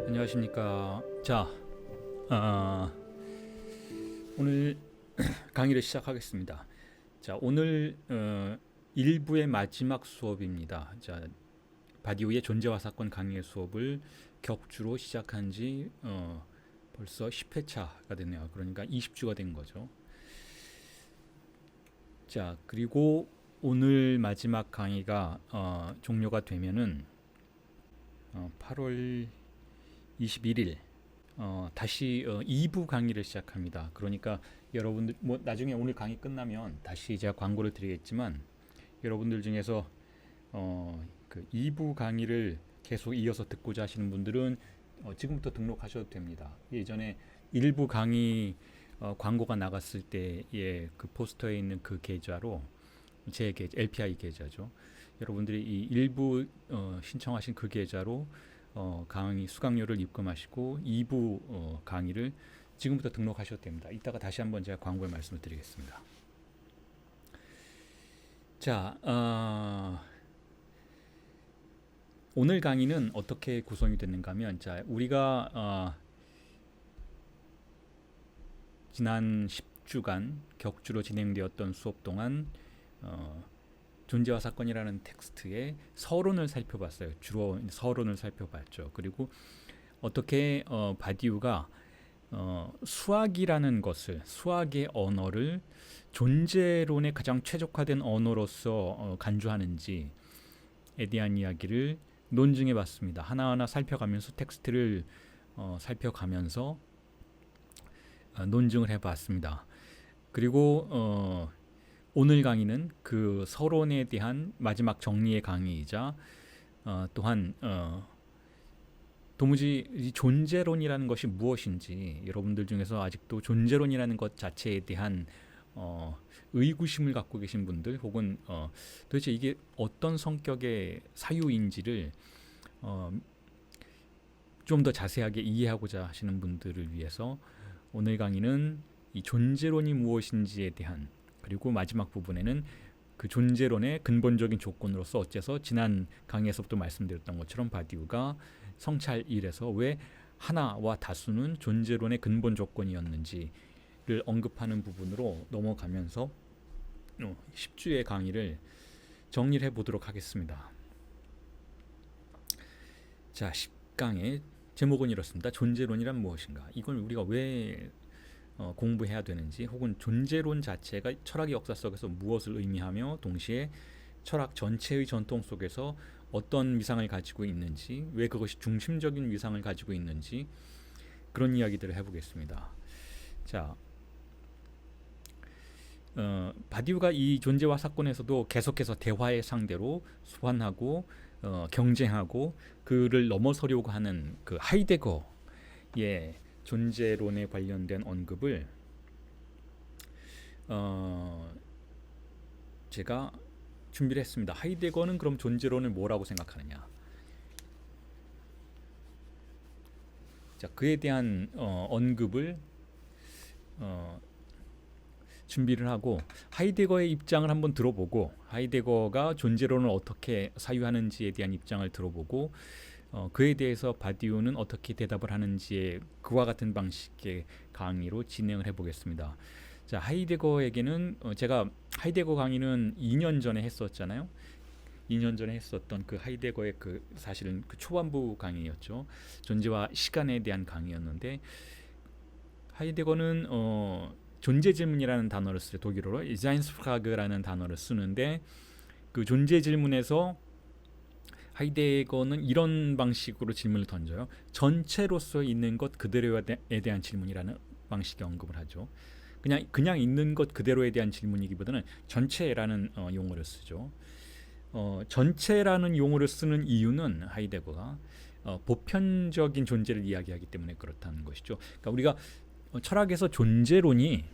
안녕하십니까. 자, 오늘 강의를 시작하겠습니다. 자, 오늘 1부의 마지막 수업입니다. 자, 바디우의 존재와 사건 강의 수업을 격주로 시작한 지 벌써 10회차가 됐네요. 그러니까 20주가 된 거죠. 자, 그리고 오늘 마지막 강의가 종료가 되면은 8월 21일 다시 2부 강의를 시작합니다. 그러니까 여러분들 뭐 나중에 오늘 강의 끝나면 다시 제가 광고를 드리겠지만 여러분들 중에서 그 2부 강의를 계속 이어서 듣고자 하시는 분들은 지금부터 등록하셔도 됩니다. 예전에 1부 강의 광고가 나갔을 때의 그 포스터에 있는 그 계좌로 제 계좌, LPI 계좌죠. 여러분들이 이 1부 신청하신 그 계좌로 강의 수강료를 입금하시고 2부 강의를 지금부터 등록하셔도 됩니다. 이따가 다시 한번 제가 광고의 말씀을 드리겠습니다. 자, 오늘 강의는 어떻게 구성이 됐는가 하면, 자, 우리가 지난 10주간 격주로 진행되었던 수업 동안 존재와 사건이라는 텍스트의 서론을 살펴봤어요. 주로 서론을 살펴봤죠. 그리고 어떻게 바디우가 수학이라는 것을, 수학의 언어를 존재론에 가장 최적화된 언어로서 간주하는지에 대한 이야기를 논증해 봤습니다. 하나하나 살펴가면서 텍스트를 살펴가면서 논증을 해봤습니다. 그리고 오늘 강의는 그 서론에 대한 마지막 정리의 강의이자 또한 도무지 이 존재론이라는 것이 무엇인지 여러분들 중에서 아직도 존재론이라는 것 자체에 대한 의구심을 갖고 계신 분들 혹은 도대체 이게 어떤 성격의 사유인지를 좀 더 자세하게 이해하고자 하시는 분들을 위해서 오늘 강의는 이 존재론이 무엇인지에 대한, 그리고 마지막 부분에는 그 존재론의 근본적인 조건으로서 어째서 지난 강의에서부터 말씀드렸던 것처럼 바디우가 성찰 1에서 왜 하나와 다수는 존재론의 근본 조건이었는지를 언급하는 부분으로 넘어가면서 10주의 강의를 정리를 해보도록 하겠습니다. 자, 10강의 제목은 이렇습니다. 존재론이란 무엇인가? 이걸 우리가 왜 공부해야 되는지, 혹은 존재론 자체가 철학의 역사 속에서 무엇을 의미하며 동시에 철학 전체의 전통 속에서 어떤 위상을 가지고 있는지, 왜 그것이 중심적인 위상을 가지고 있는지, 그런 이야기들을 해보겠습니다. 자, 바디우가 이 존재와 사건에서도 계속해서 대화의 상대로 소환하고 경쟁하고 그를 넘어서려고 하는 그 하이데거의 존재론에 관련된 언급을 제가 준비를 했습니다. 하이데거는 그럼 존재론을 뭐라고 생각하느냐? 자, 그에 대한 언급을 준비를 하고 하이데거의 입장을 한번 들어보고, 하이데거가 존재론을 어떻게 사유하는지에 대한 입장을 들어보고 그에 대해서 바디우는 어떻게 대답을 하는지에 그와 같은 방식의 강의로 진행을 해보겠습니다. 자, 하이데거에게는 제가 하이데거 강의는 2년 전에 했었잖아요. 2년 전에 했었던 그 하이데거의 그 사실은 그 초반부 강의였죠. 존재와 시간에 대한 강의였는데, 하이데거는 존재 질문이라는 단어를 쓰죠. 독일어로 이자인스프라그라는 단어를 쓰는데, 그 존재 질문에서 하이데거는 이런 방식으로 질문을 던져요. 전체로서 있는 것 그대로에 대한 질문이라는 방식의 언급을 하죠. 그냥 있는 것 그대로에 대한 질문이기보다는 전체라는 용어를 쓰죠. 전체라는 용어를 쓰는 이유는 하이데거가 보편적인 존재를 이야기하기 때문에 그렇다는 것이죠. 그러니까 우리가 철학에서 존재론이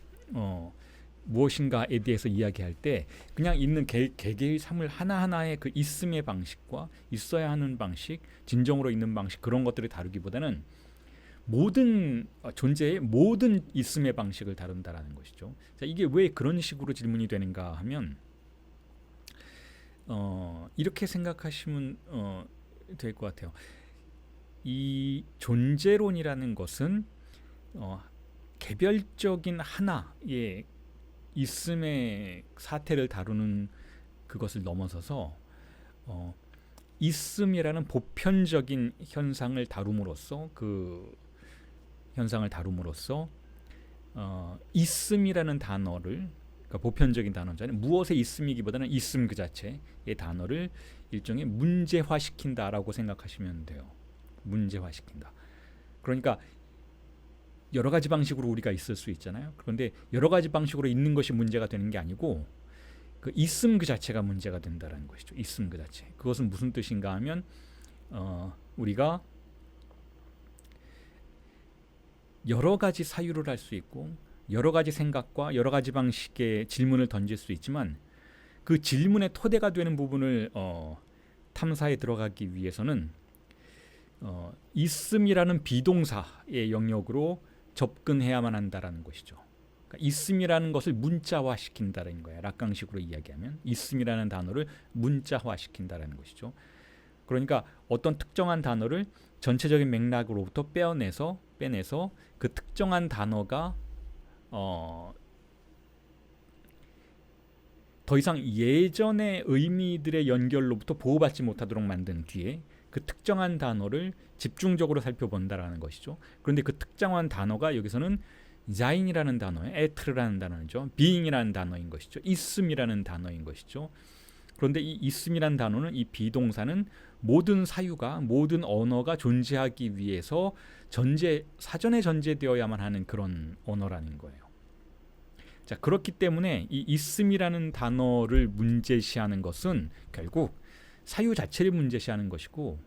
무엇인가에 대해서 이야기할 때 그냥 있는 개개의 삶을 하나하나의 그 있음의 방식과 있어야 하는 방식, 진정으로 있는 방식 그런 것들을 다루기보다는 모든 존재의 모든 있음의 방식을 다룬다라는 것이죠. 자, 이게 왜 그런 식으로 질문이 되는가 하면 이렇게 생각하시면 될 것 같아요. 이 존재론이라는 것은 개별적인 하나의 있음의 사태를 다루는 그것을 넘어서서 있음이라는 보편적인 현상을 다룸으로써 있음이라는 단어를 그러니까 보편적인 단어잖아요. 무엇의 있음이기보다는 있음 그 자체의 단어를 일종의 문제화시킨다라고 생각하시면 돼요. 문제화시킨다. 그러니까 여러 가지 방식으로 우리가 있을 수 있잖아요. 그런데 여러 가지 방식으로 있는 것이 문제가 되는 게 아니고 그 있음 그 자체가 문제가 된다는 것이죠. 있음 그 자체. 그것은 무슨 뜻인가 하면 우리가 여러 가지 사유를 할 수 있고 여러 가지 생각과 여러 가지 방식의 질문을 던질 수 있지만 그 질문의 토대가 되는 부분을 탐사에 들어가기 위해서는 있음이라는 비동사의 영역으로 접근해야만 한다라는 것이죠. 그러니까 있음이라는 것을 문자화시킨다는 거예요. 락강식으로 이야기하면 있음이라는 단어를 문자화시킨다는 것이죠. 그러니까 어떤 특정한 단어를 전체적인 맥락으로부터 빼내서 그 특정한 단어가 더 이상 예전의 의미들의 연결로부터 보호받지 못하도록 만든 뒤에 그 특정한 단어를 집중적으로 살펴본다라는 것이죠. 그런데 그 특정한 단어가 여기서는 자인이라는 단어에 에트르라는 단어죠. being이라는 단어인 것이죠. 있음이라는 단어인 것이죠. 그런데 이 있음이라는 단어는 이 비동사는 모든 사유가 모든 언어가 존재하기 위해서 사전에 전제되어야만 하는 그런 언어라는 거예요. 자, 그렇기 때문에 이 있음이라는 단어를 문제시하는 것은 결국 사유 자체를 문제시하는 것이고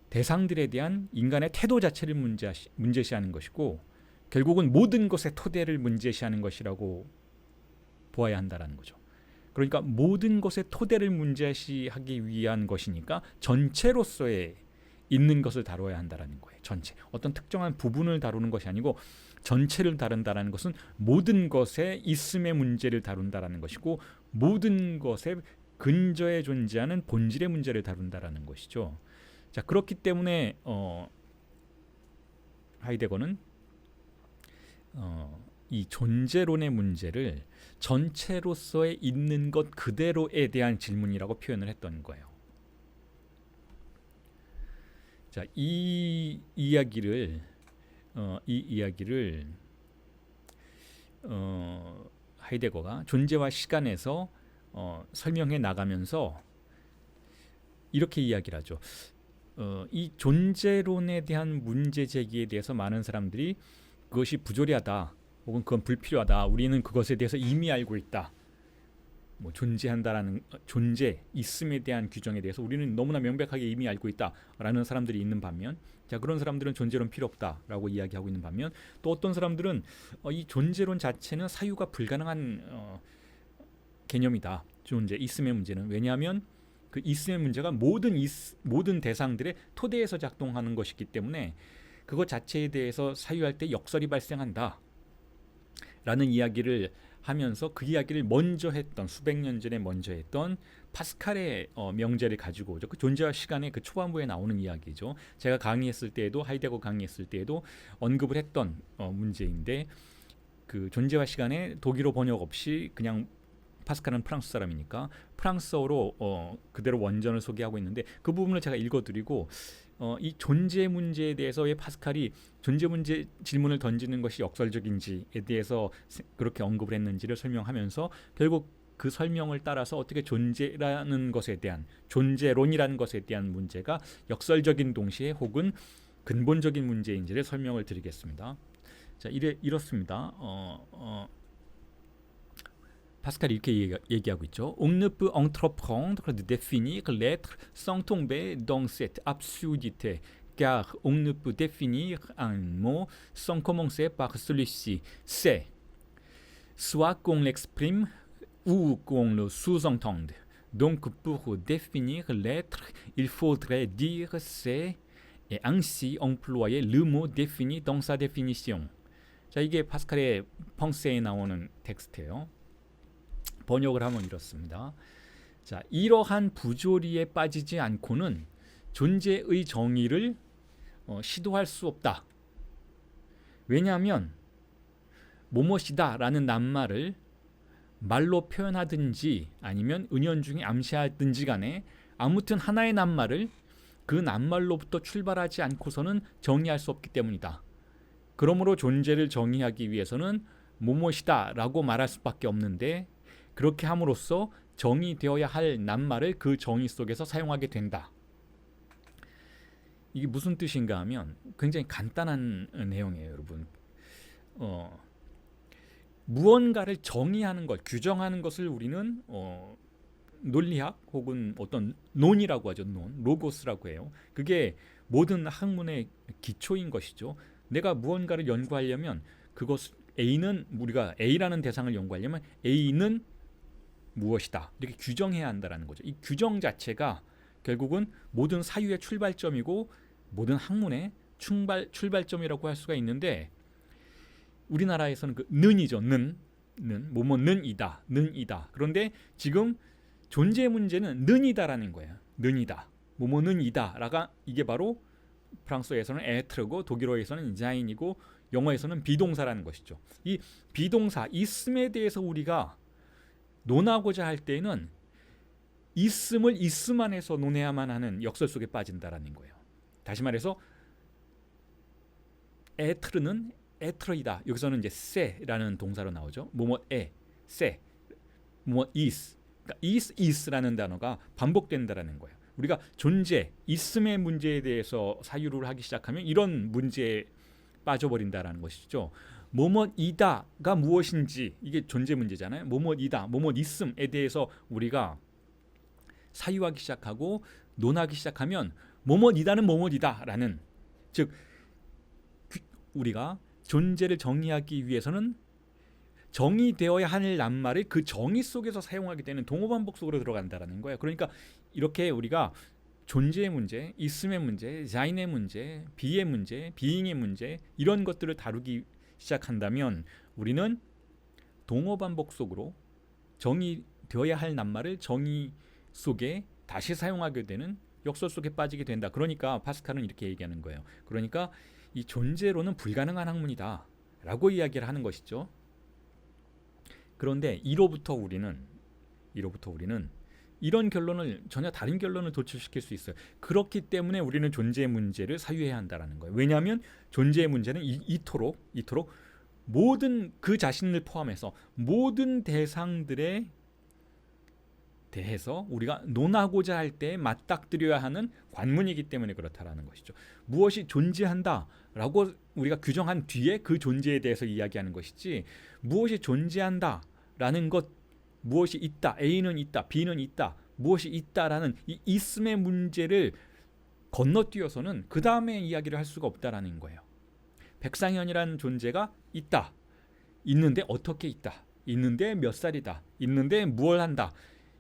대상들에 대한 인간의 태도 자체를 문제시하는 것이고 결국은 모든 것의 토대를 문제시하는 것이라고 보아야 한다는 거죠. 그러니까 모든 것의 토대를 문제시하기 위한 것이니까 전체로서의 있는 것을 다뤄야 한다는 거예요. 전체. 어떤 특정한 부분을 다루는 것이 아니고 전체를 다룬다는 것은 모든 것의 있음의 문제를 다룬다는 것이고 모든 것의 근저에 존재하는 본질의 문제를 다룬다는 것이죠. 자, 그렇기 때문에 하이데거는 이 존재론의 문제를 전체로서의 있는 것 그대로에 대한 질문이라고 표현을 했던 거예요. 자, 이 이야기를 하이데거가 존재와 시간에서 설명해 나가면서 이렇게 이야기를 하죠. 이 존재론에 대한 문제 제기에 대해서 많은 사람들이 그것이 부조리하다 혹은 그건 불필요하다. 우리는 그것에 대해서 이미 알고 있다. 뭐 존재한다라는 존재, 있음에 대한 규정에 대해서 우리는 너무나 명백하게 이미 알고 있다라는 사람들이 있는 반면, 자, 그런 사람들은 존재론 필요 없다라고 이야기하고 있는 반면, 또 어떤 사람들은 이 존재론 자체는 사유가 불가능한 개념이다. 존재, 있음의 문제는. 왜냐하면 그 있음의 문제가 모든 대상들의 토대에서 작동하는 것이기 때문에 그것 자체에 대해서 사유할 때 역설이 발생한다 라는 이야기를 하면서 그 이야기를 먼저 했던, 수백 년 전에 먼저 했던 파스칼의 명제를 가지고 오죠. 그 존재와 시간의 그 초반부에 나오는 이야기죠. 제가 강의했을 때에도, 하이데거 강의했을 때에도 언급을 했던 문제인데, 그 존재와 시간의 독일어 번역 없이 그냥, 파스칼은 프랑스 사람이니까 프랑스어로 그대로 원전을 소개하고 있는데, 그 부분을 제가 읽어드리고 이 존재 문제에 대해서 왜 파스칼이 존재 문제 질문을 던지는 것이 역설적인지에 대해서 그렇게 언급을 했는지를 설명하면서 결국 그 설명을 따라서 어떻게 존재라는 것에 대한 존재론이라는 것에 대한 문제가 역설적인 동시에 혹은 근본적인 문제인지를 설명을 드리겠습니다. 자, 이렇습니다. 파스칼이 이렇게 얘기하고 있죠. On ne peut entreprendre de définir l'être sans tomber dans cette absurdité, car on ne peut définir un mot sans commencer par celui-ci. C'est soit qu'on l'exprime ou qu'on le sous-entende. Donc pour définir l'être, il faudrait dire c'est et ainsi employer le mot défini dans sa définition. 자, 이게 파스칼의 펑세에 나오는 텍스트예요. 번역을 하면 이렇습니다. 자, 이러한 부조리에 빠지지 않고는 존재의 정의를 시도할 수 없다. 왜냐하면 뭐뭇이다라는 낱말을 말로 표현하든지 아니면 은연중에 암시하든지 간에 아무튼 하나의 낱말을 그 낱말로부터 출발하지 않고서는 정의할 수 없기 때문이다. 그러므로 존재를 정의하기 위해서는 뭐뭇이다라고 말할 수밖에 없는데 그렇게 함으로써 정의되어야 할 낱말을 그 정의 속에서 사용하게 된다. 이게 무슨 뜻인가 하면 굉장히 간단한 내용이에요, 여러분. 무언가를 정의하는 것, 규정하는 것을 우리는 논리학 혹은 어떤 논이라고 하죠. 논, 로고스라고 해요. 그게 모든 학문의 기초인 것이죠. 내가 무언가를 연구하려면 그것 A는 우리가 A라는 대상을 연구하려면 A는 무엇이다 이렇게 규정해야 한다는 거죠. 이 규정 자체가 결국은 모든 사유의 출발점이고 모든 학문의 출발점이라고 할 수가 있는데 우리나라에서는 그 는이죠. 뭐뭐는 이다. 그런데 지금 존재 문제는 는이다라는 거예요. 는이다. 뭐뭐는 이다라가 이게 바로 프랑스어에서는 에트르고 독일어에서는 자인이고 영어에서는 비동사라는 것이죠. 이 비동사 있음에 대해서 우리가 논하고자 할 때는 있음을 있음 안에서 논해야만 하는 역설 속에 빠진다라는 거예요. 다시 말해서 에트르는 에트르이다. 여기서는 이제 세라는 동사로 나오죠. 뭐뭐에 세, 뭐뭐 is, 그러니까 is라는 단어가 반복된다라는 거예요. 우리가 존재, 있음의 문제에 대해서 사유를 하기 시작하면 이런 문제에 빠져버린다라는 것이죠. 뭐뭐이다가 무엇인지 이게 존재 문제잖아요. 뭐뭐이다, 뭐뭐 있음에 대해서 우리가 사유하기 시작하고 논하기 시작하면 뭐뭐이다는 뭐뭐이다라는 즉 우리가 존재를 정의하기 위해서는 정의되어야 할 낱말을 그 정의 속에서 사용하게 되는 동어반복 속으로 들어간다라는 거예요. 그러니까 이렇게 우리가 존재의 문제, 있음의 문제, 자인의 문제, 비의 문제, 비잉의 문제 이런 것들을 다루기 시작한다면 우리는 동어반복 속으로 정의되어야 할 낱말을 정의 속에 다시 사용하게 되는 역설 속에 빠지게 된다. 그러니까 파스칼은 이렇게 얘기하는 거예요. 그러니까 이 존재로는 불가능한 학문이다 라고 이야기를 하는 것이죠. 그런데 이로부터 우리는 이런 결론을 전혀 다른 결론을 도출시킬 수 있어요. 그렇기 때문에 우리는 존재의 문제를 사유해야 한다는 거예요. 왜냐하면 존재의 문제는 이토록 모든 그 자신을 포함해서 모든 대상들에 대해서 우리가 논하고자 할 때 맞닥뜨려야 하는 관문이기 때문에 그렇다라는 것이죠. 무엇이 존재한다라고 우리가 규정한 뒤에 그 존재에 대해서 이야기하는 것이지 무엇이 존재한다라는 것 무엇이 있다, A는 있다, B는 있다, 무엇이 있다라는 이 있음의 문제를 건너뛰어서는 그 다음에 이야기를 할 수가 없다라는 거예요. 백상현이라는 존재가 있다, 있는데 어떻게 있다, 있는데 몇 살이다, 있는데 무엇을 한다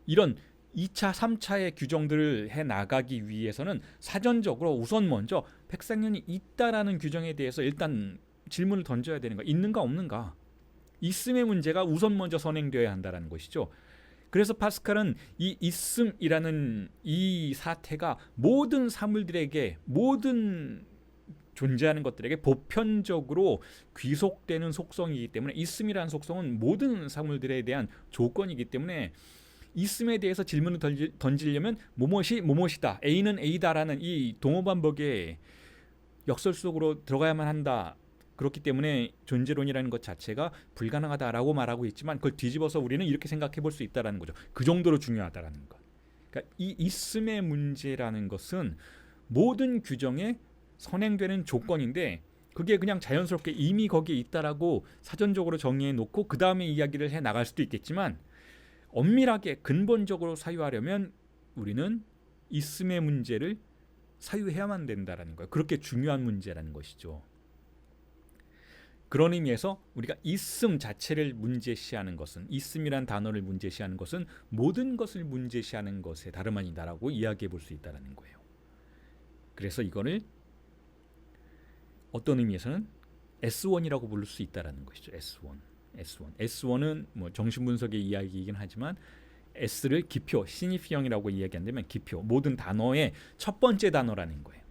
이런 2차, 3차의 규정들을 해나가기 위해서는 사전적으로 우선 먼저 백상현이 있다라는 규정에 대해서 일단 질문을 던져야 되는 거야. 있는가 없는가. 있음의 문제가 우선 먼저 선행되어야 한다는 것이죠. 그래서 파스칼은 이 있음이라는 이 사태가 모든 사물들에게 모든 존재하는 것들에게 보편적으로 귀속되는 속성이기 때문에 있음이라는 속성은 모든 사물들에 대한 조건이기 때문에 있음에 대해서 질문을 던지려면 뭐뭇이다, A는 A다라는 이 동어반복의 역설 속으로 들어가야만 한다. 그렇기 때문에 존재론이라는 것 자체가 불가능하다라고 말하고 있지만 그걸 뒤집어서 우리는 이렇게 생각해 볼 수 있다라는 거죠. 그 정도로 중요하다라는 것. 그러니까 이 있음의 문제라는 것은 모든 규정에 선행되는 조건인데 그게 그냥 자연스럽게 이미 거기에 있다라고 사전적으로 정의해 놓고 그 다음에 이야기를 해 나갈 수도 있겠지만 엄밀하게 근본적으로 사유하려면 우리는 있음의 문제를 사유해야만 된다라는 거예요. 그렇게 중요한 문제라는 것이죠. 그런 의미에서 우리가 있음 자체를 문제시하는 것은 있음이란 단어를 문제시하는 것은 모든 것을 문제시하는 것에 다름 아니다라고 이야기해 볼 수 있다라는 거예요. 그래서 이거를 어떤 의미에서는 S1이라고 부를 수 있다라는 것이죠. S1은 뭐 정신분석의 이야기이긴 하지만 S를 기표, 시니피형이라고 이야기한다면 기표, 모든 단어의 첫 번째 단어라는 거예요.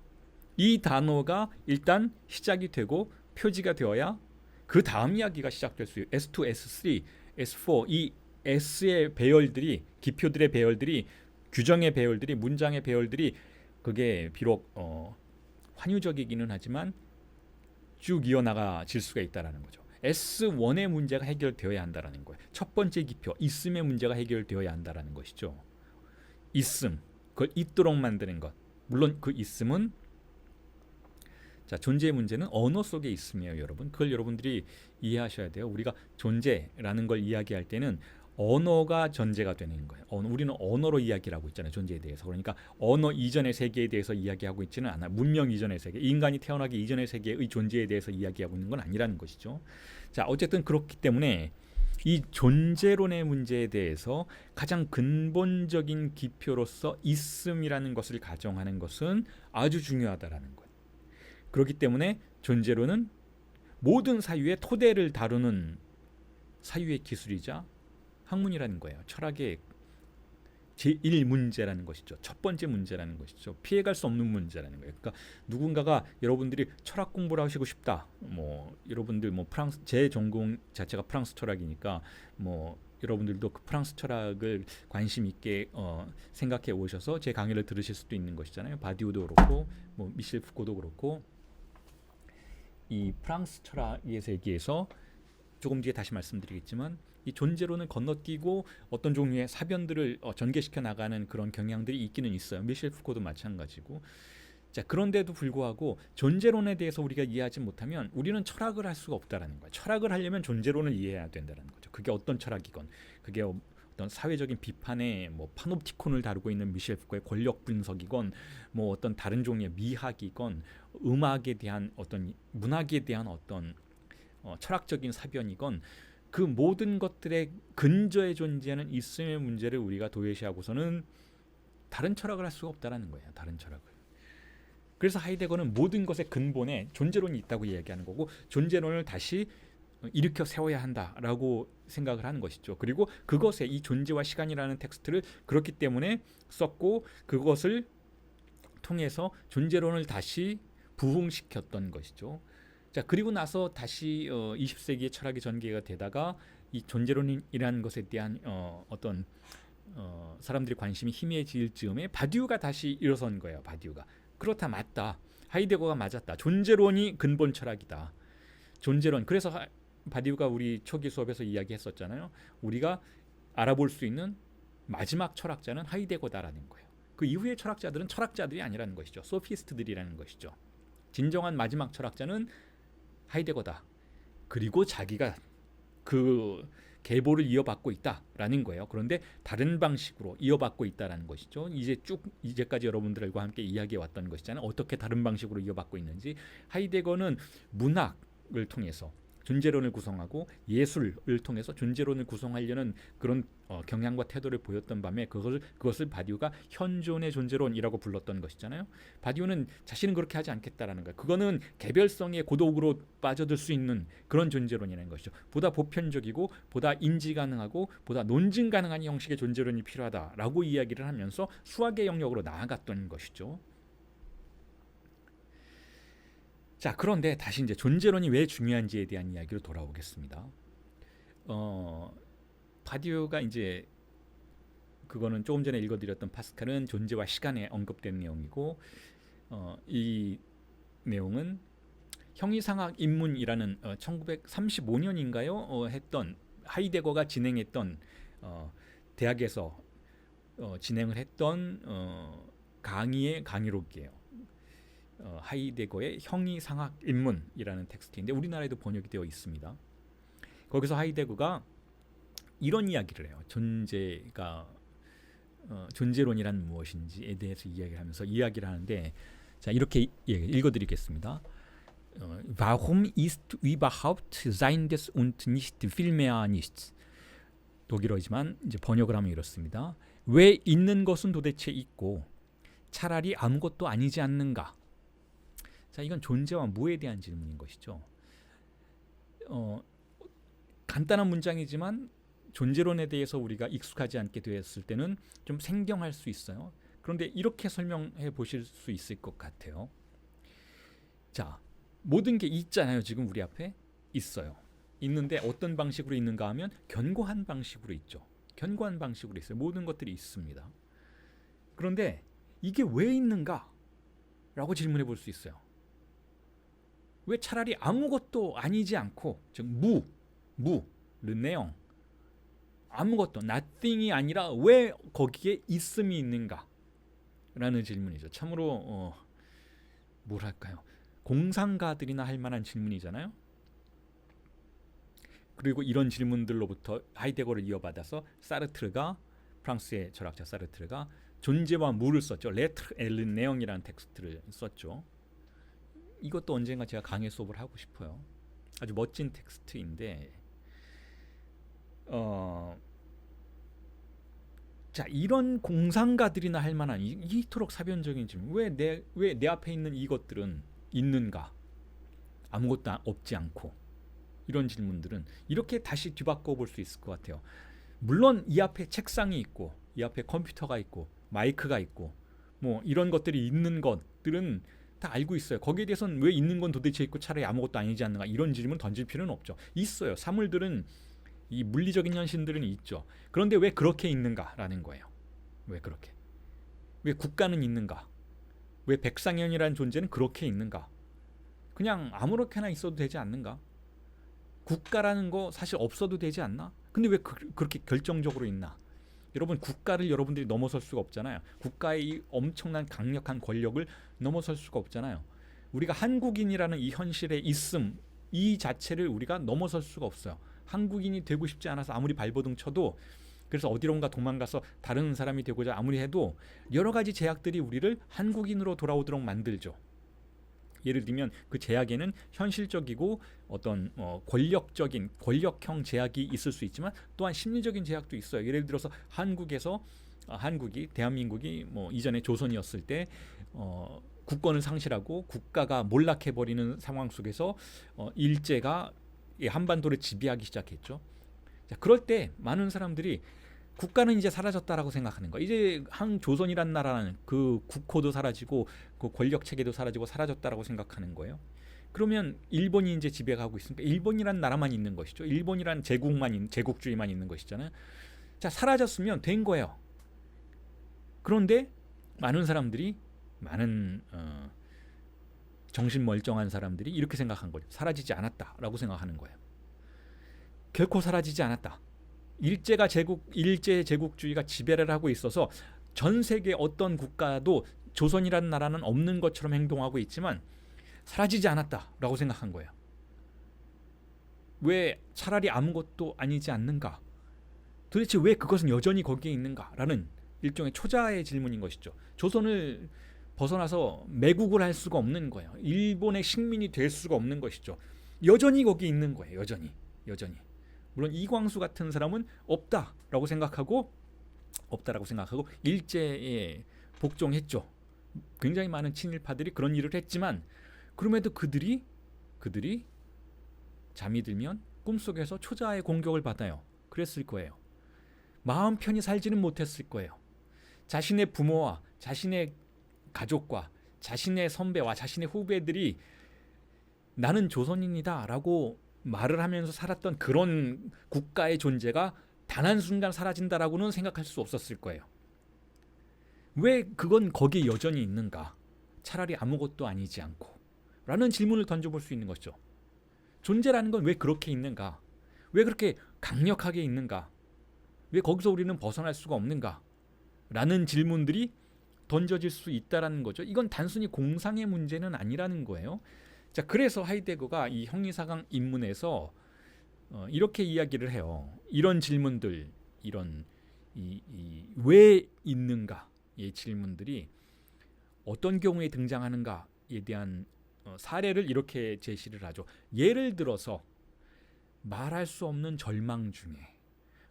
이 단어가 일단 시작이 되고 표지가 되어야 그 다음 이야기가 시작될 수 있어요. S2, S3, S4 이 S의 배열들이 기표들의 배열들이 규정의 배열들이 문장의 배열들이 그게 비록 환유적이기는 하지만 쭉 이어나가질 수가 있다라는 거죠. S1의 문제가 해결되어야 한다라는 거예요. 첫 번째 기표, 있음의 문제가 해결되어야 한다라는 것이죠. 있음, 그걸 있도록 만드는 것. 물론 그 있음은 자, 존재의 문제는 언어 속에 있음이에요, 여러분. 그걸 여러분들이 이해하셔야 돼요. 우리가 존재라는 걸 이야기할 때는 언어가 전제가 되는 거예요. 우리는 언어로 이야기를 하고 있잖아요, 존재에 대해서. 그러니까 언어 이전의 세계에 대해서 이야기하고 있지는 않아요. 문명 이전의 세계, 인간이 태어나기 이전의 세계의 존재에 대해서 이야기하고 있는 건 아니라는 것이죠. 자, 어쨌든 그렇기 때문에 이 존재론의 문제에 대해서 가장 근본적인 기표로서 있음이라는 것을 가정하는 것은 아주 중요하다라는 거예요. 그렇기 때문에 존재론은 모든 사유의 토대를 다루는 사유의 기술이자 학문이라는 거예요. 철학의 제1문제라는 것이죠. 첫 번째 문제라는 것이죠. 피해갈 수 없는 문제라는 거예요. 그러니까 누군가가 여러분들이 철학 공부를 하시고 싶다. 뭐 여러분들 뭐 프랑스 제 전공 자체가 프랑스 철학이니까 뭐 여러분들도 그 프랑스 철학을 관심 있게 생각해 오셔서 제 강의를 들으실 수도 있는 것이잖아요. 바디우도 그렇고 뭐 미셸 푸코도 그렇고 이 프랑스 철학의 세계에서 조금 뒤에 다시 말씀드리겠지만 이 존재론을 건너뛰고 어떤 종류의 사변들을 전개시켜 나가는 그런 경향들이 있기는 있어요. 미셸 푸코도 마찬가지고. 자, 그런데도 불구하고 존재론에 대해서 우리가 이해하지 못하면 우리는 철학을 할 수가 없다라는 거예요. 철학을 하려면 존재론을 이해해야 된다는 거죠. 그게 어떤 철학이건, 그게 어떤 사회적인 비판의 뭐 파놉티콘을 다루고 있는 미셸 푸코의 권력 분석이건, 뭐 어떤 다른 종류의 미학이건, 음악에 대한 어떤 문학에 대한 어떤 철학적인 사변이건 그 모든 것들의 근저에 존재하는 있음의 문제를 우리가 도외시하고서는 다른 철학을 할 수가 없다라는 거예요. 다른 철학을. 그래서 하이데거는 모든 것의 근본에 존재론이 있다고 이야기하는 거고 존재론을 다시 일으켜 세워야 한다라고 생각을 하는 것이죠. 그리고 그것에 이 존재와 시간이라는 텍스트를 그렇기 때문에 썼고 그것을 통해서 존재론을 다시 부흥시켰던 것이죠. 자, 그리고 나서 다시 20세기의 철학이 전개가 되다가 이 존재론이라는 것에 대한 어떤 사람들의 관심이 희미해질 즈음에 바디우가 다시 일어선 거예요. 바디우가 그렇다, 맞다, 하이데거가 맞았다, 존재론이 근본 철학이다. 존재론. 그래서 바디우가 우리 초기 수업에서 이야기했었잖아요. 우리가 알아볼 수 있는 마지막 철학자는 하이데거다라는 거예요. 그 이후의 철학자들은 철학자들이 아니라는 것이죠. 소피스트들이라는 것이죠. 진정한 마지막 철학자는 하이데거다. 그리고 자기가 그 계보를 이어받고 있다라는 거예요. 그런데 다른 방식으로 이어받고 있다라는 것이죠. 이제까지 여러분들과 함께 이야기해 왔던 것이잖아요. 어떻게 다른 방식으로 이어받고 있는지. 하이데거는 문학을 통해서 존재론을 구성하고 예술을 통해서 존재론을 구성하려는 그런 경향과 태도를 보였던 밤에 그것을 바디우가 현존의 존재론이라고 불렀던 것이잖아요. 바디우는 자신은 그렇게 하지 않겠다라는 거예요. 그거는 개별성의 고독으로 빠져들 수 있는 그런 존재론이라는 것이죠. 보다 보편적이고 보다 인지 가능하고 보다 논증 가능한 형식의 존재론이 필요하다라고 이야기를 하면서 수학의 영역으로 나아갔던 것이죠. 자, 그런데 다시 이제 존재론이 왜 중요한지에 대한 이야기로 돌아오겠습니다. 바디우가 이제 그거는 조금 전에 읽어드렸던 파스칼은 존재와 시간에 언급된 내용이고 이 내용은 형이상학 입문이라는 1935년인가요? 했던 하이데거가 진행했던 대학에서 진행을 했던 강의의 강의록이에요. 하이데거의 형이상학 입문이라는 텍스트인데 우리나라에도 번역이 되어 있습니다. 거기서 하이데거가 이런 이야기를 해요. 존재론이란 무엇인지에 대해서 이야기를 하는데, 자, 이렇게 읽어드리겠습니다. Warum ist überhaupt Seiendes und nicht vielmehr nichts? 독일어지만 이제 번역을 하면 이렇습니다. 왜 있는 것은 도대체 있고 차라리 아무것도 아니지 않는가? 자, 이건 존재와 무에 대한 질문인 것이죠. 간단한 문장이지만 존재론에 대해서 우리가 익숙하지 않게 되었을 때는 좀 생경할 수 있어요. 그런데 이렇게 설명해 보실 수 있을 것 같아요. 자, 모든 게 있잖아요. 지금 우리 앞에 있어요. 있는데 어떤 방식으로 있는가 하면 견고한 방식으로 있죠. 견고한 방식으로 있어요. 모든 것들이 있습니다. 그런데 이게 왜 있는가? 라고 질문해 볼 수 있어요. 왜 차라리 아무것도 아니지 않고, 즉 르네용, 아무것도 nothing이 아니라 왜 거기에 있음이 있는가? 라는 질문이죠. 참으로 뭐랄까요? 공상가들이나 할 만한 질문이잖아요. 그리고 이런 질문들로부터 하이데거를 이어받아서 사르트르가, 프랑스의 철학자 사르트르가 존재와 무를 썼죠. 레트르 엘른 네용이라는 텍스트를 썼죠. 이것도 언젠가 제가 강의 수업을 하고 싶어요. 아주 멋진 텍스트인데, 자, 이런 공상가들이나 할 만한 이토록 사변적인 질문, 왜 내 앞에 있는 이것들은 있는가? 아무것도 없지 않고, 이런 질문들은 이렇게 다시 뒤바꿔 볼 수 있을 것 같아요. 물론 이 앞에 책상이 있고, 이 앞에 컴퓨터가 있고, 마이크가 있고, 뭐 이런 것들이 있는 것들은 다 알고 있어요. 거기에 대해서는 왜 있는 건 도대체 있고 차라리 아무것도 아니지 않는가, 이런 질문 던질 필요는 없죠. 있어요. 사물들은, 이 물리적인 현실들은 있죠. 그런데 왜 그렇게 있는가라는 거예요. 왜 그렇게? 왜 국가는 있는가? 왜 백상현이라는 존재는 그렇게 있는가? 그냥 아무렇게나 있어도 되지 않는가? 국가라는 거 사실 없어도 되지 않나? 근데 왜 그렇게 결정적으로 있나? 여러분, 국가를 여러분들이 넘어설 수가 없잖아요. 국가의 이 엄청난 강력한 권력을 넘어설 수가 없잖아요. 우리가 한국인이라는 이 현실의 있음, 이 자체를 우리가 넘어설 수가 없어요. 한국인이 되고 싶지 않아서 아무리 발버둥 쳐도, 그래서 어디론가 도망가서 다른 사람이 되고자 아무리 해도 여러 가지 제약들이 우리를 한국인으로 돌아오도록 만들죠. 예를 들면 그 제약에는 현실적이고 어떤 권력형 제약이 있을 수 있지만 또한 심리적인 제약도 있어요. 예를 들어서 대한민국이 뭐 이전에 조선이었을 때 국권을 상실하고 국가가 몰락해버리는 상황 속에서 일제가 한반도를 지배하기 시작했죠. 자, 그럴 때 많은 사람들이 국가는 이제 사라졌다라고 생각하는 거예요. 이제 조선이란 나라는 그 국호도 사라지고 그 권력 체계도 사라지고 사라졌다라고 생각하는 거예요. 그러면 일본이 이제 지배하고 있으니까 일본이란 나라만 있는 것이죠. 일본이란 제국주의만 있는 것이잖아요. 자, 사라졌으면 된 거예요. 그런데 많은 사람들이, 정신 멀쩡한 사람들이 이렇게 생각한 거죠. 사라지지 않았다라고 생각하는 거예요. 결코 사라지지 않았다. 일제 제국주의가 지배를 하고 있어서 전 세계 어떤 국가도 조선이라는 나라는 없는 것처럼 행동하고 있지만 사라지지 않았다라고 생각한 거예요. 왜 차라리 아무것도 아니지 않는가? 도대체 왜 그것은 여전히 거기에 있는가라는 일종의 초자의 질문인 것이죠. 조선을 벗어나서 매국을 할 수가 없는 거예요. 일본의 식민이 될 수가 없는 것이죠. 여전히 거기 있는 거예요. 여전히. 물론 이광수 같은 사람은 없다라고 생각하고 일제에 복종했죠. 굉장히 많은 친일파들이 그런 일을 했지만, 그럼에도 그들이 잠이 들면 꿈속에서 초자의 공격을 받아요. 그랬을 거예요. 마음 편히 살지는 못했을 거예요. 자신의 부모와 자신의 가족과 자신의 선배와 자신의 후배들이 나는 조선인이다 라고 말을 하면서 살았던 그런 국가의 존재가 단 한순간 사라진다라고는 생각할 수 없었을 거예요. 왜 그건 거기에 여전히 있는가? 차라리 아무것도 아니지 않고, 라는 질문을 던져볼 수 있는 것이죠. 존재라는 건 왜 그렇게 있는가? 왜 그렇게 강력하게 있는가? 왜 거기서 우리는 벗어날 수가 없는가? 라는 질문들이 던져질 수 있다라는 거죠. 이건 단순히 공상의 문제는 아니라는 거예요. 자, 그래서 하이데거가 이 형이사강 입문에서 이렇게 이야기를 해요. 이런 질문들, 이런 왜 있는가의 질문들이 어떤 경우에 등장하는가에 대한 사례를 이렇게 제시를 하죠. 예를 들어서 말할 수 없는 절망 중에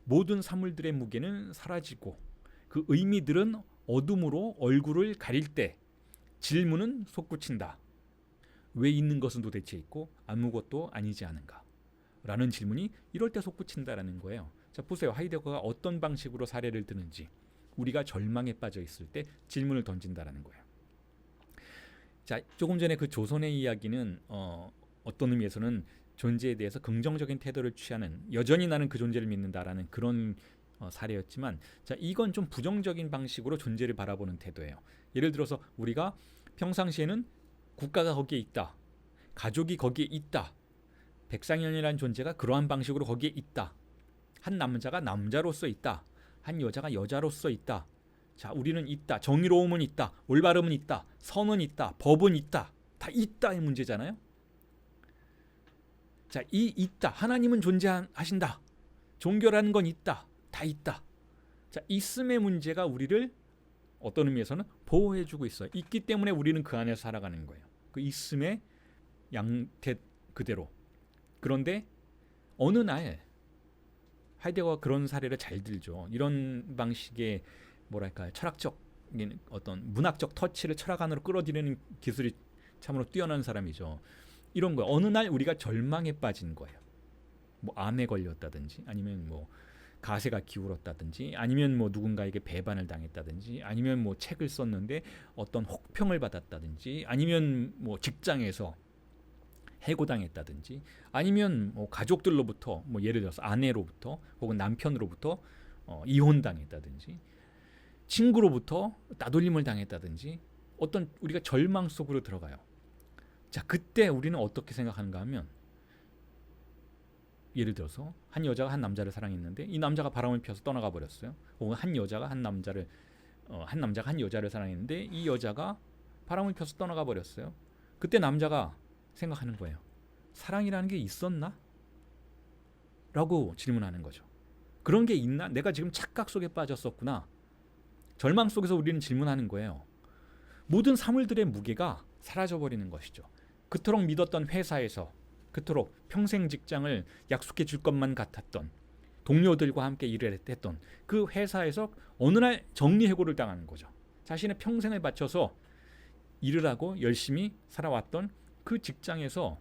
모든 사물들의 무게는 사라지고 그 의미들은 어둠으로 얼굴을 가릴 때 질문은 솟구친다. 왜 있는 것은 도대체 있고 아무것도 아니지 않은가? 라는 질문이 이럴 때 솟구친다라는 거예요. 자, 보세요. 하이데거가 어떤 방식으로 사례를 드는지. 우리가 절망에 빠져 있을 때 질문을 던진다라는 거예요. 자, 조금 전에 그 조선의 이야기는 어떤 의미에서는 존재에 대해서 긍정적인 태도를 취하는, 여전히 나는 그 존재를 믿는다라는 그런 사례였지만, 자, 이건 좀 부정적인 방식으로 존재를 바라보는 태도예요. 예를 들어서 우리가 평상시에는 국가가 거기에 있다, 가족이 거기에 있다, 백상현이라는 존재가 그러한 방식으로 거기에 있다, 한 남자가 남자로서 있다, 한 여자가 여자로서 있다, 자, 우리는 있다, 정의로움은 있다, 올바름은 있다, 선은 있다, 법은 있다, 다 있다의 문제잖아요. 자, 이 있다, 하나님은 존재하신다, 종교라는 건 있다, 다 있다. 자, 있음의 문제가 우리를 어떤 의미에서는 보호해주고 있어요. 있기 때문에 우리는 그 안에서 살아가는 거예요. 그 있음의 양태 그대로. 그런데 어느 날 하이데거가 그런 사례를 잘 들죠. 이런 방식의 뭐랄까 철학적 어떤 문학적 터치를 철학 안으로 끌어들이는 기술이 참으로 뛰어난 사람이죠. 이런 거예요. 어느 날 우리가 절망에 빠진 거예요. 뭐 암에 걸렸다든지, 아니면 뭐 가세가 기울었다든지, 아니면 뭐 누군가에게 배반을 당했다든지, 아니면 뭐 책을 썼는데 어떤 혹평을 받았다든지, 아니면 뭐 직장에서 해고당했다든지, 아니면 뭐 가족들로부터, 뭐 예를 들어서 아내로부터 혹은 남편으로부터 이혼당했다든지, 친구로부터 따돌림을 당했다든지, 어떤 우리가 절망 속으로 들어가요. 자, 그때 우리는 어떻게 생각하는가 하면, 예를 들어서 한 여자가 한 남자를 사랑했는데 이 남자가 바람을 피워서 떠나가 버렸어요. 혹은 한 여자가 한 여자를 사랑했는데 이 여자가 바람을 피워서 떠나가 버렸어요. 그때 남자가 생각하는 거예요. 사랑이라는 게 있었나? 라고 질문하는 거죠. 그런 게 있나? 내가 지금 착각 속에 빠졌었구나. 절망 속에서 우리는 질문하는 거예요. 모든 사물들의 무게가 사라져버리는 것이죠. 그토록 믿었던 회사에서, 그토록 평생 직장을 약속해 줄 것만 같았던, 동료들과 함께 일을 했던 그 회사에서 어느 날 정리해고를 당하는 거죠. 자신의 평생을 바쳐서 일을 하고 열심히 살아왔던 그 직장에서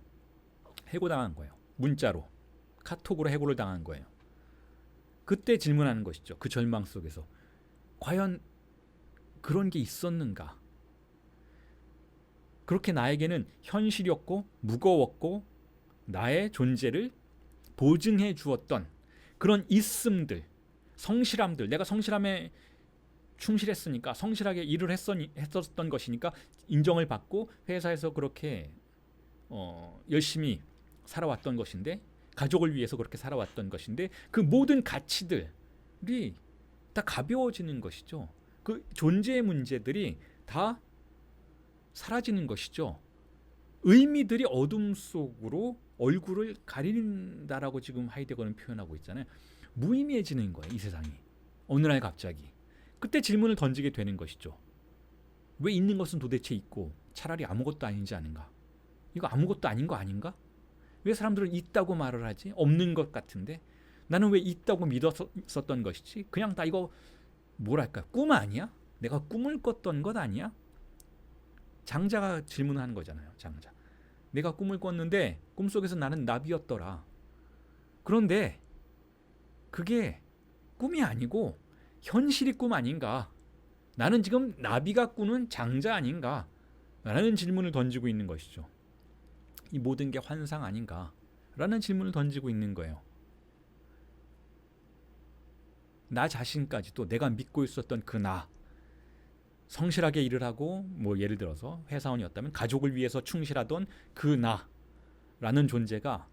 해고당한 거예요. 문자로, 카톡으로 해고를 당한 거예요. 그때 질문하는 것이죠. 그 절망 속에서 과연 그런 게 있었는가? 그렇게 나에게는 현실이었고 무거웠고 나의 존재를 보증해 주었던 그런 있음들, 성실함들, 내가 성실함에 충실했으니까, 성실하게 일을 했었던 것이니까 인정을 받고 회사에서 그렇게 열심히 살아왔던 것인데, 가족을 위해서 그렇게 살아왔던 것인데, 그 모든 가치들이 다 가벼워지는 것이죠. 그 존재의 문제들이 다 사라지는 것이죠. 의미들이 어둠 속으로 얼굴을 가린다라고 지금 하이데거는 표현하고 있잖아요. 무의미해지는 거예요, 이 세상이. 어느 날 갑자기. 그때 질문을 던지게 되는 것이죠. 왜 있는 것은 도대체 있고 차라리 아무것도 아니지 않은가? 이거 아무것도 아닌 거 아닌가? 왜 사람들은 있다고 말을 하지? 없는 것 같은데? 나는 왜 있다고 믿었었던 것이지? 그냥 다 이거 뭐랄까, 꿈 아니야? 내가 꿈을 꿨던 것 아니야? 장자가 질문하는 거잖아요. 장자. 내가 꿈을 꿨는데 꿈속에서 나는 나비였더라. 그런데 그게 꿈이 아니고 현실이 꿈 아닌가? 나는 지금 나비가 꾸는 장자 아닌가? 라는 질문을 던지고 있는 것이죠. 이 모든 게 환상 아닌가? 라는 질문을 던지고 있는 거예요. 나 자신까지도 내가 믿고 있었던 그 나, 성실하게 일을 하고 뭐 예를 들어서 회사원이었다면 가족을 위해서 충실하던 그 나라는 존재가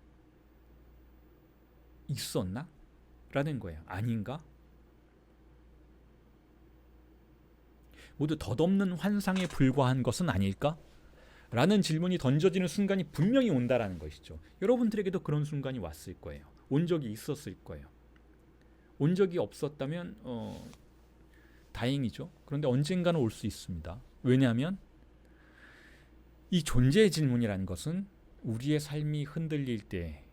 있었나? 라는 거예요. 아닌가? 모두 덧없는 환상에 불과한 것은 아닐까? 라는 질문이 던져지는 순간이 분명히 온다라는 것이죠. 여러분들에게도 그런 순간이 왔을 거예요. 온 적이 있었을 거예요. 온 적이 없었다면 다행이죠. 그런데 언젠가는 올 수 있습니다. 왜냐하면 이 존재의 질문이라는 것은 우리의 삶이 흔들릴 때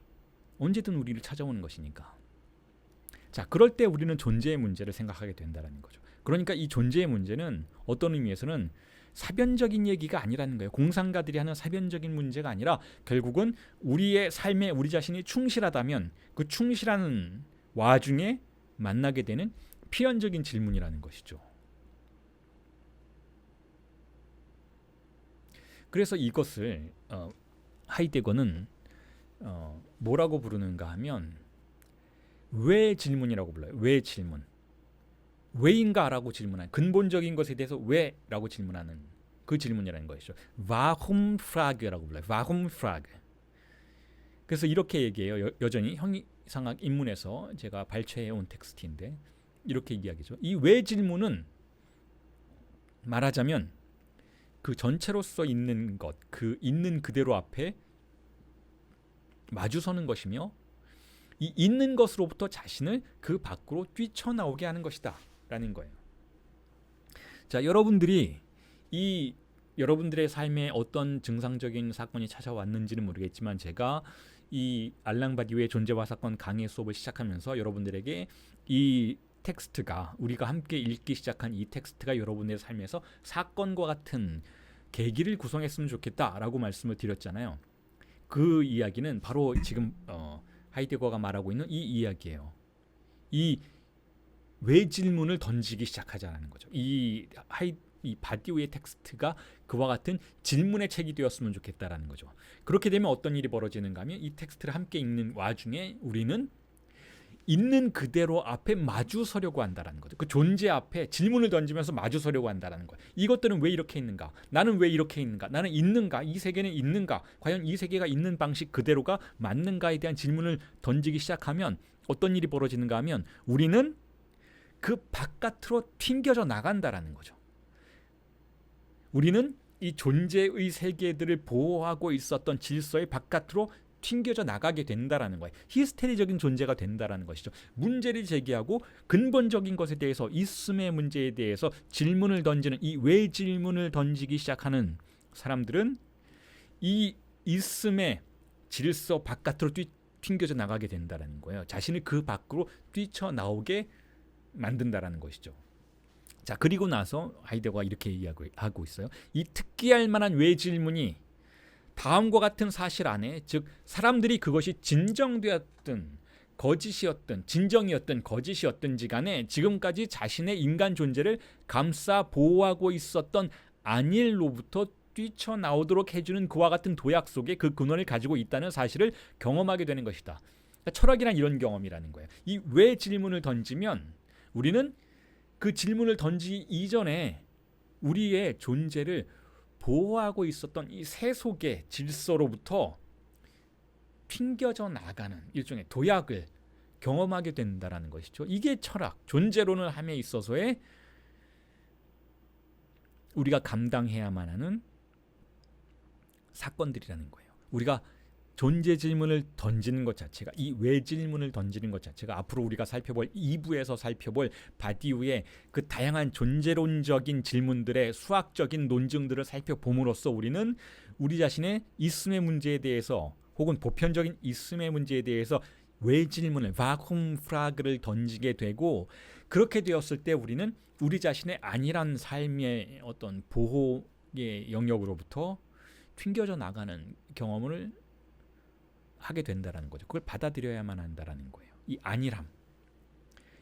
언제든 우리를 찾아오는 것이니까. 자, 그럴 때 우리는 존재의 문제를 생각하게 된다는 거죠. 그러니까 이 존재의 문제는 어떤 의미에서는 사변적인 얘기가 아니라는 거예요. 공상가들이 하는 사변적인 문제가 아니라 결국은 우리의 삶에 우리 자신이 충실하다면 그 충실한 와중에 만나게 되는 필연적인 질문이라는 것이죠. 그래서 이것을 하이데거는 뭐라고 부르는가 하면 왜 질문이라고 불러요. 왜 질문. 왜인가라고 질문하는 근본적인 것에 대해서 왜라고 질문하는 그 질문이라는 것이죠. Warum Frage라고 불러요. Warum Frage. 그래서 이렇게 얘기해요. 여전히 형이상학 입문에서 제가 발췌해온 텍스트인데 이렇게 이야기죠. 이 왜 질문은 말하자면 그 전체로서 있는 것, 그 있는 그대로 앞에 마주서는 것이며 이 있는 것으로부터 자신을 그 밖으로 뛰쳐나오게 하는 것이다 라는 거예요. 자, 여러분들이 이 여러분들의 삶에 어떤 증상적인 사건이 찾아왔는지는 모르겠지만 제가 이 알랑바디우의 존재와 사건 강의 수업을 시작하면서 여러분들에게 이 텍스트가 우리가 함께 읽기 시작한 이 텍스트가 여러분의 삶에서 사건과 같은 계기를 구성했으면 좋겠다라고 말씀을 드렸잖아요. 그 이야기는 바로 지금 하이데거가 말하고 있는 이 이야기예요. 이 왜 질문을 던지기 시작하자는 거죠. 이 바디우의 텍스트가 그와 같은 질문의 책이 되었으면 좋겠다라는 거죠. 그렇게 되면 어떤 일이 벌어지는가 하면 이 텍스트를 함께 읽는 와중에 우리는 있는 그대로 앞에 마주서려고 한다라는 거죠. 그 존재 앞에 질문을 던지면서 마주서려고 한다라는 거예요. 이것들은 왜 이렇게 있는가? 나는 왜 이렇게 있는가? 나는 있는가? 이 세계는 있는가? 과연 이 세계가 있는 방식 그대로가 맞는가에 대한 질문을 던지기 시작하면 어떤 일이 벌어지는가 하면 우리는 그 바깥으로 튕겨져 나간다라는 거죠. 우리는 이 존재의 세계들을 보호하고 있었던 질서의 바깥으로 튕겨져 나가게 된다라는 거예요. 히스테리적인 존재가 된다라는 것이죠. 문제를 제기하고 근본적인 것에 대해서 있음의 문제에 대해서 질문을 던지는 이 왜 질문을 던지기 시작하는 사람들은 이 있음의 질서 바깥으로 튕겨져 나가게 된다라는 거예요. 자신을 그 밖으로 뛰쳐나오게 만든다라는 것이죠. 자, 그리고 나서 하이데거가 이렇게 이야기하고 있어요. 이 특기할 만한 왜 질문이 다음과 같은 사실 안에, 즉 사람들이 그것이 진정되었든 거짓이었든 진정이었든 거짓이었든지 간에 지금까지 자신의 인간 존재를 감싸 보호하고 있었던 안일로부터 뛰쳐나오도록 해주는 그와 같은 도약 속에 그 근원을 가지고 있다는 사실을 경험하게 되는 것이다. 그러니까 철학이란 이런 경험이라는 거예요. 이 왜 질문을 던지면 우리는 그 질문을 던지기 이전에 우리의 존재를 보호하고 있었던 이 세속의 질서로부터 튕겨져 나가는 일종의 도약을 경험하게 된다라는 것이죠. 이게 철학, 존재론을 함에 있어서의 우리가 감당해야만 하는 사건들이라는 거예요. 우리가 존재 질문을 던지는 것 자체가, 이 왜 질문을 던지는 것 자체가 앞으로 우리가 살펴볼 2부에서 살펴볼 바디우의 그 다양한 존재론적인 질문들의 수학적인 논증들을 살펴봄으로써 우리는 우리 자신의 있음의 문제에 대해서 혹은 보편적인 있음의 문제에 대해서 왜 질문을 Warum Frage를 던지게 되고, 그렇게 되었을 때 우리는 우리 자신의 안일한 삶의 어떤 보호의 영역으로부터 튕겨져 나가는 경험을 하게 된다라는 거죠. 그걸 받아들여야만 한다라는 거예요. 이 안일함.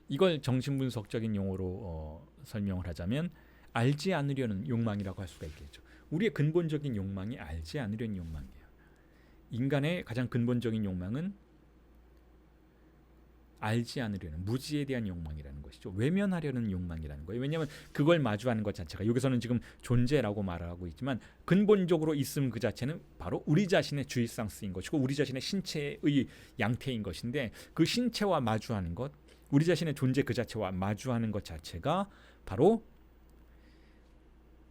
이걸 정신분석적인 용어로 설명을 하자면 알지 않으려는 욕망이라고 할 수가 있겠죠. 우리의 근본적인 욕망이 알지 않으려는 욕망이에요. 인간의 가장 근본적인 욕망은 알지 않으려는 무지에 대한 욕망이라는 것이죠. 외면하려는 욕망이라는 거예요. 왜냐하면 그걸 마주하는 것 자체가 여기서는 지금 존재라고 말을 하고 있지만 근본적으로 있음 그 자체는 바로 우리 자신의 주입상스인 것이고 우리 자신의 신체의 양태인 것인데 그 신체와 마주하는 것, 우리 자신의 존재 그 자체와 마주하는 것 자체가 바로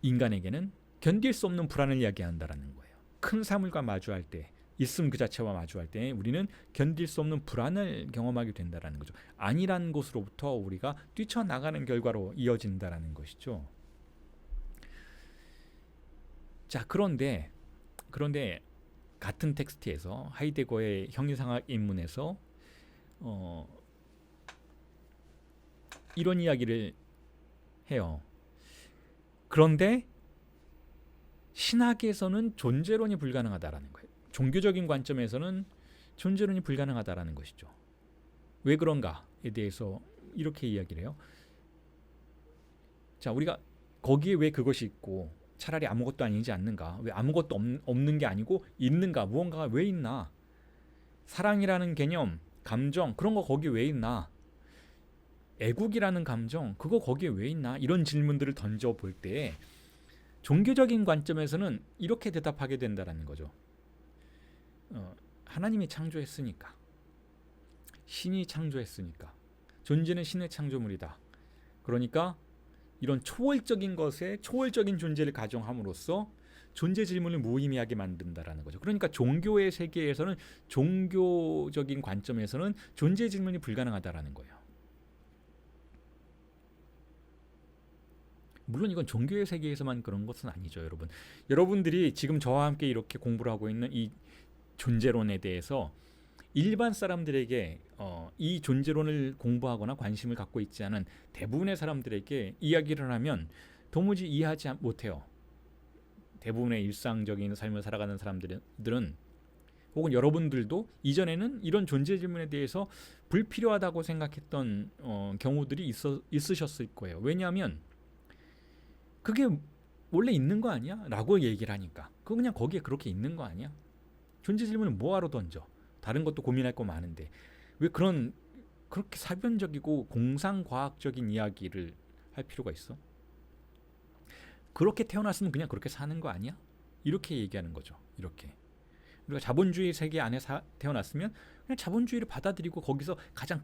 인간에게는 견딜 수 없는 불안을 이야기한다라는 거예요. 큰 사물과 마주할 때 있음 그 자체와 마주할 때 우리는 견딜 수 없는 불안을 경험하게 된다라는 거죠. 아니란 곳으로부터 우리가 뛰쳐나가는 결과로 이어진다라는 것이죠. 자, 그런데 같은 텍스트에서 하이데거의 형이상학 입문에서 이런 이야기를 해요. 그런데 신학에서는 존재론이 불가능하다라는 거예요. 종교적인 관점에서는 존재론이 불가능하다라는 것이죠. 왜 그런가에 대해서 이렇게 이야기를 해요. 자, 우리가 거기에 왜 그것이 있고 차라리 아무것도 아니지 않는가? 왜 아무것도 없는 게 아니고 있는가? 무언가가 왜 있나? 사랑이라는 개념, 감정 그런 거 거기 왜 있나? 애국이라는 감정 그거 거기에 왜 있나? 이런 질문들을 던져볼 때 종교적인 관점에서는 이렇게 대답하게 된다라는 거죠. 하나님이 창조했으니까, 신이 창조했으니까, 존재는 신의 창조물이다. 그러니까 이런 초월적인 것에 초월적인 존재를 가정함으로써 존재 질문을 무의미하게 만든다라는 거죠. 그러니까 종교의 세계에서는 종교적인 관점에서는 존재 질문이 불가능하다라는 거예요. 물론 이건 종교의 세계에서만 그런 것은 아니죠, 여러분. 여러분들이 지금 저와 함께 이렇게 공부를 하고 있는 이 존재론에 대해서 일반 사람들에게 이 존재론을 공부하거나 관심을 갖고 있지 않은 대부분의 사람들에게 이야기를 하면 도무지 이해하지 못해요. 대부분의 일상적인 삶을 살아가는 사람들은 혹은 여러분들도 이전에는 이런 존재 질문에 대해서 불필요하다고 생각했던 경우들이 있으셨을 거예요. 왜냐하면 그게 원래 있는 거 아니야? 라고 얘기를 하니까 그거 그냥 거기에 그렇게 있는 거 아니야? 존재 질문을 뭐하러 던져? 다른 것도 고민할 거 많은데 왜 그렇게 사변적이고 공상과학적인 이야기를 할 필요가 있어? 그렇게 태어났으면 그냥 그렇게 사는 거 아니야? 이렇게 얘기하는 거죠. 이렇게 우리가 자본주의 세계 안에 태어났으면 그냥 자본주의를 받아들이고 거기서 가장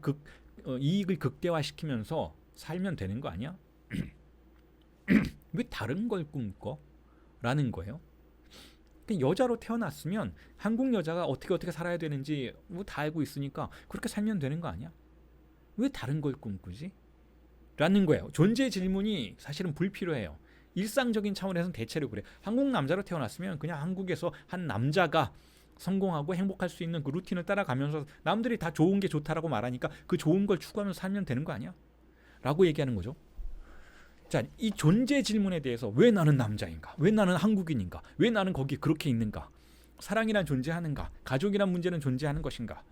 이익을 극대화시키면서 살면 되는 거 아니야? 왜 다른 걸 꿈꿔? 라는 거예요. 여자로 태어났으면 한국 여자가 어떻게 살아야 되는지 뭐 다 알고 있으니까 그렇게 살면 되는 거 아니야? 왜 다른 걸 꿈꾸지? 라는 거예요. 존재 질문이 사실은 불필요해요. 일상적인 차원에서는 대체로 그래. 한국 남자로 태어났으면 그냥 한국에서 한 남자가 성공하고 행복할 수 있는 그 루틴을 따라가면서 남들이 다 좋은 게 좋다라고 말하니까 그 좋은 걸 추구하면서 살면 되는 거 아니야? 라고 얘기하는 거죠. 자, 이 존재 질문에 대해서 왜 나는 남자인가? 왜 나는 한국인인가? 왜 나는 거기 그렇게 있는가? 사랑이란 존재하는가? 가족이란 문제는 존재하는 것인가?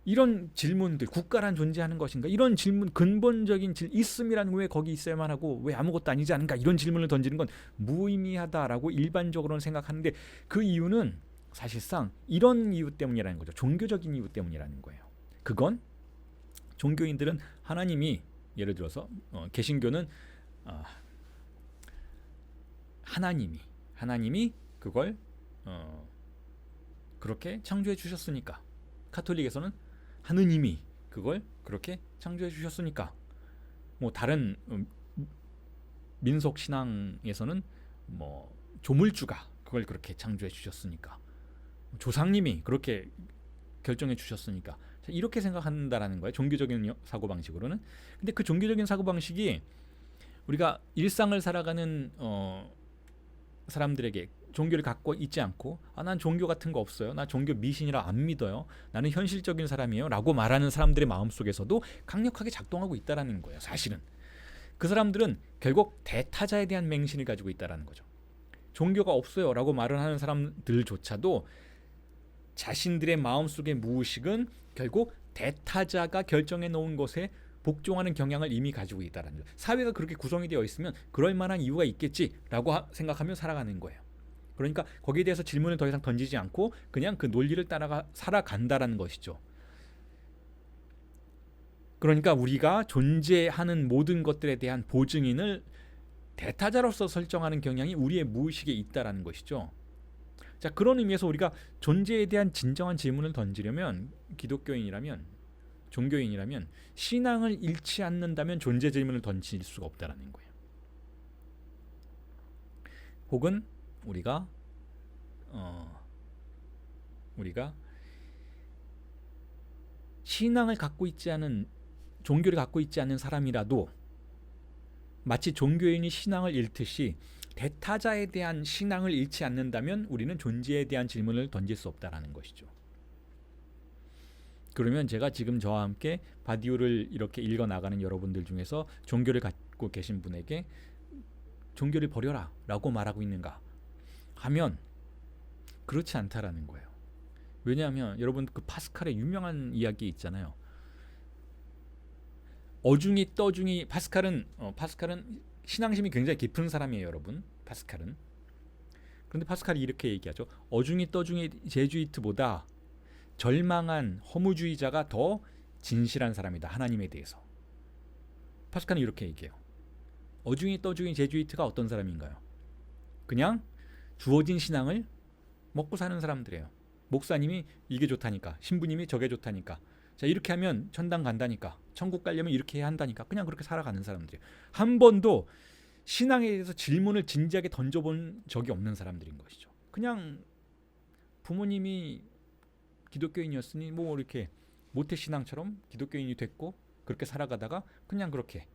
이런 질문들, 국가란 존재하는 것인가? 이런 질문, 근본적인 있음이라는 왜 거기 있어야만 하고 왜 아무것도 아니지 않은가? 이런 질문을 던지는 건 무의미하다라고 일반적으로는 생각하는데 그 이유는 사실상 이런 이유 때문이라는 거죠. 종교적인 이유 때문이라는 거예요. 그건 종교인들은 하나님이 예를 들어서 개신교는 하나님이 그걸 그렇게 창조해 주셨으니까, 카톨릭에서는 하느님이 그걸 그렇게 창조해 주셨으니까, 뭐 다른 민속 신앙에서는 뭐 조물주가 그걸 그렇게 창조해 주셨으니까, 조상님이 그렇게 결정해 주셨으니까, 이렇게 생각한다라는 거예요. 종교적인 사고방식으로는. 근데 그 종교적인 사고방식이 우리가 일상을 살아가는 사람들에게 종교를 갖고 있지 않고 난 종교 같은 거 없어요. 나 종교 미신이라 안 믿어요. 나는 현실적인 사람이에요. 라고 말하는 사람들의 마음속에서도 강력하게 작동하고 있다는 거예요. 사실은. 그 사람들은 결국 대타자에 대한 맹신을 가지고 있다는 거죠. 종교가 없어요. 라고 말을 하는 사람들조차도 자신들의 마음속의 무의식은 결국 대타자가 결정해 놓은 것에 복종하는 경향을 이미 가지고 있다는 거죠. 사회가 그렇게 구성이 되어 있으면 그럴 만한 이유가 있겠지라고 생각하며 살아가는 거예요. 그러니까 거기에 대해서 질문을 더 이상 던지지 않고 그냥 그 논리를 따라가 살아간다라는 것이죠. 그러니까 우리가 존재하는 모든 것들에 대한 보증인을 대타자로서 설정하는 경향이 우리의 무의식에 있다라는 것이죠. 자, 그런 의미에서 우리가 존재에 대한 진정한 질문을 던지려면 기독교인이라면 종교인이라면 신앙을 잃지 않는다면 존재 질문을 던질 수가 없다라는 거예요. 혹은 우리가 신앙을 갖고 있지 않은 종교를 갖고 있지 않은 사람이라도 마치 종교인이 신앙을 잃듯이 대타자에 대한 신앙을 잃지 않는다면 우리는 존재에 대한 질문을 던질 수 없다라는 것이죠. 그러면 제가 지금 저와 함께 바디오를 이렇게 읽어 나가는 여러분들 중에서 종교를 갖고 계신 분에게 종교를 버려라 라고 말하고 있는가 하면 그렇지 않다라는 거예요. 왜냐하면 여러분 그 파스칼의 유명한 이야기 있잖아요. 어중이 떠중이 파스칼은 신앙심이 굉장히 깊은 사람이에요, 여러분. 파스칼은. 그런데 파스칼이 이렇게 얘기하죠. 어중이 떠중이 제주이트보다 절망한 허무주의자가 더 진실한 사람이다, 하나님에 대해서. 파스칼은 이렇게 얘기해요. 어중이 떠중이 제주이트가 어떤 사람인가요? 그냥 주어진 신앙을 먹고 사는 사람들이에요. 목사님이 이게 좋다니까, 신부님이 저게 좋다니까, 자 이렇게 하면 천당 간다니까, 천국 가려면 이렇게 해야 한다니까, 그냥 그렇게 살아가는 사람들이에요. 한 번도 신앙에 대해서 질문을 진지하게 던져본 적이 없는 사람들인 것이죠. 그냥 부모님이 기독교인이었으니 뭐 이렇게 모태신앙처럼 기독교인이 됐고 그렇게 살아가다가 그냥 그렇게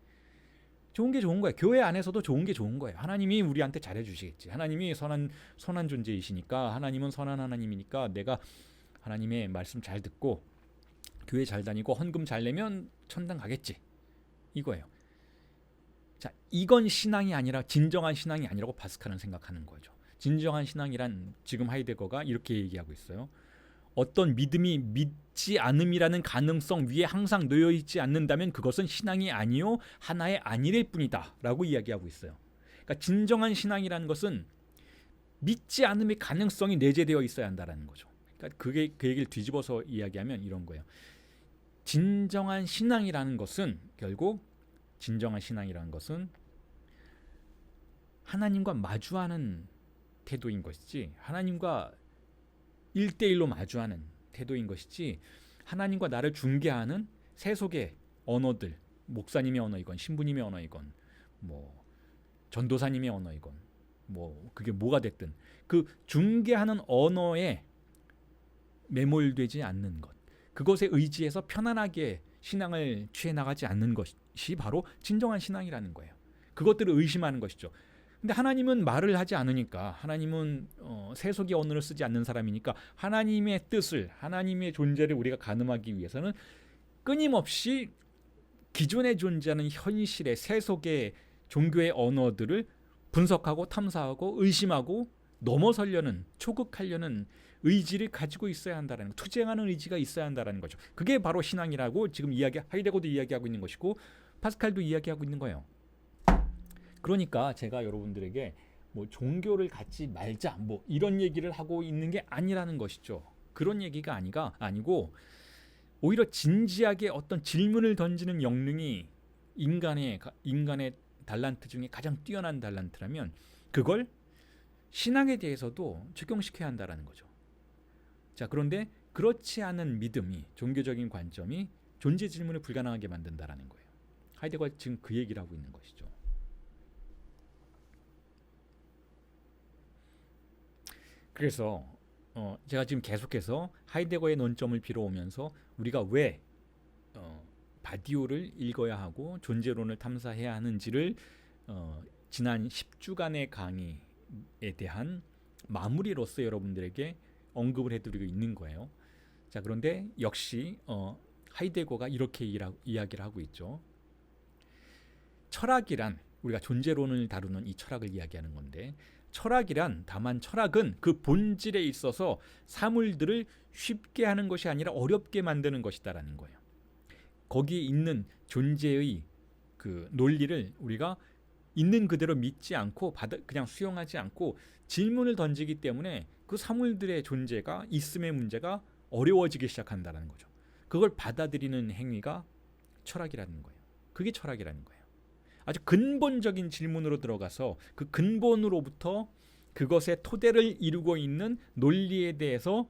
좋은 게 좋은 거예요. 교회 안에서도 좋은 게 좋은 거예요. 하나님이 우리한테 잘해주시겠지. 하나님이 선한 존재이시니까, 하나님은 선한 하나님이니까 내가 하나님의 말씀 잘 듣고 교회 잘 다니고 헌금 잘 내면 천당 가겠지, 이거예요. 자, 이건 신앙이 아니라, 진정한 신앙이 아니라고 파스칼은 생각하는 거죠. 진정한 신앙이란, 지금 하이데거가 이렇게 얘기하고 있어요. 어떤 믿음이 믿지 않음이라는 가능성 위에 항상 놓여 있지 않는다면 그것은 신앙이 아니요 하나의 아니일 뿐이다 라고 이야기하고 있어요. 그러니까 진정한 신앙이라는 것은 믿지 않음의 가능성이 내재되어 있어야 한다는 거죠. 그러니까 그 얘기를 뒤집어서 이야기하면 이런 거예요. 진정한 신앙이라는 것은, 결국 진정한 신앙이라는 것은 하나님과 마주하는 태도인 것이지, 하나님과 1대1로 마주하는 태도인 것이지, 하나님과 나를 중개하는 세속의 언어들, 목사님의 언어이건 신부님의 언어이건 뭐 전도사님의 언어이건 뭐 그게 뭐가 됐든 그 중개하는 언어에 매몰되지 않는 것, 그것에 의지해서 편안하게 신앙을 취해 나가지 않는 것이 바로 진정한 신앙이라는 거예요. 그것들을 의심하는 것이죠. 근데 하나님은 말을 하지 않으니까, 하나님은 세속의 언어를 쓰지 않는 사람이니까 하나님의 뜻을, 하나님의 존재를 우리가 가늠하기 위해서는 끊임없이 기존에 존재하는 현실의 세속의 종교의 언어들을 분석하고 탐사하고 의심하고 넘어서려는, 초극하려는 의지를 가지고 있어야 한다는 거, 투쟁하는 의지가 있어야 한다는 거죠. 그게 바로 신앙이라고 지금 하이데거도 이야기하고 있는 것이고 파스칼도 이야기하고 있는 거예요. 그러니까 제가 여러분들에게 뭐 종교를 갖지 말자 뭐 이런 얘기를 하고 있는 게 아니라는 것이죠. 그런 얘기가 아니고 오히려 진지하게 어떤 질문을 던지는 역량이 인간의 달란트 중에 가장 뛰어난 달란트라면 그걸 신앙에 대해서도 적용시켜야 한다라는 거죠. 자, 그런데 그렇지 않은 믿음이, 종교적인 관점이 존재 질문을 불가능하게 만든다라는 거예요. 하이데거가 지금 그 얘기를 하고 있는 것이죠. 그래서 제가 지금 계속해서 하이데거의 논점을 빌어오면서 우리가 왜 바디오를 읽어야 하고 존재론을 탐사해야 하는지를 지난 10주간의 강의에 대한 마무리로서 여러분들에게 언급을 해드리고 있는 거예요. 자, 그런데 역시 하이데거가 이렇게 이야기를 하고 있죠. 철학이란, 우리가 존재론을 다루는 이 철학을 이야기하는 건데, 철학이란, 다만 철학은 그 본질에 있어서 사물들을 쉽게 하는 것이 아니라 어렵게 만드는 것이다라는 거예요. 거기에 있는 존재의 그 논리를 우리가 있는 그대로 믿지 않고 그냥 수용하지 않고 질문을 던지기 때문에 그 사물들의 존재가, 있음의 문제가 어려워지기 시작한다는 거죠. 그걸 받아들이는 행위가 철학이라는 거예요. 그게 철학이라는 거예요. 아주 근본적인 질문으로 들어가서 그 근본으로부터 그것의 토대를 이루고 있는 논리에 대해서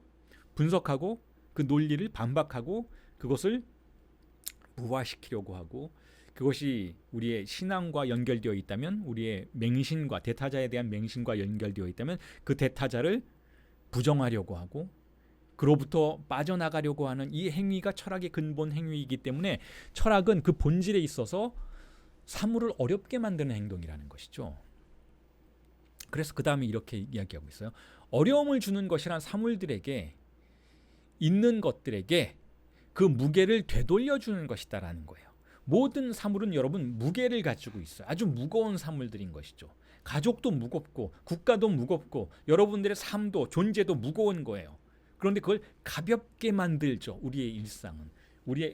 분석하고 그 논리를 반박하고 그것을 무화시키려고 하고, 그것이 우리의 신앙과 연결되어 있다면, 우리의 맹신과 대타자에 대한 맹신과 연결되어 있다면 그 대타자를 부정하려고 하고 그로부터 빠져나가려고 하는 이 행위가 철학의 근본 행위이기 때문에 철학은 그 본질에 있어서 사물을 어렵게 만드는 행동이라는 것이죠. 그래서 그 다음에 이렇게 이야기하고 있어요. 어려움을 주는 것이란 사물들에게, 있는 것들에게 그 무게를 되돌려주는 것이다라는 거예요. 모든 사물은 여러분 무게를 가지고 있어요. 아주 무거운 사물들인 것이죠. 가족도 무겁고 국가도 무겁고 여러분들의 삶도 존재도 무거운 거예요. 그런데 그걸 가볍게 만들죠. 우리의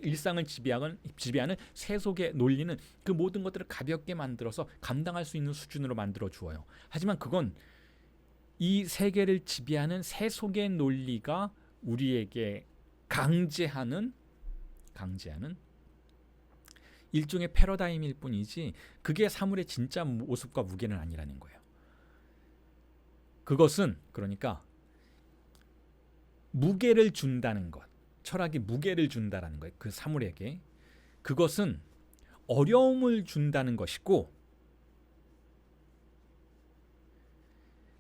일상을 지배하는 세속의 논리는 그 모든 것들을 가볍게 만들어서 감당할 수 있는 수준으로 만들어 주어요. 하지만 그건 이 세계를 지배하는 세속의 논리가 우리에게 강제하는 일종의 패러다임일 뿐이지 그게 사물의 진짜 모습과 무게는 아니라는 거예요. 그것은 그러니까 무게를 준다는 것, 철학이 무게를 준다라는 거예요. 그 사물에게. 그것은 어려움을 준다는 것이고,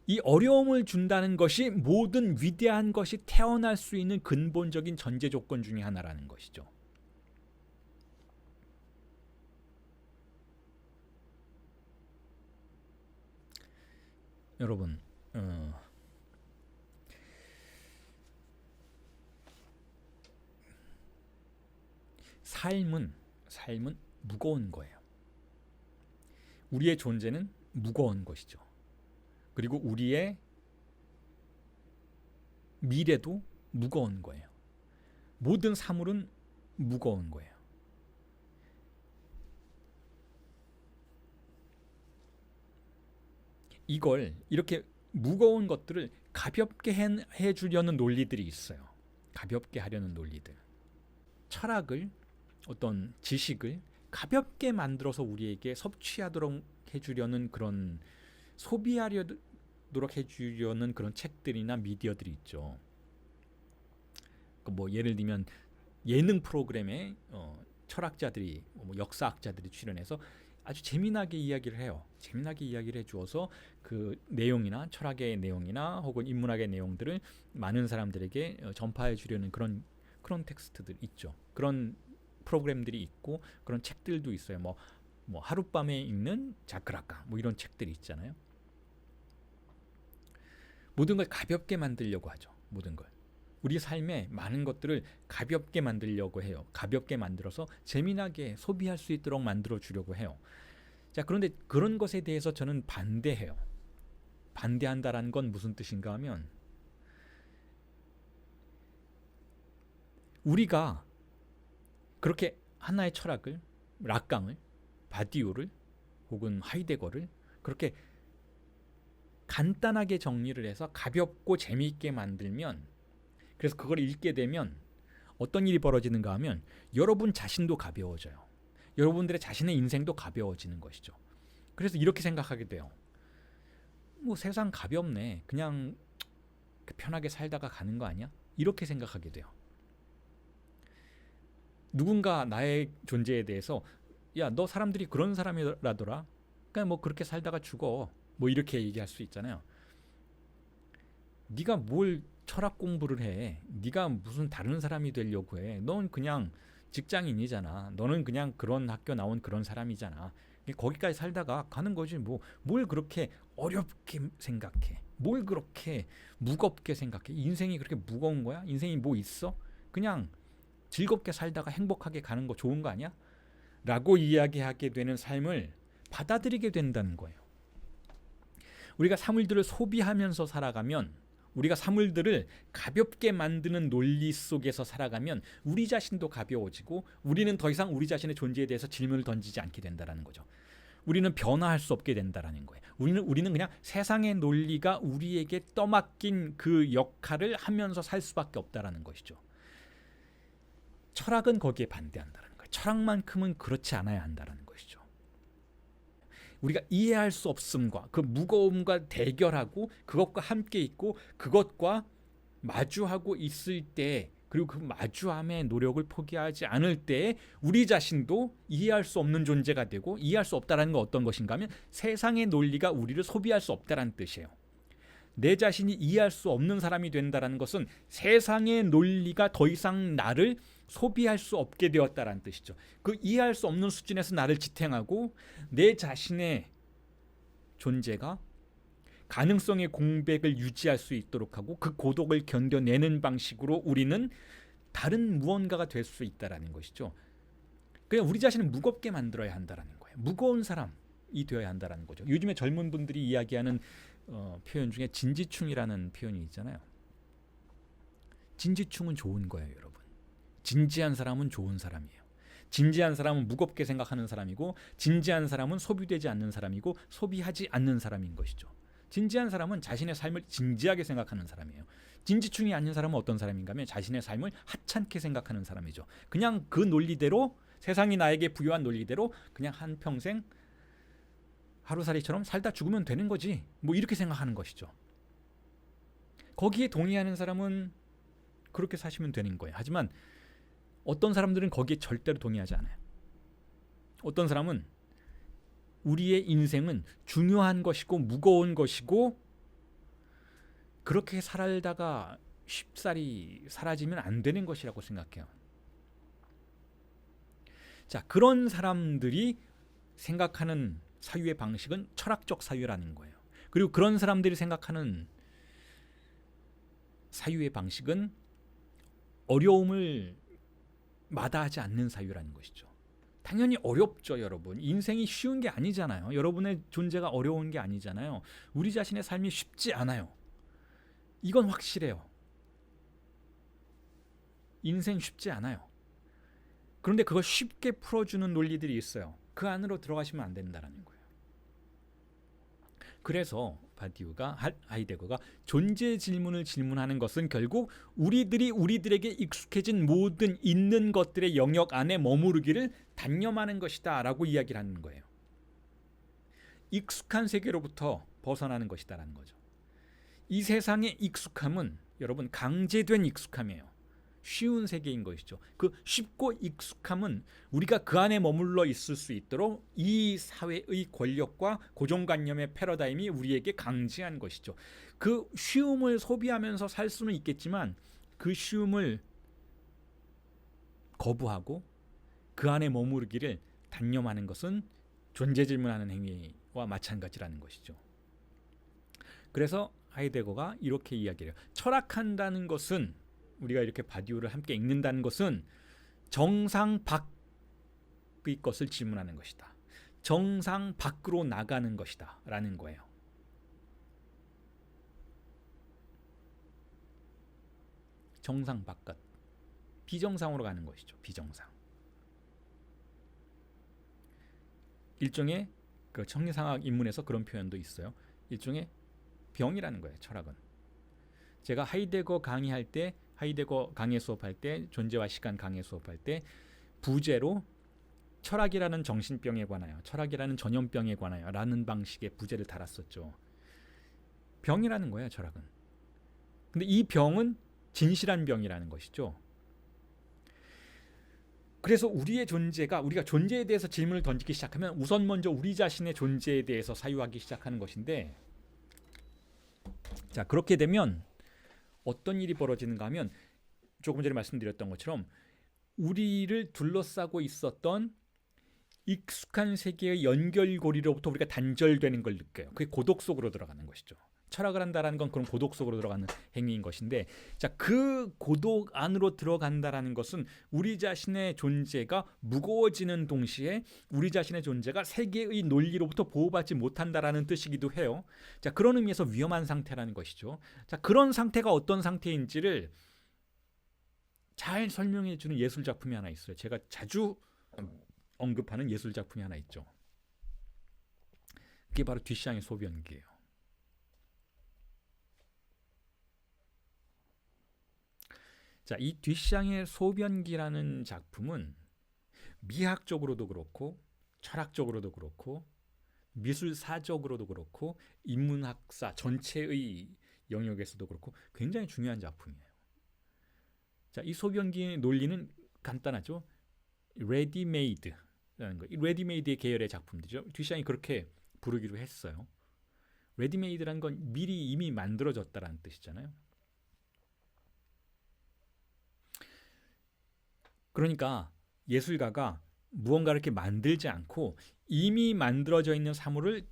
이 어려움을 준다는 것이 모든 위대한 것이 태어날 수 있는 근본적인 전제 조건 중에 하나라는 것이죠. 여러분, 삶은 무거운 거예요. 우리의 존재는 무거운 것이죠. 그리고 우리의 미래도 무거운 거예요. 모든 사물은 무거운 거예요. 이걸 이렇게 무거운 것들을 가볍게 해주려는 논리들이 있어요. 가볍게 하려는 논리들. 철학을, 어떤 지식을 가볍게 만들어서 우리에게 섭취하도록 해주려는, 그런 소비하도록 해주려는 그런 책들이나 미디어들이 있죠. 뭐 예를 들면 예능 프로그램에 철학자들이, 역사학자들이 출연해서 아주 재미나게 이야기를 해요. 재미나게 이야기를 해주어서 그 내용이나 철학의 내용이나 혹은 인문학의 내용들을 많은 사람들에게 전파해 주려는 그런 텍스트들 있죠. 그런 프로그램들이 있고 그런 책들도 있어요. 뭐 하룻밤에 읽는 자크라카 이런 책들이 있잖아요. 모든 걸 가볍게 만들려고 하죠. 모든 걸. 우리 삶에 많은 것들을 가볍게 만들려고 해요. 가볍게 만들어서 재미나게 소비할 수 있도록 만들어 주려고 해요. 자, 그런데 그런 것에 대해서 저는 반대해요. 반대한다라는 건 무슨 뜻인가 하면, 우리가 그렇게 하나의 철학을, 락강을, 바디우를 혹은 하이데거를 그렇게 간단하게 정리를 해서 가볍고 재미있게 만들면, 그래서 그걸 읽게 되면 어떤 일이 벌어지는가 하면 여러분 자신도 가벼워져요. 여러분들의 자신의 인생도 가벼워지는 것이죠. 그래서 이렇게 생각하게 돼요. 뭐 세상 가볍네. 그냥 편하게 살다가 가는 거 아니야? 이렇게 생각하게 돼요. 누군가 나의 존재에 대해서, 야, 너 사람들이 그런 사람이라더라. 그냥 뭐 그렇게 살다가 죽어. 뭐 이렇게 얘기할 수 있잖아요. 네가 뭘 철학 공부를 해. 네가 무슨 다른 사람이 되려고 해. 넌 그냥 직장인이잖아. 너는 그냥 그런 학교 나온 그런 사람이잖아. 거기까지 살다가 가는 거지. 뭘 그렇게 어렵게 생각해. 뭘 그렇게 무겁게 생각해. 인생이 그렇게 무거운 거야? 인생이 뭐 있어? 그냥 즐겁게 살다가 행복하게 가는 거 좋은 거 아니야? 라고 이야기하게 되는 삶을 받아들이게 된다는 거예요. 우리가 사물들을 소비하면서 살아가면, 우리가 사물들을 가볍게 만드는 논리 속에서 살아가면 우리 자신도 가벼워지고 우리는 더 이상 우리 자신의 존재에 대해서 질문을 던지지 않게 된다는 거죠. 우리는 변화할 수 없게 된다는 거예요. 우리는 그냥 세상의 논리가 우리에게 떠맡긴 그 역할을 하면서 살 수밖에 없다는 것이죠. 철학은 거기에 반대한다는 거예요. 철학만큼은 그렇지 않아야 한다는 것이죠. 우리가 이해할 수 없음과 그 무거움과 대결하고 그것과 함께 있고 그것과 마주하고 있을 때, 그리고 그 마주함의 노력을 포기하지 않을 때 우리 자신도 이해할 수 없는 존재가 되고, 이해할 수 없다는 건 어떤 것인가 하면 세상의 논리가 우리를 소비할 수 없다는 뜻이에요. 내 자신이 이해할 수 없는 사람이 된다는 것은 세상의 논리가 더 이상 나를 소비할 수 없게 되었다는 뜻이죠. 그 이해할 수 없는 수준에서 나를 지탱하고 내 자신의 존재가 가능성의 공백을 유지할 수 있도록 하고 그 고독을 견뎌내는 방식으로 우리는 다른 무언가가 될 수 있다는 것이죠. 그냥 우리 자신을 무겁게 만들어야 한다는 거예요. 무거운 사람이 되어야 한다는 거죠. 요즘에 젊은 분들이 이야기하는 표현 중에 진지충이라는 표현이 있잖아요. 진지충은 좋은 거예요, 여러분. 진지한 사람은 좋은 사람이에요. 진지한 사람은 무겁게 생각하는 사람이고, 진지한 사람은 소비되지 않는 사람이고, 소비하지 않는 사람인 것이죠. 진지한 사람은 자신의 삶을 진지하게 생각하는 사람이에요. 진지충이 아닌 사람은 어떤 사람인가 하면 자신의 삶을 하찮게 생각하는 사람이죠. 그냥 그 논리대로, 세상이 나에게 부여한 논리대로 그냥 한평생 하루살이처럼 살다 죽으면 되는 거지, 뭐 이렇게 생각하는 것이죠. 거기에 동의하는 사람은 그렇게 사시면 되는 거예요. 하지만 어떤 사람들은 거기에 절대로 동의하지 않아요. 어떤 사람은 우리의 인생은 중요한 것이고 무거운 것이고, 그렇게 살다가 쉽사리 사라지면 안 되는 것이라고 생각해요. 자, 그런 사람들이 생각하는 사유의 방식은 철학적 사유라는 거예요. 그리고 그런 사람들이 생각하는 사유의 방식은 어려움을 마다하지 않는 사유라는 것이죠. 당연히 어렵죠, 여러분. 인생이 쉬운 게 아니잖아요. 여러분의 존재가 어려운 게 아니잖아요. 우리 자신의 삶이 쉽지 않아요. 이건 확실해요. 인생 쉽지 않아요. 그런데 그걸 쉽게 풀어주는 논리들이 있어요. 그 안으로 들어가시면 안 된다는 거예요. 그래서 하이데거가 존재 질문을 질문하는 것은 결국 우리들에게 익숙해진 모든 있는 것들의 영역 안에 머무르기를 단념하는 것이다 라고 이야기를 하는 거예요. 익숙한 세계로부터 벗어나는 것이다 라는 거죠. 이 세상의 익숙함은 여러분 강제된 익숙함이에요. 쉬운 세계인 것이죠. 그 쉽고 익숙함은 우리가 그 안에 머물러 있을 수 있도록 이 사회의 권력과 고정관념의 패러다임이 우리에게 강제한 것이죠. 그 쉬움을 소비하면서 살 수는 있겠지만 그 쉬움을 거부하고 그 안에 머무르기를 단념하는 것은 존재 질문하는 행위와 마찬가지라는 것이죠. 그래서 하이데거가 이렇게 이야기해요. 철학한다는 것은, 우리가 이렇게 바디우를 함께 읽는다는 것은 정상 밖의 것을 질문하는 것이다. 정상 밖으로 나가는 것이다 라는 거예요. 정상 바깥, 비정상으로 가는 것이죠. 비정상. 일종의 그 청리상학 인문에서 그런 표현도 있어요. 일종의 병이라는 거예요, 철학은. 제가 하이데거 강의 수업할 때, 존재와 시간 강의 수업할 때 부제로 철학이라는 정신병에 관하여, 철학이라는 전염병에 관하여 라는 방식의 부제를 달았었죠. 병이라는 거예요, 철학은. 근데 이 병은 진실한 병이라는 것이죠. 그래서 우리의 존재가, 우리가 존재에 대해서 질문을 던지기 시작하면 우선 먼저 우리 자신의 존재에 대해서 사유하기 시작하는 것인데, 자, 그렇게 되면 어떤 일이 벌어지는가 하면, 조금 전에 말씀드렸던 것처럼 우리를 둘러싸고 있었던 익숙한 세계의 연결고리로부터 우리가 단절되는 걸 느껴요. 그게 고독 속으로 들어가는 것이죠. 철학을 한다는 건 그런 고독 속으로 들어가는 행위인 것인데, 자, 그 고독 안으로 들어간다라는 것은 우리 자신의 존재가 무거워지는 동시에 우리 자신의 존재가 세계의 논리로부터 보호받지 못한다라는 뜻이기도 해요. 자, 그런 의미에서 위험한 상태라는 것이죠. 자, 그런 상태가 어떤 상태인지를 잘 설명해 주는 예술 작품이 하나 있어요. 제가 자주 언급하는 예술 작품이 하나 있죠. 그게 바로 듀샹의 소변기예요. 자, 이 듀샹의 소변기라는 작품은 미학적으로도 그렇고 철학적으로도 그렇고 미술사적으로도 그렇고 인문학사 전체의 영역에서도 그렇고 굉장히 중요한 작품이에요. 자, 이 소변기의 논리는 간단하죠. 레디메이드라는 거. 이 레디메이드의 계열의 작품들이죠. 듀샹이 그렇게 부르기로 했어요. 레디메이드라는 건 미리 이미 만들어졌다라는 뜻이잖아요. 그러니까 예술가가 무언가를 이렇게 만들지 않고 이미 만들어져 있는 사물을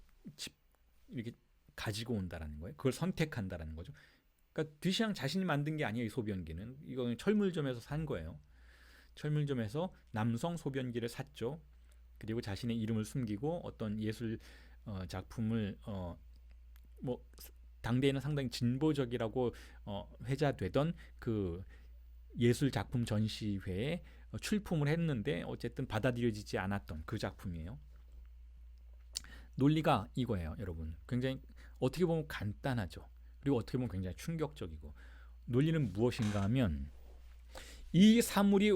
이렇게 가지고 온다라는 거예요. 그걸 선택한다라는 거죠. 그러니까 듀샹 자신이 만든 게 아니에요. 이 소변기는 이거는 철물점에서 산 거예요. 철물점에서 남성 소변기를 샀죠. 그리고 자신의 이름을 숨기고 어떤 예술 작품을 뭐 당대에는 상당히 진보적이라고 회자되던 그 예술 작품 전시회에 출품을 했는데 어쨌든 받아들여지지 않았던 그 작품이에요. 논리가 이거예요, 여러분. 굉장히 어떻게 보면 간단하죠. 그리고 어떻게 보면 굉장히 충격적이고, 논리는 무엇인가 하면 이 사물이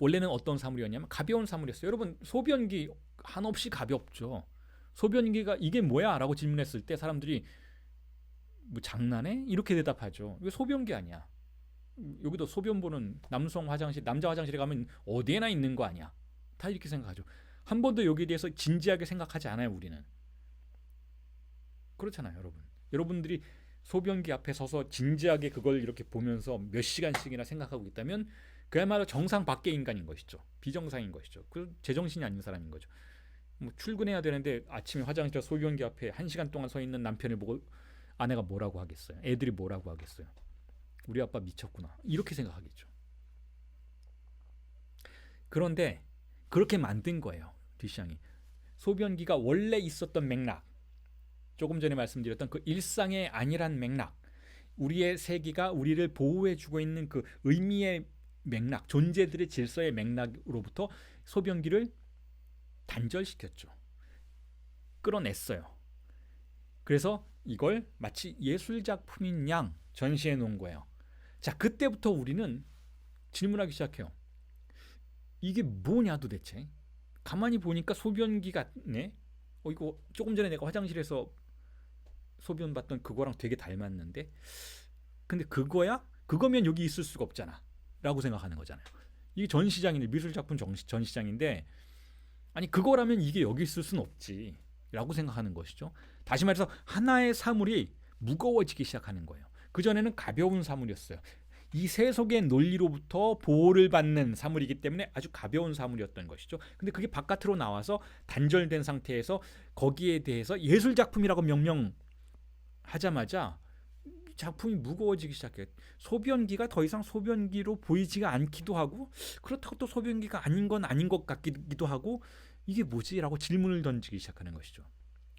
원래는 어떤 사물이었냐면 가벼운 사물이었어요. 여러분, 소변기 한없이 가볍죠. 소변기가 이게 뭐야? 라고 질문했을 때 사람들이 뭐 장난해? 이렇게 대답하죠. 이거 소변기 아니야. 여기도 소변 보는 남성 화장실, 남자 화장실에 가면 어디에나 있는 거 아니야. 다 이렇게 생각하죠. 한 번도 여기에 대해서 진지하게 생각하지 않아요, 우리는. 그렇잖아요, 여러분. 여러분들이 소변기 앞에 서서 진지하게 그걸 이렇게 보면서 몇 시간씩이나 생각하고 있다면 그야말로 정상 밖의 인간인 것이죠. 비정상인 것이죠. 그 제정신이 아닌 사람인 거죠. 뭐 출근해야 되는데 아침에 화장실 소변기 앞에 1시간 동안 서 있는 남편을 보고 아내가 뭐라고 하겠어요? 애들이 뭐라고 하겠어요? 우리 아빠 미쳤구나. 이렇게 생각하겠죠. 그런데 그렇게 만든 거예요. 듀샹이. 소변기가 원래 있었던 맥락, 조금 전에 말씀드렸던 그 일상의 안일한 맥락, 우리의 세계가 우리를 보호해주고 있는 그 의미의 맥락, 존재들의 질서의 맥락으로부터 소변기를 단절시켰죠. 끌어냈어요. 그래서 이걸 마치 예술작품인 양 전시해 놓은 거예요. 자, 그때부터 우리는 질문하기 시작해요. 이게 뭐냐 도대체? 가만히 보니까 소변기 같네? 이거 조금 전에 내가 화장실에서 소변 봤던 그거랑 되게 닮았는데? 근데 그거야? 그거면 여기 있을 수가 없잖아. 라고 생각하는 거잖아요. 이게 전시장인데, 미술작품 전시장인데, 아니, 그거라면 이게 여기 있을 수는 없지. 라고 생각하는 것이죠. 다시 말해서 하나의 사물이 무거워지기 시작하는 거예요. 그전에는 가벼운 사물이었어요. 이 세속의 논리로부터 보호를 받는 사물이기 때문에 아주 가벼운 사물이었던 것이죠. 근데 그게 바깥으로 나와서 단절된 상태에서 거기에 대해서 예술작품이라고 명명하자마자 작품이 무거워지기 시작해요. 소변기가 더 이상 소변기로 보이지가 않기도 하고, 그렇다고 또 소변기가 아닌 건 아닌 것 같기도 하고, 이게 뭐지? 라고 질문을 던지기 시작하는 것이죠.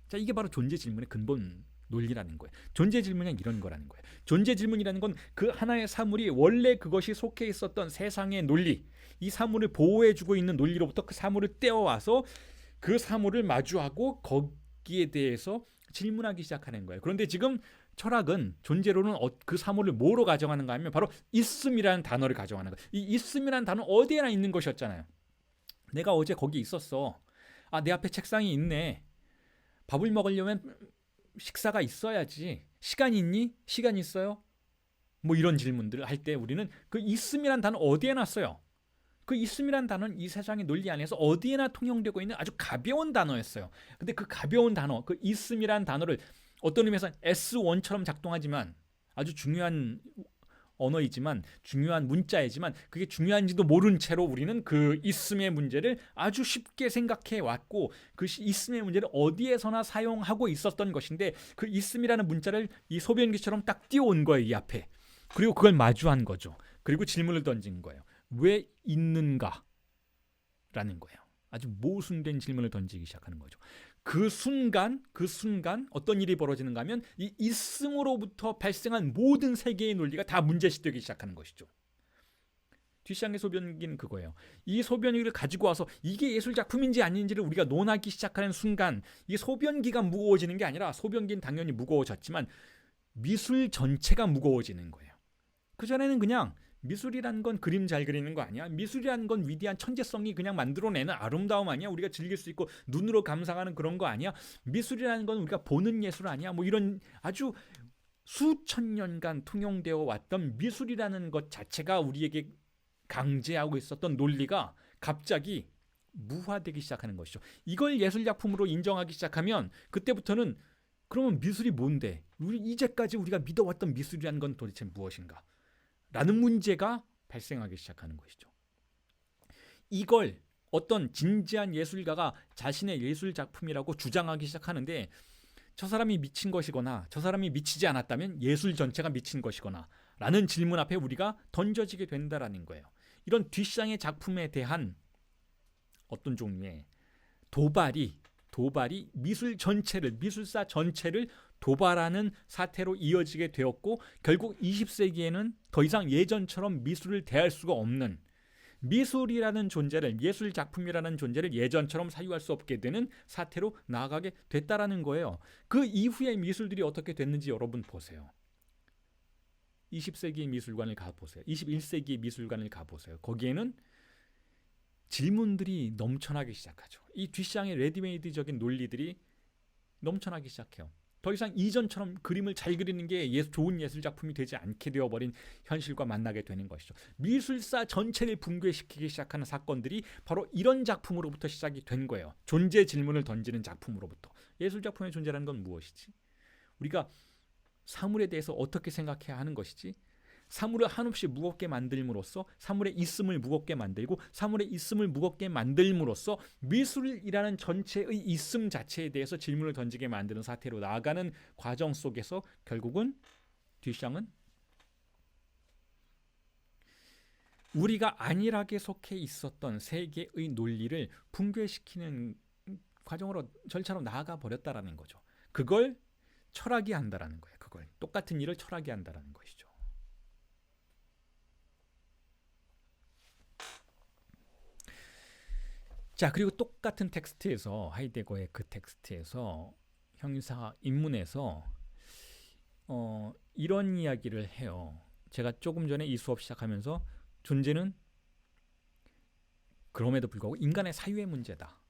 자, 이게 바로 존재 질문의 근본 논리라는 거예요. 존재 질문은 이런 거라는 거예요. 존재 질문이라는 건 그 하나의 사물이 원래 그것이 속해 있었던 세상의 논리, 이 사물을 보호해주고 있는 논리로부터 그 사물을 떼어와서 그 사물을 마주하고 거기에 대해서 질문하기 시작하는 거예요. 그런데 지금 철학은 존재로는 그 사물을 뭐로 가정하는가 하면 바로 있음이라는 단어를 가정하는 거예요. 이 있음이라는 단어는 어디에나 있는 것이었잖아요. 내가 어제 거기 있었어. 아, 내 앞에 책상이 있네. 밥을 먹으려면 식사가 있어야지. 시간 있니? 시간 있어요? 뭐 이런 질문들을 할 때 우리는 그 있음이란 단어 어디에나 써요. 그 있음이란 단어는 이 세상의 논리 안에서 어디에나 통용되고 있는 아주 가벼운 단어였어요. 근데 그 가벼운 단어, 그 있음이란 단어를 어떤 의미에서 S1처럼 작동하지만 아주 중요한 언어이지만, 중요한 문자이지만 그게 중요한지도 모른 채로 우리는 그 있음의 문제를 아주 쉽게 생각해 왔고, 그 있음의 문제를 어디에서나 사용하고 있었던 것인데, 그 있음이라는 문자를 이 소변기처럼 딱 띄워온 거예요, 이 앞에. 그리고 그걸 마주한 거죠. 그리고 질문을 던진 거예요. 왜 있는가? 라는 거예요. 아주 모순된 질문을 던지기 시작하는 거죠. 그 순간 어떤 일이 벌어지는가 하면 이 있음으로부터 발생한 모든 세계의 논리가 다 문제시되기 시작하는 것이죠. 듀샹의 소변기는 그거예요. 이 소변기를 가지고 와서 이게 예술작품인지 아닌지를 우리가 논하기 시작하는 순간 이 소변기가 무거워지는 게 아니라, 소변기는 당연히 무거워졌지만 미술 전체가 무거워지는 거예요. 그전에는 그냥 미술이란 건 그림 잘 그리는 거 아니야? 미술이란 건 위대한 천재성이 그냥 만들어내는 아름다움 아니야? 우리가 즐길 수 있고 눈으로 감상하는 그런 거 아니야? 미술이라는 건 우리가 보는 예술 아니야? 뭐 이런 아주 수천 년간 통용되어 왔던 미술이라는 것 자체가 우리에게 강제하고 있었던 논리가 갑자기 무화되기 시작하는 것이죠. 이걸 예술작품으로 인정하기 시작하면 그때부터는 그러면 미술이 뭔데? 우리 이제까지 우리가 믿어왔던 미술이라는 건 도대체 무엇인가? 라는 문제가 발생하기 시작하는 것이죠. 이걸 어떤 진지한 예술가가 자신의 예술작품이라고 주장하기 시작하는데 저 사람이 미친 것이거나 저 사람이 미치지 않았다면 예술 전체가 미친 것이거나 라는 질문 앞에 우리가 던져지게 된다라는 거예요. 이런 뒷상의 작품에 대한 어떤 종류의 도발이 미술 전체를, 미술사 전체를 도발하는 사태로 이어지게 되었고 결국 20세기에는 더 이상 예전처럼 미술을 대할 수가 없는, 미술이라는 존재를, 예술 작품이라는 존재를 예전처럼 사유할 수 없게 되는 사태로 나아가게 됐다라는 거예요. 그 이후에 미술들이 어떻게 됐는지 여러분 보세요. 20세기의 미술관을 가보세요. 21세기의 미술관을 가보세요. 거기에는 질문들이 넘쳐나기 시작하죠. 이 뒷장의 레디메이드적인 논리들이 넘쳐나기 시작해요. 더 이상 이전처럼 그림을 잘 그리는 게 좋은 예술 작품이 되지 않게 되어버린 현실과 만나게 되는 것이죠. 미술사 전체를 붕괴시키기 시작하는 사건들이 바로 이런 작품으로부터 시작이 된 거예요. 존재 질문을 던지는 작품으로부터. 예술 작품의 존재라는 건 무엇이지? 우리가 사물에 대해서 어떻게 생각해야 하는 것이지? 사물을 한없이 무겁게 만들므로써 사물의 있음을 무겁게 만들고 사물의 있음을 무겁게 만들므로써 미술이라는 전체의 있음 자체에 대해서 질문을 던지게 만드는 사태로 나아가는 과정 속에서 결국은 듀샹은 우리가 안일하게 속해 있었던 세계의 논리를 붕괴시키는 과정으로 절차로 나아가 버렸다라는 거죠. 그걸 철학이 한다라는 거예요. 그걸 똑같은 일을 철학이 한다라는 것이죠. 자, 그리고 똑같은 텍스트에서 하이데거의 그 텍스트에서 형사 입문에서 이런 이야기를 해요. 제가 조금 전에 이 수업 시작하면서 존재는 그럼에도 불구하고 인간의 사유의 문제다.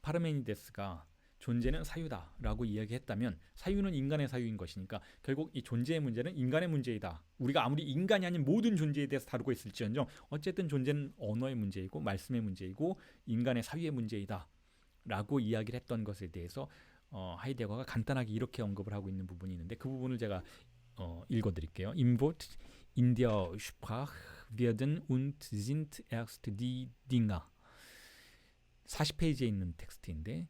파르메니데스가 존재는 사유다라고 이야기했다면 사유는 인간의 사유인 것이니까 결국 이 존재의 문제는 인간의 문제이다. 우리가 아무리 인간이 아닌 모든 존재에 대해서 다루고 있을지언정 어쨌든 존재는 언어의 문제이고 말씀의 문제이고 인간의 사유의 문제이다 라고 이야기를 했던 것에 대해서 하이데거가 간단하게 이렇게 언급을 하고 있는 부분이 있는데 그 부분을 제가 읽어드릴게요. Im Wort in der Sprache werden und sind erst die Dinger. 40페이지에 있는 텍스트인데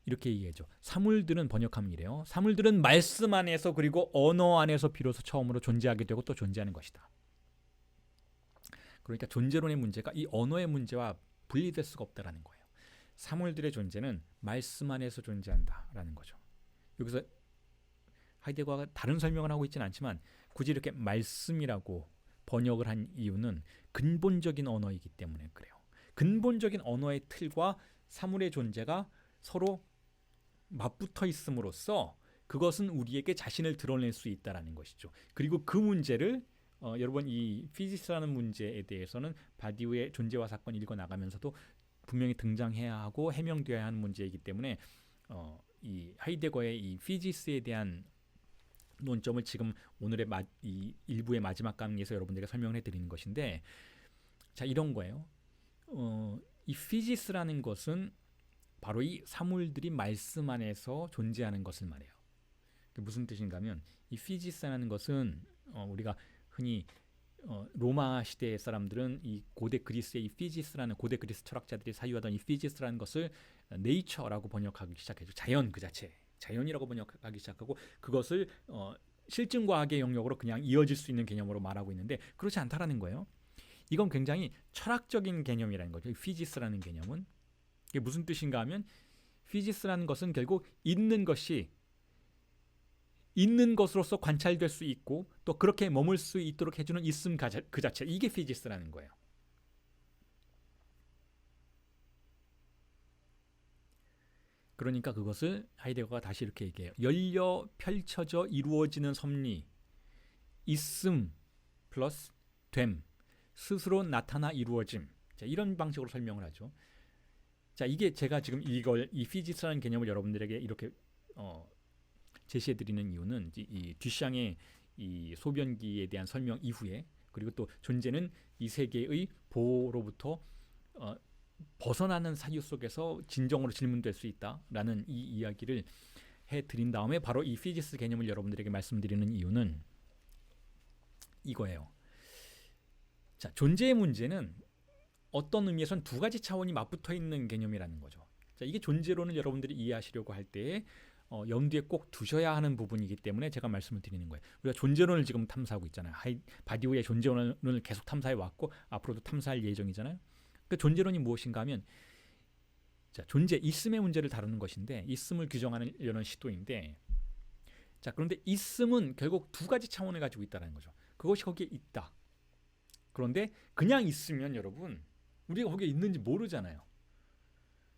이렇게 얘기해줘. 사물들은 번역하면 이래요. 사물들은 말씀 안에서 그리고 언어 안에서 비로소 처음으로 존재하게 되고 또 존재하는 것이다. 그러니까 존재론의 문제가 이 언어의 문제와 분리될 수가 없다라는 거예요. 사물들의 존재는 말씀 안에서 존재한다라는 거죠. 여기서 하이데거가 다른 설명을 하고 있지는 않지만 굳이 이렇게 말씀이라고 번역을 한 이유는 근본적인 언어이기 때문에 그래요. 근본적인 언어의 틀과 사물의 존재가 서로 맞붙어 있음으로써 그것은 우리에게 자신을 드러낼 수 있다라는 것이죠. 그리고 그 문제를 여러분 이 피지스라는 문제에 대해서는 바디우의 존재와 사건 읽어 나가면서도 분명히 등장해야 하고 해명되어야 하는 문제이기 때문에 이 하이데거의 이 피지스에 대한 논점을 지금 오늘의 이 일부의 마지막 강의에서 여러분들에게 설명을 해드리는 것인데, 자 이런 거예요. 이 피지스라는 것은 바로 이 사물들이 말씀 안에서 존재하는 것을 말해요. 무슨 뜻인가면 이 피지스라는 것은 우리가 흔히 로마 시대 사람들은 이 고대 그리스의 이 피지스라는 고대 그리스 철학자들이 사유하던 이 피지스라는 것을 네이처라고 번역하기 시작했죠. 자연 그 자체, 자연이라고 번역하기 시작하고 그것을 실증 과학의 영역으로 그냥 이어질 수 있는 개념으로 말하고 있는데 그렇지 않다라는 거예요. 이건 굉장히 철학적인 개념이라는 거죠. 피지스라는 개념은 이게 무슨 뜻인가 하면 피지스라는 것은 결국 있는 것이 있는 것으로서 관찰될 수 있고 또 그렇게 머물 수 있도록 해주는 있음 그 자체, 이게 피지스라는 거예요. 그러니까 그것을 하이데거가 다시 이렇게 얘기해요. 열려 펼쳐져 이루어지는 섭리, 있음, 플러스 됨, 스스로 나타나 이루어짐. 자, 이런 방식으로 설명을 하죠. 자, 이게 제가 지금 이 피지스라는 개념을 여러분들에게 이렇게 제시해 드리는 이유는 이 듀샹의 이 소변기에 대한 설명 이후에, 그리고 또 존재는 이 세계의 보호로부터 벗어나는 사유 속에서 진정으로 질문될 수 있다라는 이 이야기를 해드린 다음에 바로 이 피지스 개념을 여러분들에게 말씀드리는 이유는 이거예요. 자, 존재의 문제는 어떤 의미에선 두 가지 차원이 맞붙어 있는 개념이라는 거죠. 자, 이게 존재론을 여러분들이 이해하시려고 할 때 염두에 꼭 두셔야 하는 부분이기 때문에 제가 말씀을 드리는 거예요. 우리가 존재론을 지금 탐사하고 있잖아요. 바디우의 존재론을 계속 탐사해 왔고 앞으로도 탐사할 예정이잖아요. 그 존재론이 무엇인가 하면, 자, 존재, 있음의 문제를 다루는 것인데, 있음을 규정하려는 시도인데, 자, 그런데 있음은 결국 두 가지 차원을 가지고 있다는 거죠. 그것이 거기에 있다. 그런데 그냥 있으면 여러분, 우리가 거기에 있는지 모르잖아요.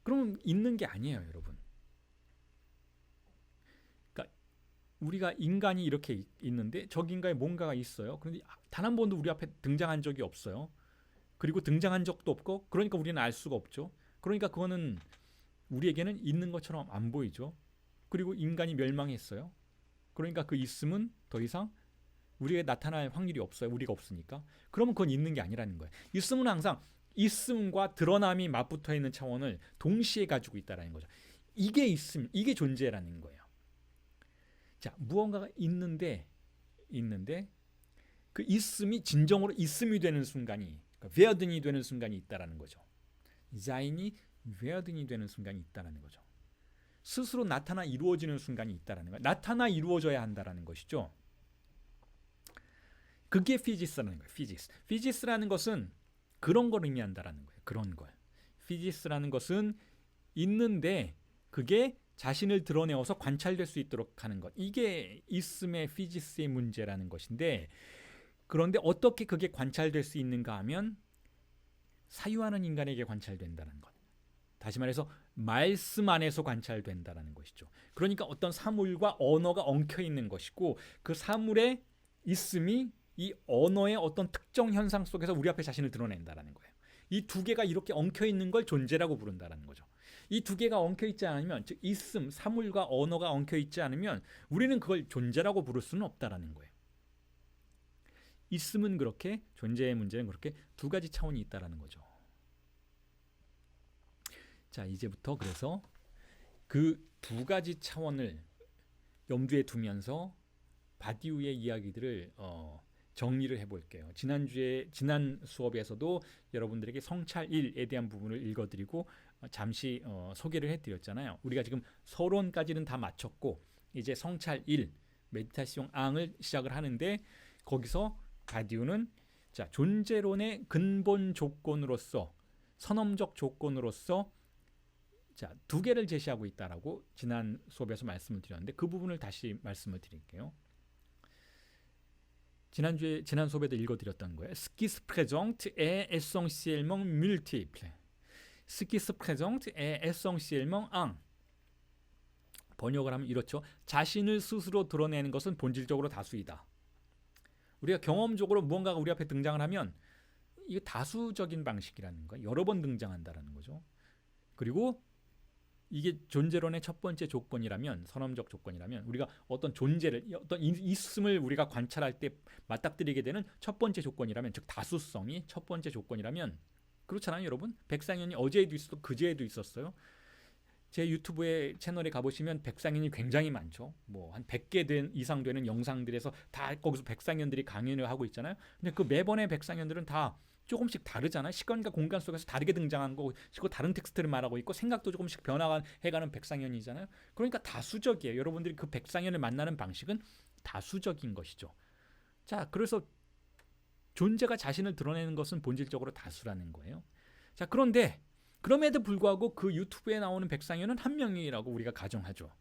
그러면 있는 게 아니에요, 여러분. 그러니까 우리가 인간이 이렇게 있는데 저긴가에 뭔가가 있어요. 그런데 단 한 번도 우리 앞에 등장한 적이 없어요. 그리고 등장한 적도 없고, 그러니까 우리는 알 수가 없죠. 그러니까 그거는 우리에게는 있는 것처럼 안 보이죠. 그리고 인간이 멸망했어요. 그러니까 그 있음은 더 이상 우리에게 나타날 확률이 없어요. 우리가 없으니까. 그러면 그건 있는 게 아니라는 거예요. 있음은 항상 있음과 드러남이 맞붙어 있는 차원을 동시에 가지고 있다는 거죠. 이게 있음, 이게 존재라는 거예요. 자, 무언가가 있는데 그 있음이 진정으로 있음이 되는 순간이, 그러니까 werden 되는 순간이 있다라는 거죠. sein이 werden 되는 순간이 있다라는 거죠. 스스로 나타나 이루어지는 순간이 있다라는 거예요. 나타나 이루어져야 한다라는 것이죠. 그게 피지스라는 거예요. 피지스라는 것은 그런 걸 의미한다라는 거예요. 그런 걸. 피지스라는 것은 있는데 그게 자신을 드러내어서 관찰될 수 있도록 하는 것. 이게 있음의 피지스의 문제라는 것인데, 그런데 어떻게 그게 관찰될 수 있는가 하면 사유하는 인간에게 관찰된다는 것. 다시 말해서 말씀 안에서 관찰된다는 것이죠. 그러니까 어떤 사물과 언어가 엉켜 있는 것이고, 그 사물의 있음이 이 언어의 어떤 특정 현상 속에서 우리 앞에 자신을 드러낸다는 거예요. 이 두 개가 이렇게 엉켜 있는 걸 존재라고 부른다는 거죠. 이 두 개가 엉켜 있지 않으면, 즉 있음, 사물과 언어가 엉켜 있지 않으면 우리는 그걸 존재라고 부를 수는 없다라는 거예요. 있음은 그렇게, 존재의 문제는 그렇게 두 가지 차원이 있다라는 거죠. 자, 이제부터 그래서 그 두 가지 차원을 염두에 두면서 바디우의 이야기들을 정리를 해볼게요. 지난 수업에서도 여러분들에게 성찰 1에 대한 부분을 읽어드리고 잠시 소개를 해드렸잖아요. 우리가 지금 서론까지는 다 마쳤고 이제 성찰 1, 메디타시옹 앙을 시작을 하는데, 거기서 바디우는 자, 존재론의 근본 조건으로서, 선험적 조건으로서 자, 두 개를 제시하고 있다라고 지난 수업에서 말씀을 드렸는데, 그 부분을 다시 말씀을 드릴게요. 지난 수업에도 읽어드렸던 거예요. Ce qui se présente est essentiellement multiple. Ce qui se présente est essentiellement un. 번역을 하면 이렇죠. 자신을 스스로 드러내는 것은 본질적으로 다수이다. 우리가 경험적으로 무언가가 우리 앞에 등장을 하면 이게 다수적인 방식이라는 거예요. 여러 번 등장한다라는 거죠. 그리고 이게 존재론의 첫 번째 조건이라면, 선험적 조건이라면, 우리가 어떤 존재를, 어떤 있음을 우리가 관찰할 때 맞닥뜨리게 되는 첫 번째 조건이라면, 즉 다수성이 첫 번째 조건이라면, 그렇잖아요, 여러분. 백상현이 어제에도 있었고 그제에도 있었어요. 제 유튜브의 채널에 가보시면 백상현이 굉장히 많죠. 뭐 한 100개 이상 되는 영상들에서 다 거기서 백상현들이 강연을 하고 있잖아요. 근데 그 매번의 백상현들은 다 조금씩 다르잖아요. 시간과 공간 속에서 다르게 등장한 거고, 다른 텍스트를 말하고 있고, 생각도 조금씩 변화해가는 백상현이잖아요. 그러니까 다수적이에요. 여러분들이 그 백상현을 만나는 방식은 다수적인 것이죠. 자, 그래서 존재가 자신을 드러내는 것은 본질적으로 다수라는 거예요. 자, 그런데 그럼에도 불구하고 그 유튜브에 나오는 백상현은 한 명이라고 우리가 가정하죠.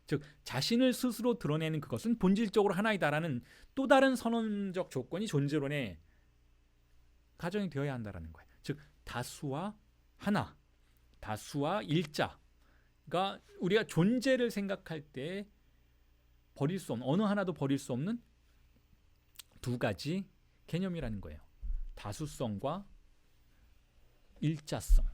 즉 자신을 스스로 드러내는 그것은 본질적으로 하나이다라는 또 다른 선언적 조건이 존재론에 가정이 되어야 한다는 거예요. 즉 다수와 하나, 다수와 일자가 우리가 존재를 생각할 때 버릴 수 없는, 어느 하나도 버릴 수 없는 두 가지 개념이라는 거예요. 다수성과 일자성.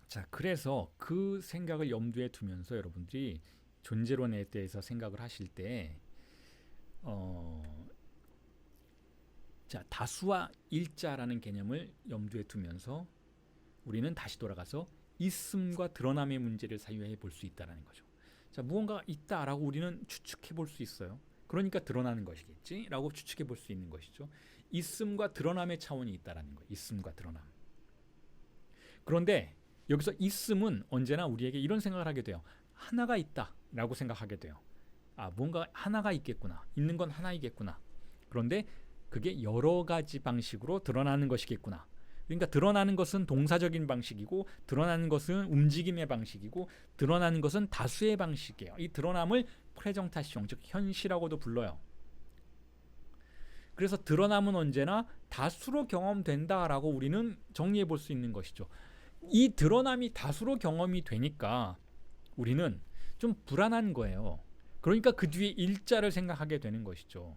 자, 그래서 그 생각을 염두에 두면서 여러분들이 존재론에 대해서 생각을 하실 때 자, 다수와 일자라는 개념을 염두에 두면서 우리는 다시 돌아가서 있음과 드러남의 문제를 사유해 볼 수 있다는 거죠. 자, 무언가 있다라고 우리는 추측해 볼 수 있어요. 그러니까 드러나는 것이겠지 라고 추측해 볼 수 있는 것이죠. 있음과 드러남의 차원이 있다는 거예요. 있음과 드러남. 그런데 여기서 있음은 언제나 우리에게 이런 생각을 하게 돼요. 하나가 있다라고 생각하게 돼요. 아, 뭔가 하나가 있겠구나. 있는 건 하나이겠구나. 그런데 그게 여러 가지 방식으로 드러나는 것이겠구나. 그러니까 드러나는 것은 동사적인 방식이고 드러나는 것은 움직임의 방식이고 드러나는 것은 다수의 방식이에요. 이 드러남을 프레정타시옹, 즉 현시라고도 불러요. 그래서 드러남은 언제나 다수로 경험된다라고 우리는 정리해 볼 수 있는 것이죠. 이 드러남이 다수로 경험이 되니까 우리는 좀 불안한 거예요. 그러니까 그 뒤에 일자를 생각하게 되는 것이죠.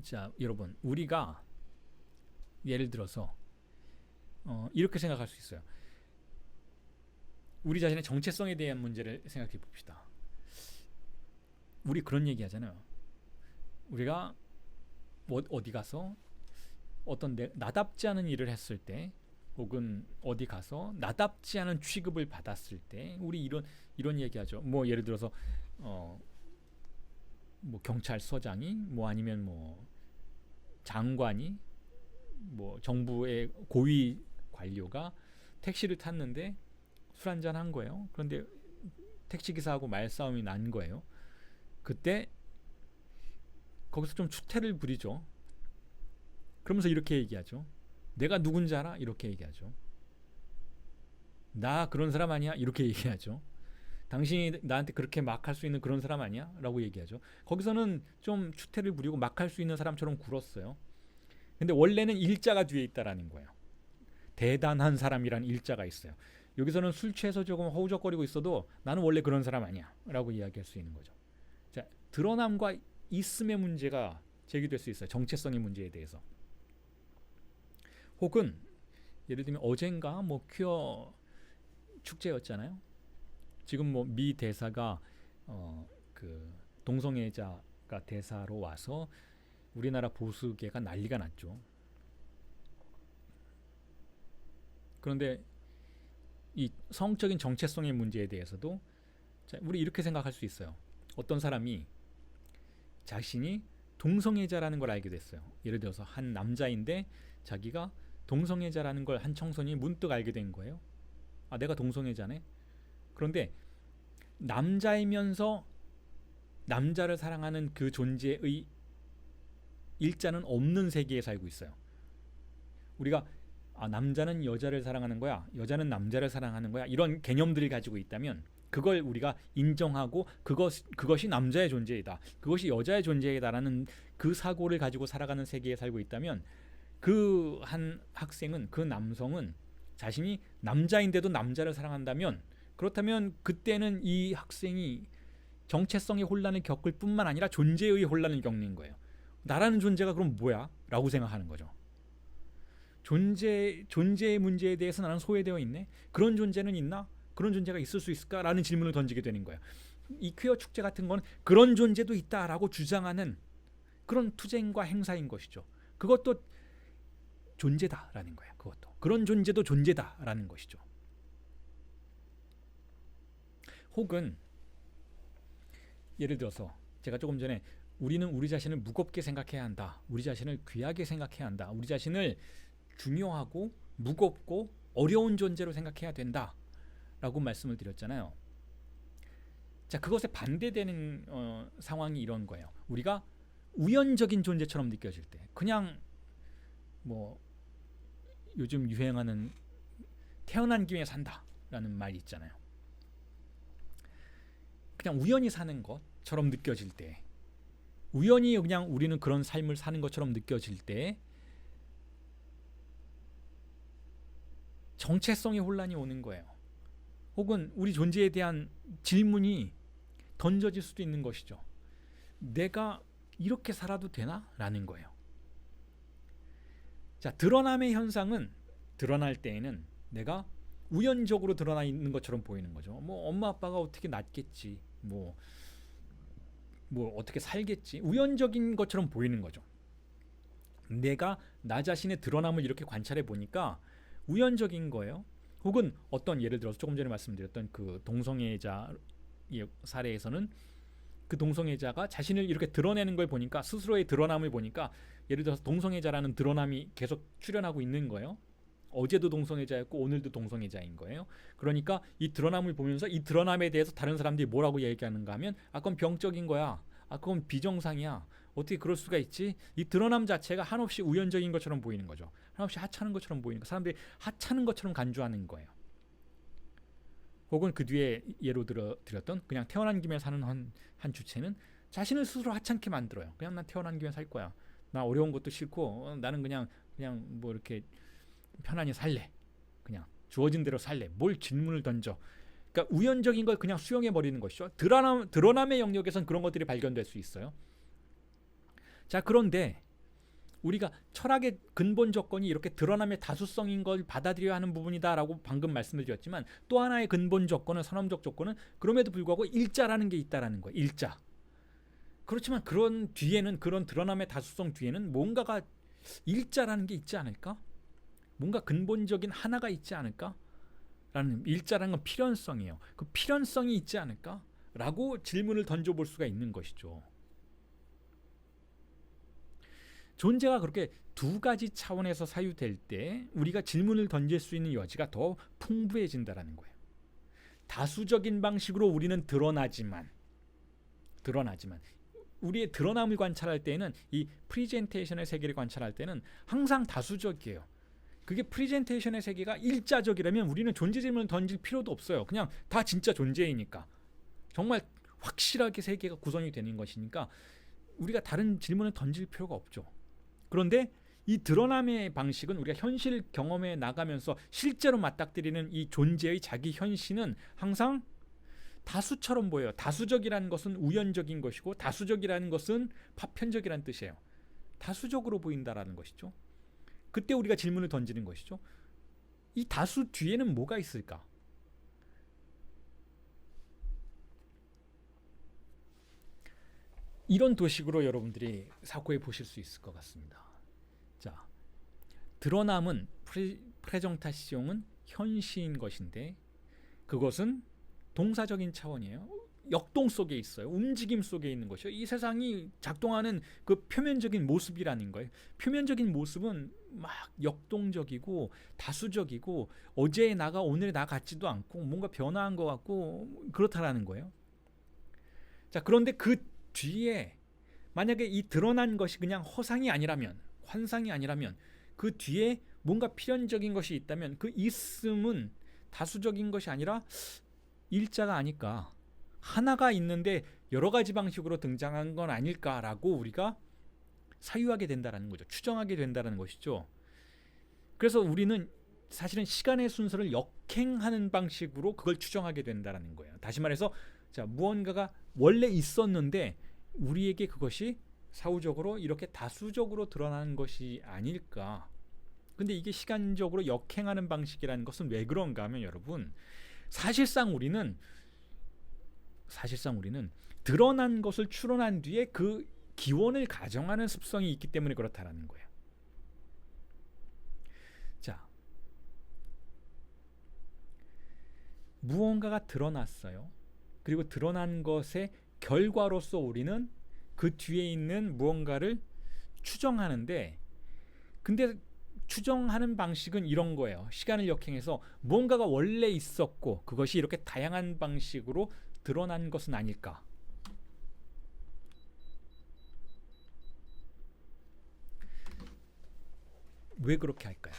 자, 여러분, 우리가 예를 들어서 이렇게 생각할 수 있어요. 우리 자신의 정체성에 대한 문제를 생각해 봅시다. 우리 그런 얘기 하잖아요. 우리가 어디 가서 어떤 나답지 않은 일을 했을 때, 혹은 어디 가서 나답지 않은 취급을 받았을 때, 우리 이런 얘기하죠. 뭐 예를 들어서 뭐 경찰서장이, 뭐 아니면 뭐 장관이, 뭐 정부의 고위 관료가 택시를 탔는데 술 한잔 한 거예요. 그런데 택시기사하고 말싸움이 난 거예요. 그때 거기서 좀 추태를 부리죠. 그러면서 이렇게 얘기하죠. 내가 누군지 알아? 이렇게 얘기하죠. 나 그런 사람 아니야? 이렇게 얘기하죠. 당신이 나한테 그렇게 막 할 수 있는 그런 사람 아니야? 라고 얘기하죠. 거기서는 좀 추태를 부리고 막 할 수 있는 사람처럼 굴었어요. 근데 원래는 일자가 뒤에 있다라는 거예요. 대단한 사람이란 일자가 있어요. 여기서는 술 취해서 조금 허우적거리고 있어도 나는 원래 그런 사람 아니야 라고 이야기할 수 있는 거죠. 자, 드러남과 있음의 문제가 제기될 수 있어요. 정체성의 문제에 대해서. 혹은 예를 들면 어젠가 뭐 퀴어 축제였잖아요. 지금 뭐 미 대사가 그 동성애자가 대사로 와서 우리나라 보수계가 난리가 났죠. 그런데 이 성적인 정체성의 문제에 대해서도 우리 이렇게 생각할 수 있어요. 어떤 사람이 자신이 동성애자라는 걸 알게 됐어요. 예를 들어서 한 남자인데 자기가 동성애자라는 걸 한 청소년이 문득 알게 된 거예요. 아, 내가 동성애자네. 그런데 남자이면서 남자를 사랑하는 그 존재의 일자는 없는 세계에 살고 있어요. 우리가 남자는 여자를 사랑하는 거야, 여자는 남자를 사랑하는 거야, 이런 개념들을 가지고 있다면 그걸 우리가 인정하고 그것이 남자의 존재이다, 그것이 여자의 존재이다라는 그 사고를 가지고 살아가는 세계에 살고 있다면 그 한 학생은, 그 남성은 자신이 남자인데도 남자를 사랑한다면, 그렇다면 그때는 이 학생이 정체성의 혼란을 겪을 뿐만 아니라 존재의 혼란을 겪는 거예요. 나라는 존재가 그럼 뭐야? 라고 생각하는 거죠. 존재의 문제에 대해서 나는 소외되어 있네? 그런 존재는 있나? 그런 존재가 있을 수 있을까? 라는 질문을 던지게 되는 거예요. 이 퀴어 축제 같은 건 그런 존재도 있다라고 주장하는 그런 투쟁과 행사인 것이죠. 그것도 존재다라는 거예요. 그것도 그런 존재도 존재다라는 것이죠. 혹은 예를 들어서 제가 조금 전에 우리는 우리 자신을 무겁게 생각해야 한다, 우리 자신을 귀하게 생각해야 한다, 우리 자신을 중요하고 무겁고 어려운 존재로 생각해야 된다 라고 말씀을 드렸잖아요. 자, 그것에 반대되는 상황이 이런 거예요. 우리가 우연적인 존재처럼 느껴질 때, 그냥 뭐 요즘 유행하는 태어난 김에 산다 라는 말이 있잖아요. 그냥 우연히 사는 것처럼 느껴질 때, 우연히 그냥 우리는 그런 삶을 사는 것처럼 느껴질 때, 정체성의 혼란이 오는 거예요. 혹은 우리 존재에 대한 질문이 던져질 수도 있는 것이죠. 내가 이렇게 살아도 되나? 라는 거예요. 자, 드러남의 현상은 드러날 때에는 내가 우연적으로 드러나 있는 것처럼 보이는 거죠. 뭐 엄마 아빠가 어떻게 낳겠지, 뭐 어떻게 살겠지, 우연적인 것처럼 보이는 거죠. 내가 나 자신의 드러남을 이렇게 관찰해 보니까 우연적인 거예요. 혹은 어떤 예를 들어서 조금 전에 말씀드렸던 그 동성애자 사례에서는 그 동성애자가 자신을 이렇게 드러내는 걸 보니까, 스스로의 드러남을 보니까, 예를 들어서 동성애자라는 드러남이 계속 출현하고 있는 거예요. 어제도 동성애자였고 오늘도 동성애자인 거예요. 그러니까 이 드러남을 보면서 이 드러남에 대해서 다른 사람들이 뭐라고 얘기하는가 하면, 아, 그건 병적인 거야, 아, 그건 비정상이야, 어떻게 그럴 수가 있지? 이 드러남 자체가 한없이 우연적인 것처럼 보이는 거죠. 한없이 하찮은 것처럼 보이는 거, 사람들이 하찮은 것처럼 간주하는 거예요. 혹은 그 뒤에 예로 드렸던 그냥 태어난 김에 사는 한 주체는 자신을 스스로 하찮게 만들어요. 그냥 난 태어난 김에 살 거야, 나 어려운 것도 싫고 나는 그냥 뭐 이렇게 편안히 살래, 그냥 주어진 대로 살래, 뭘 질문을 던져. 그러니까 우연적인 걸 그냥 수용해 버리는 것이죠. 드러남의 영역에선 그런 것들이 발견될 수 있어요. 자, 그런데 우리가 철학의 근본 조건이 이렇게 드러남의 다수성인 걸 받아들여야 하는 부분이다라고 방금 말씀을 드렸지만, 또 하나의 근본 조건은, 선언적 조건은 그럼에도 불구하고 일자라는 게 있다라는 거예요. 일자. 그렇지만 그런 뒤에는, 그런 드러남의 다수성 뒤에는 뭔가가, 일자라는 게 있지 않을까? 뭔가 근본적인 하나가 있지 않을까? 라는, 일자라는 건 필연성이에요. 그 필연성이 있지 않을까? 라고 질문을 던져볼 수가 있는 것이죠. 존재가 그렇게 두 가지 차원에서 사유될 때 우리가 질문을 던질 수 있는 여지가 더 풍부해진다는 거예요. 다수적인 방식으로 우리는 드러나지만 우리의 드러남을 관찰할 때는, 이 프리젠테이션의 세계를 관찰할 때는 항상 다수적이에요. 그게 프리젠테이션의 세계가 일자적이라면 우리는 존재 질문을 던질 필요도 없어요. 그냥 다 진짜 존재이니까, 정말 확실하게 세계가 구성이 되는 것이니까 우리가 다른 질문을 던질 필요가 없죠. 그런데 이 드러남의 방식은 우리가 현실 경험에 나가면서 실제로 맞닥뜨리는 이 존재의 자기 현실은 항상 다수처럼 보여요. 다수적이라는 것은 우연적인 것이고, 다수적이라는 것은 파편적이라는 뜻이에요. 다수적으로 보인다라는 것이죠. 그때 우리가 질문을 던지는 것이죠. 이 다수 뒤에는 뭐가 있을까? 이런 도식으로 여러분들이 사고해 보실 수 있을 것 같습니다. 자, 드러남은, 프레정타시옹은 현시인 것인데, 그것은 동사적인 차원이에요. 역동 속에 있어요. 움직임 속에 있는 것이요. 이 세상이 작동하는 그 표면적인 모습이라는 거예요. 표면적인 모습은 막 역동적이고 다수적이고, 어제의 나가 오늘의 나 같지도 않고 뭔가 변화한 것 같고 그렇다라는 거예요. 자, 그런데 그 뒤에 만약에 이 드러난 것이 그냥 허상이 아니라면, 환상이 아니라면, 그 뒤에 뭔가 필연적인 것이 있다면 그 있음은 다수적인 것이 아니라 일자가 아닐까, 하나가 있는데 여러 가지 방식으로 등장한 건 아닐까라고 우리가 사유하게 된다는 거죠. 추정하게 된다는 것이죠. 그래서 우리는 사실은 시간의 순서를 역행하는 방식으로 그걸 추정하게 된다는 거예요. 다시 말해서, 자, 무언가가 원래 있었는데 우리에게 그것이 사후적으로 이렇게 다수적으로 드러나는 것이 아닐까. 근데 이게 시간적으로 역행하는 방식이라는 것은 왜 그런가 하면, 여러분, 사실상 우리는 드러난 것을 추론한 뒤에 그 기원을 가정하는 습성이 있기 때문에 그렇다라는 거예요. 자, 무언가가 드러났어요. 그리고 드러난 것의 결과로서 우리는 그 뒤에 있는 무언가를 추정하는데, 근데 추정하는 방식은 이런 거예요. 시간을 역행해서 무언가가 원래 있었고 그것이 이렇게 다양한 방식으로 드러난 것은 아닐까. 왜 그렇게 할까요?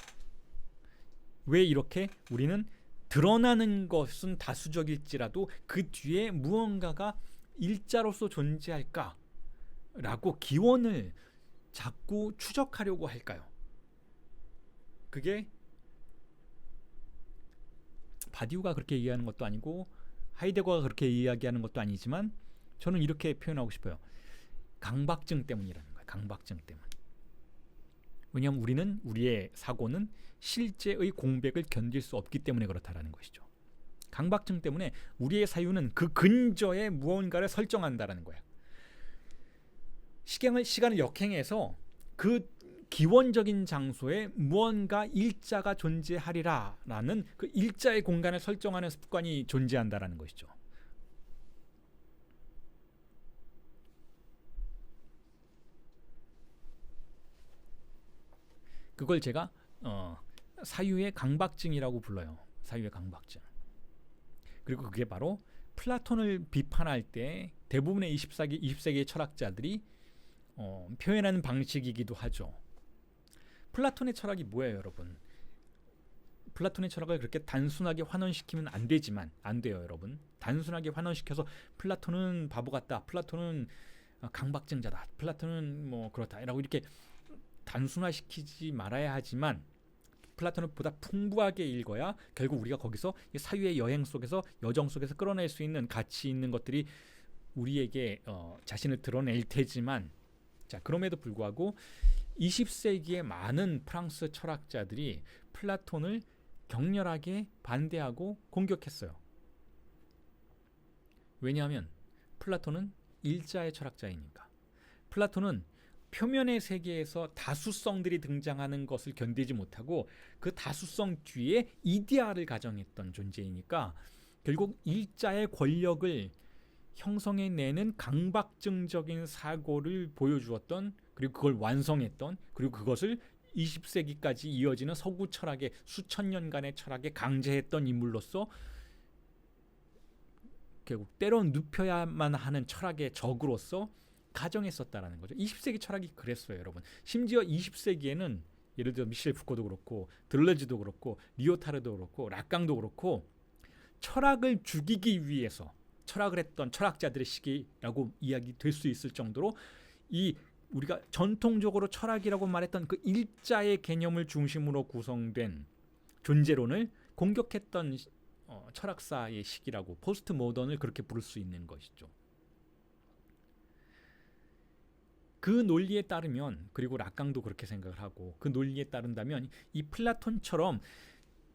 왜 이렇게 우리는 드러나는 것은 다수적일지라도 그 뒤에 무언가가 일자로서 존재할까? 라고 기원을 자꾸 추적하려고 할까요? 그게 바디우가 그렇게 이해하는 것도 아니고 하이데거가 그렇게 이야기하는 것도 아니지만 저는 이렇게 표현하고 싶어요. 강박증 때문이라는 거예요. 강박증 때문. 왜냐하면 우리의 사고는 실제의 공백을 견딜 수 없기 때문에 그렇다라는 것이죠. 강박증 때문에 우리의 사유는 그 근저에 무언가를 설정한다라는 거예요. 시간을 역행해서 그 기원적인 장소에 무언가 일자가 존재하리라라는 그 일자의 공간을 설정하는 습관이 존재한다라는 것이죠. 그걸 제가 사유의 강박증이라고 불러요. 사유의 강박증. 그리고 그게 바로 플라톤을 비판할 때 대부분의 20세기의 철학자들이 표현하는 방식이기도 하죠. 플라톤의 철학이 뭐예요, 여러분? 플라톤의 철학을 그렇게 단순하게 환원시키면 안 돼요, 여러분. 단순하게 환원시켜서 플라톤은 바보 같다, 플라톤은 강박증자다, 플라톤은 뭐 그렇다라고 이렇게 단순화시키지 말아야 하지만 플라톤을 보다 풍부하게 읽어야 결국 우리가 거기서 사유의 여행 속에서 여정 속에서 끌어낼 수 있는 가치 있는 것들이 우리에게 자신을 드러낼 테지만, 자, 그럼에도 불구하고 20세기의 많은 프랑스 철학자들이 플라톤을 격렬하게 반대하고 공격했어요. 왜냐하면 플라톤은 일자의 철학자이니까. 플라톤은 표면의 세계에서 다수성들이 등장하는 것을 견디지 못하고 그 다수성 뒤에 이데아를 가정했던 존재이니까 결국 일자의 권력을 형성해내는 강박증적인 사고를 보여주었던, 그리고 그걸 완성했던, 그리고 그것을 20세기까지 이어지는 서구 철학의 수천 년간의 철학에 강제했던 인물로서 결국 때론 눕혀야만 하는 철학의 적으로서 가정했었다라는 거죠. 20세기 철학이 그랬어요, 여러분. 심지어 20세기에는 예를 들어 미셸 푸코도 그렇고 들레즈도 그렇고 리오타르도 그렇고 락강도 그렇고 철학을 죽이기 위해서 철학을 했던 철학자들의 시기라고 이야기될 수 있을 정도로 이 우리가 전통적으로 철학이라고 말했던 그 일자의 개념을 중심으로 구성된 존재론을 공격했던 철학사의 시기라고, 포스트 모던을 그렇게 부를 수 있는 것이죠. 그 논리에 따르면, 그리고 락강도 그렇게 생각을 하고, 그 논리에 따른다면 이 플라톤처럼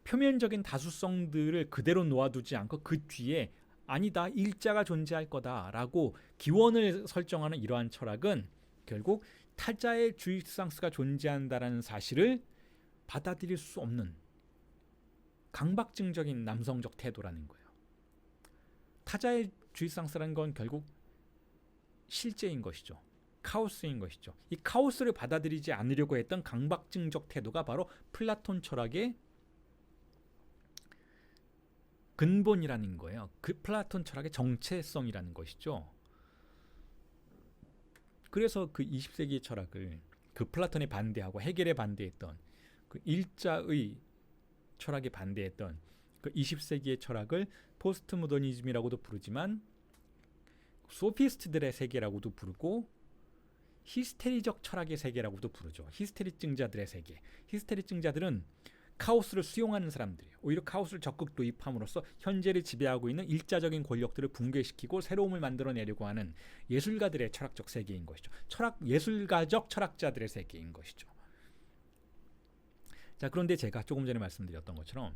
표면적인 다수성들을 그대로 놓아두지 않고 그 뒤에 아니다, 일자가 존재할 거다라고 기원을 설정하는 이러한 철학은 결국 타자의 주입상스가 존재한다라는 사실을 받아들일 수 없는 강박증적인 남성적 태도라는 거예요. 타자의 주입상스라는 건 결국 실제인 것이죠. 카오스인 것이죠. 이 카오스를 받아들이지 않으려고 했던 강박증적 태도가 바로 플라톤 철학의 근본이라는 거예요. 그 플라톤 철학의 정체성이라는 것이죠. 그래서 그 20세기의 철학을, 그 플라톤에 반대하고 헤겔에 반대했던, 그 일자의 철학에 반대했던 그 20세기의 철학을 포스트 모더니즘이라고도 부르지만 소피스트들의 세계라고도 부르고 히스테리적 철학의 세계라고도 부르죠. 히스테리증자들의 세계. 히스테리증자들은 카오스를 수용하는 사람들이에요. 오히려 카오스를 적극 도입함으로써 현재를 지배하고 있는 일자적인 권력들을 붕괴시키고 새로움을 만들어내려고 하는 예술가들의 철학적 세계인 것이죠. 예술가적 철학자들의 세계인 것이죠. 자, 그런데 제가 조금 전에 말씀드렸던 것처럼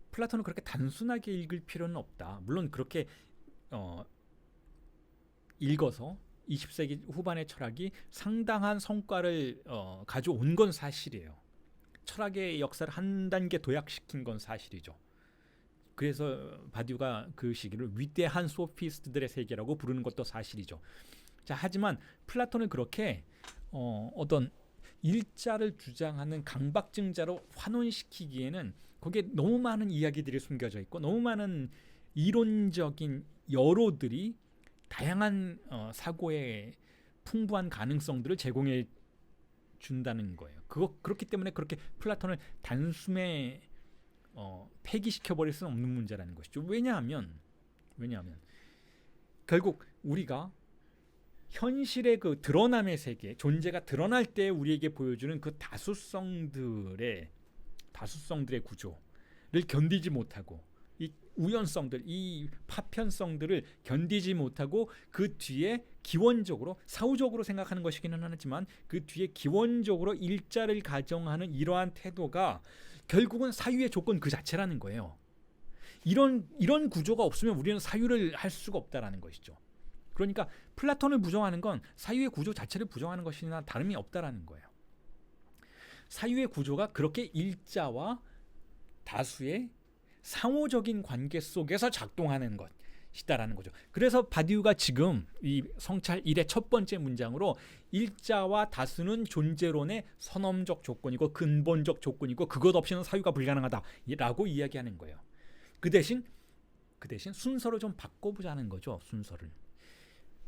플라톤을 그렇게 단순하게 읽을 필요는 없다. 물론 그렇게 읽어서 20세기 후반의 철학이 상당한 성과를 가져온 건 사실이에요. 철학의 역사를 한 단계 도약시킨 건 사실이죠. 그래서 바디우가 그 시기를 위대한 소피스트들의 세계라고 부르는 것도 사실이죠. 자, 하지만 플라톤을 그렇게 어떤 일자를 주장하는 강박증자로 환원시키기에는 거기에 너무 많은 이야기들이 숨겨져 있고 너무 많은 이론적인 여로들이 다양한 사고의 풍부한 가능성들을 제공해 준다는 거예요. 그렇기 때문에 그렇게 플라톤을 단숨에 폐기시켜버릴 수는 없는 문제라는 것이죠. 왜냐하면 결국 우리가 현실의 그 드러남의 세계, 존재가 드러날 때 우리에게 보여주는 그 다수성들의 구조, 견디지 못하고 이 우연성들, 이 파편성들을 견디지 못하고 그 뒤에 기원적으로 사후적으로 생각하는 것이기는 하지만 그 뒤에 기원적으로 일자를 가정하는 이러한 태도가 결국은 사유의 조건 그 자체라는 거예요. 이런 구조가 없으면 우리는 사유를 할 수가 없다라는 것이죠. 그러니까 플라톤을 부정하는 건 사유의 구조 자체를 부정하는 것이나 다름이 없다라는 거예요. 사유의 구조가 그렇게 일자와 다수의 상호적인 관계 속에서 작동하는 것이다라는 거죠. 그래서 바디우가 지금 이 성찰 1의 첫 번째 문장으로 일자와 다수는 존재론의 선엄적 조건이고 근본적 조건이고 그것 없이는 사유가 불가능하다라고 이야기하는 거예요. 그 대신 순서를 좀 바꿔보자는 거죠. 순서를.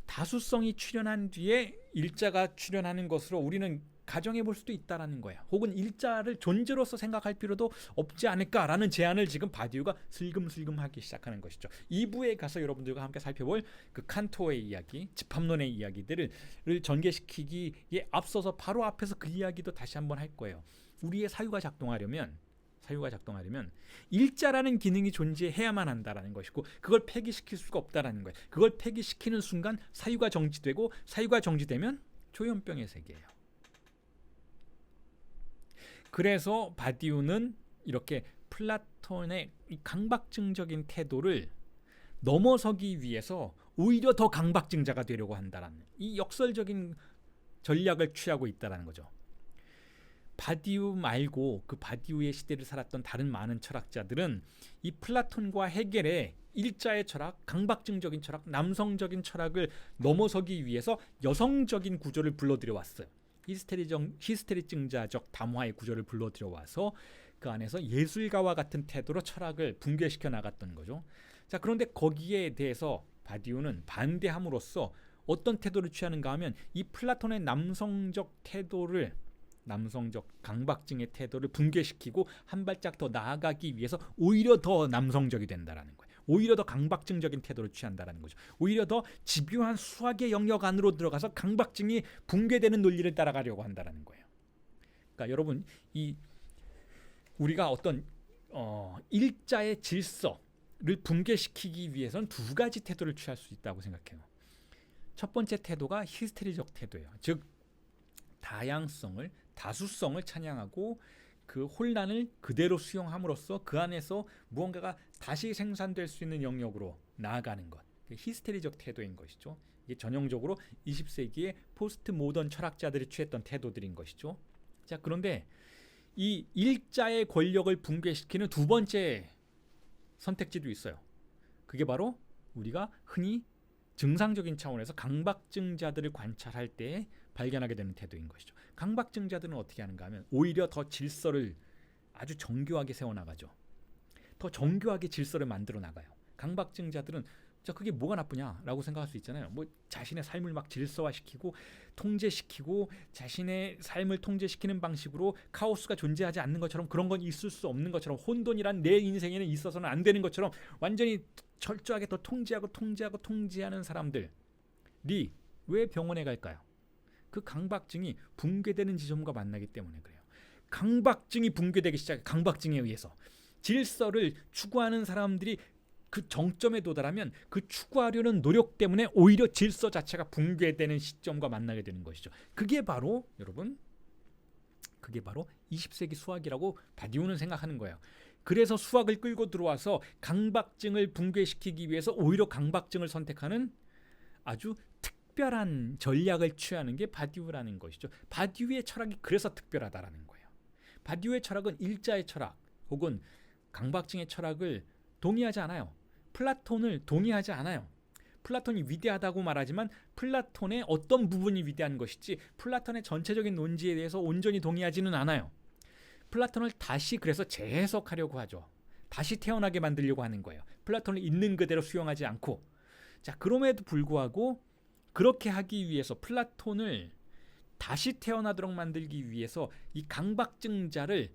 다수성이 출현한 뒤에 일자가 출현하는 것으로 우리는 가정해 볼 수도 있다라는 거예요. 혹은 일자를 존재로서 생각할 필요도 없지 않을까라는 제안을 지금 바디우가 슬금슬금 하기 시작하는 것이죠. 2부에 가서 여러분들과 함께 살펴볼 그 칸토의 이야기, 집합론의 이야기들을 전개시키기에 앞서서 바로 앞에서 그 이야기도 다시 한번 할 거예요. 우리의 사유가 작동하려면 일자라는 기능이 존재해야만 한다라는 것이고 그걸 폐기시킬 수가 없다라는 거예요. 그걸 폐기시키는 순간 사유가 정지되고 사유가 정지되면 조현병의 세계예요. 그래서 바디우는 이렇게 플라톤의 이 강박증적인 태도를 넘어서기 위해서 오히려 더 강박증자가 되려고 한다라는 이 역설적인 전략을 취하고 있다라는 거죠. 바디우 말고 그 바디우의 시대를 살았던 다른 많은 철학자들은 이 플라톤과 헤겔의 일자의 철학, 강박증적인 철학, 남성적인 철학을 넘어서기 위해서 여성적인 구조를 불러들여 왔어요. 히스테리증자적 담화의 구조를 불러들여 와서 그 안에서 예술가와 같은 태도로 철학을 붕괴시켜 나갔던 거죠. 자, 그런데 거기에 대해서 바디우는 반대함으로써 어떤 태도를 취하는가 하면 이 플라톤의 남성적 강박증의 태도를 붕괴시키고 한 발짝 더 나아가기 위해서 오히려 더 남성적이 된다라는 거예요. 오히려 더 강박증적인 태도를 취한다라는 거죠. 오히려 더 집요한 수학의 영역 안으로 들어가서 강박증이 붕괴되는 논리를 따라가려고 한다라는 거예요. 그러니까 여러분 우리가 어떤 일자의 질서를 붕괴시키기 위해서는 두 가지 태도를 취할 수 있다고 생각해요. 첫 번째 태도가 히스테리적 태도예요. 즉 다양성을, 다수성을 찬양하고 그 혼란을 그대로 수용함으로써 그 안에서 무언가가 다시 생산될 수 있는 영역으로 나아가는 것. 히스테리적 태도인 것이죠. 이게 전형적으로 20세기의 포스트 모던 철학자들이 취했던 태도들인 것이죠. 자, 그런데 이 일자의 권력을 붕괴시키는 두 번째 선택지도 있어요. 그게 바로 우리가 흔히 증상적인 차원에서 강박증자들을 관찰할 때 발견하게 되는 태도인 것이죠. 강박증자들은 어떻게 하는가 하면 오히려 더 질서를 아주 정교하게 세워나가죠. 더 정교하게 질서를 만들어 나가요. 강박증자들은 자, 그게 뭐가 나쁘냐라고 생각할 수 있잖아요. 뭐 자신의 삶을 막 질서화시키고 통제시키고 자신의 삶을 통제시키는 방식으로 카오스가 존재하지 않는 것처럼 그런 건 있을 수 없는 것처럼 혼돈이란 내 인생에는 있어서는 안 되는 것처럼 완전히 철저하게 더 통제하는 사람들이 왜 병원에 갈까요? 그 강박증이 붕괴되는 지점과 만나기 때문에 그래요. 강박증이 붕괴되기 시작해. 강박증에 의해서 질서를 추구하는 사람들이 그 정점에 도달하면 그 추구하려는 노력 때문에 오히려 질서 자체가 붕괴되는 시점과 만나게 되는 것이죠. 그게 바로 여러분 20세기 수학이라고 바디우는 생각하는 거예요. 그래서 수학을 끌고 들어와서 강박증을 붕괴시키기 위해서 오히려 강박증을 선택하는 아주 특별한 전략을 취하는 게 바디우라는 것이죠. 바디우의 철학이 그래서 특별하다라는 거예요. 바디우의 철학은 일자의 철학 혹은 강박증의 철학을 동의하지 않아요. 플라톤을 동의하지 않아요. 플라톤이 위대하다고 말하지만 플라톤의 어떤 부분이 위대한 것이지 플라톤의 전체적인 논지에 대해서 온전히 동의하지는 않아요. 플라톤을 다시 그래서 재해석하려고 하죠. 다시 태어나게 만들려고 하는 거예요. 플라톤을 있는 그대로 수용하지 않고. 자, 그럼에도 불구하고 그렇게 하기 위해서 플라톤을 다시 태어나도록 만들기 위해서 이 강박증자를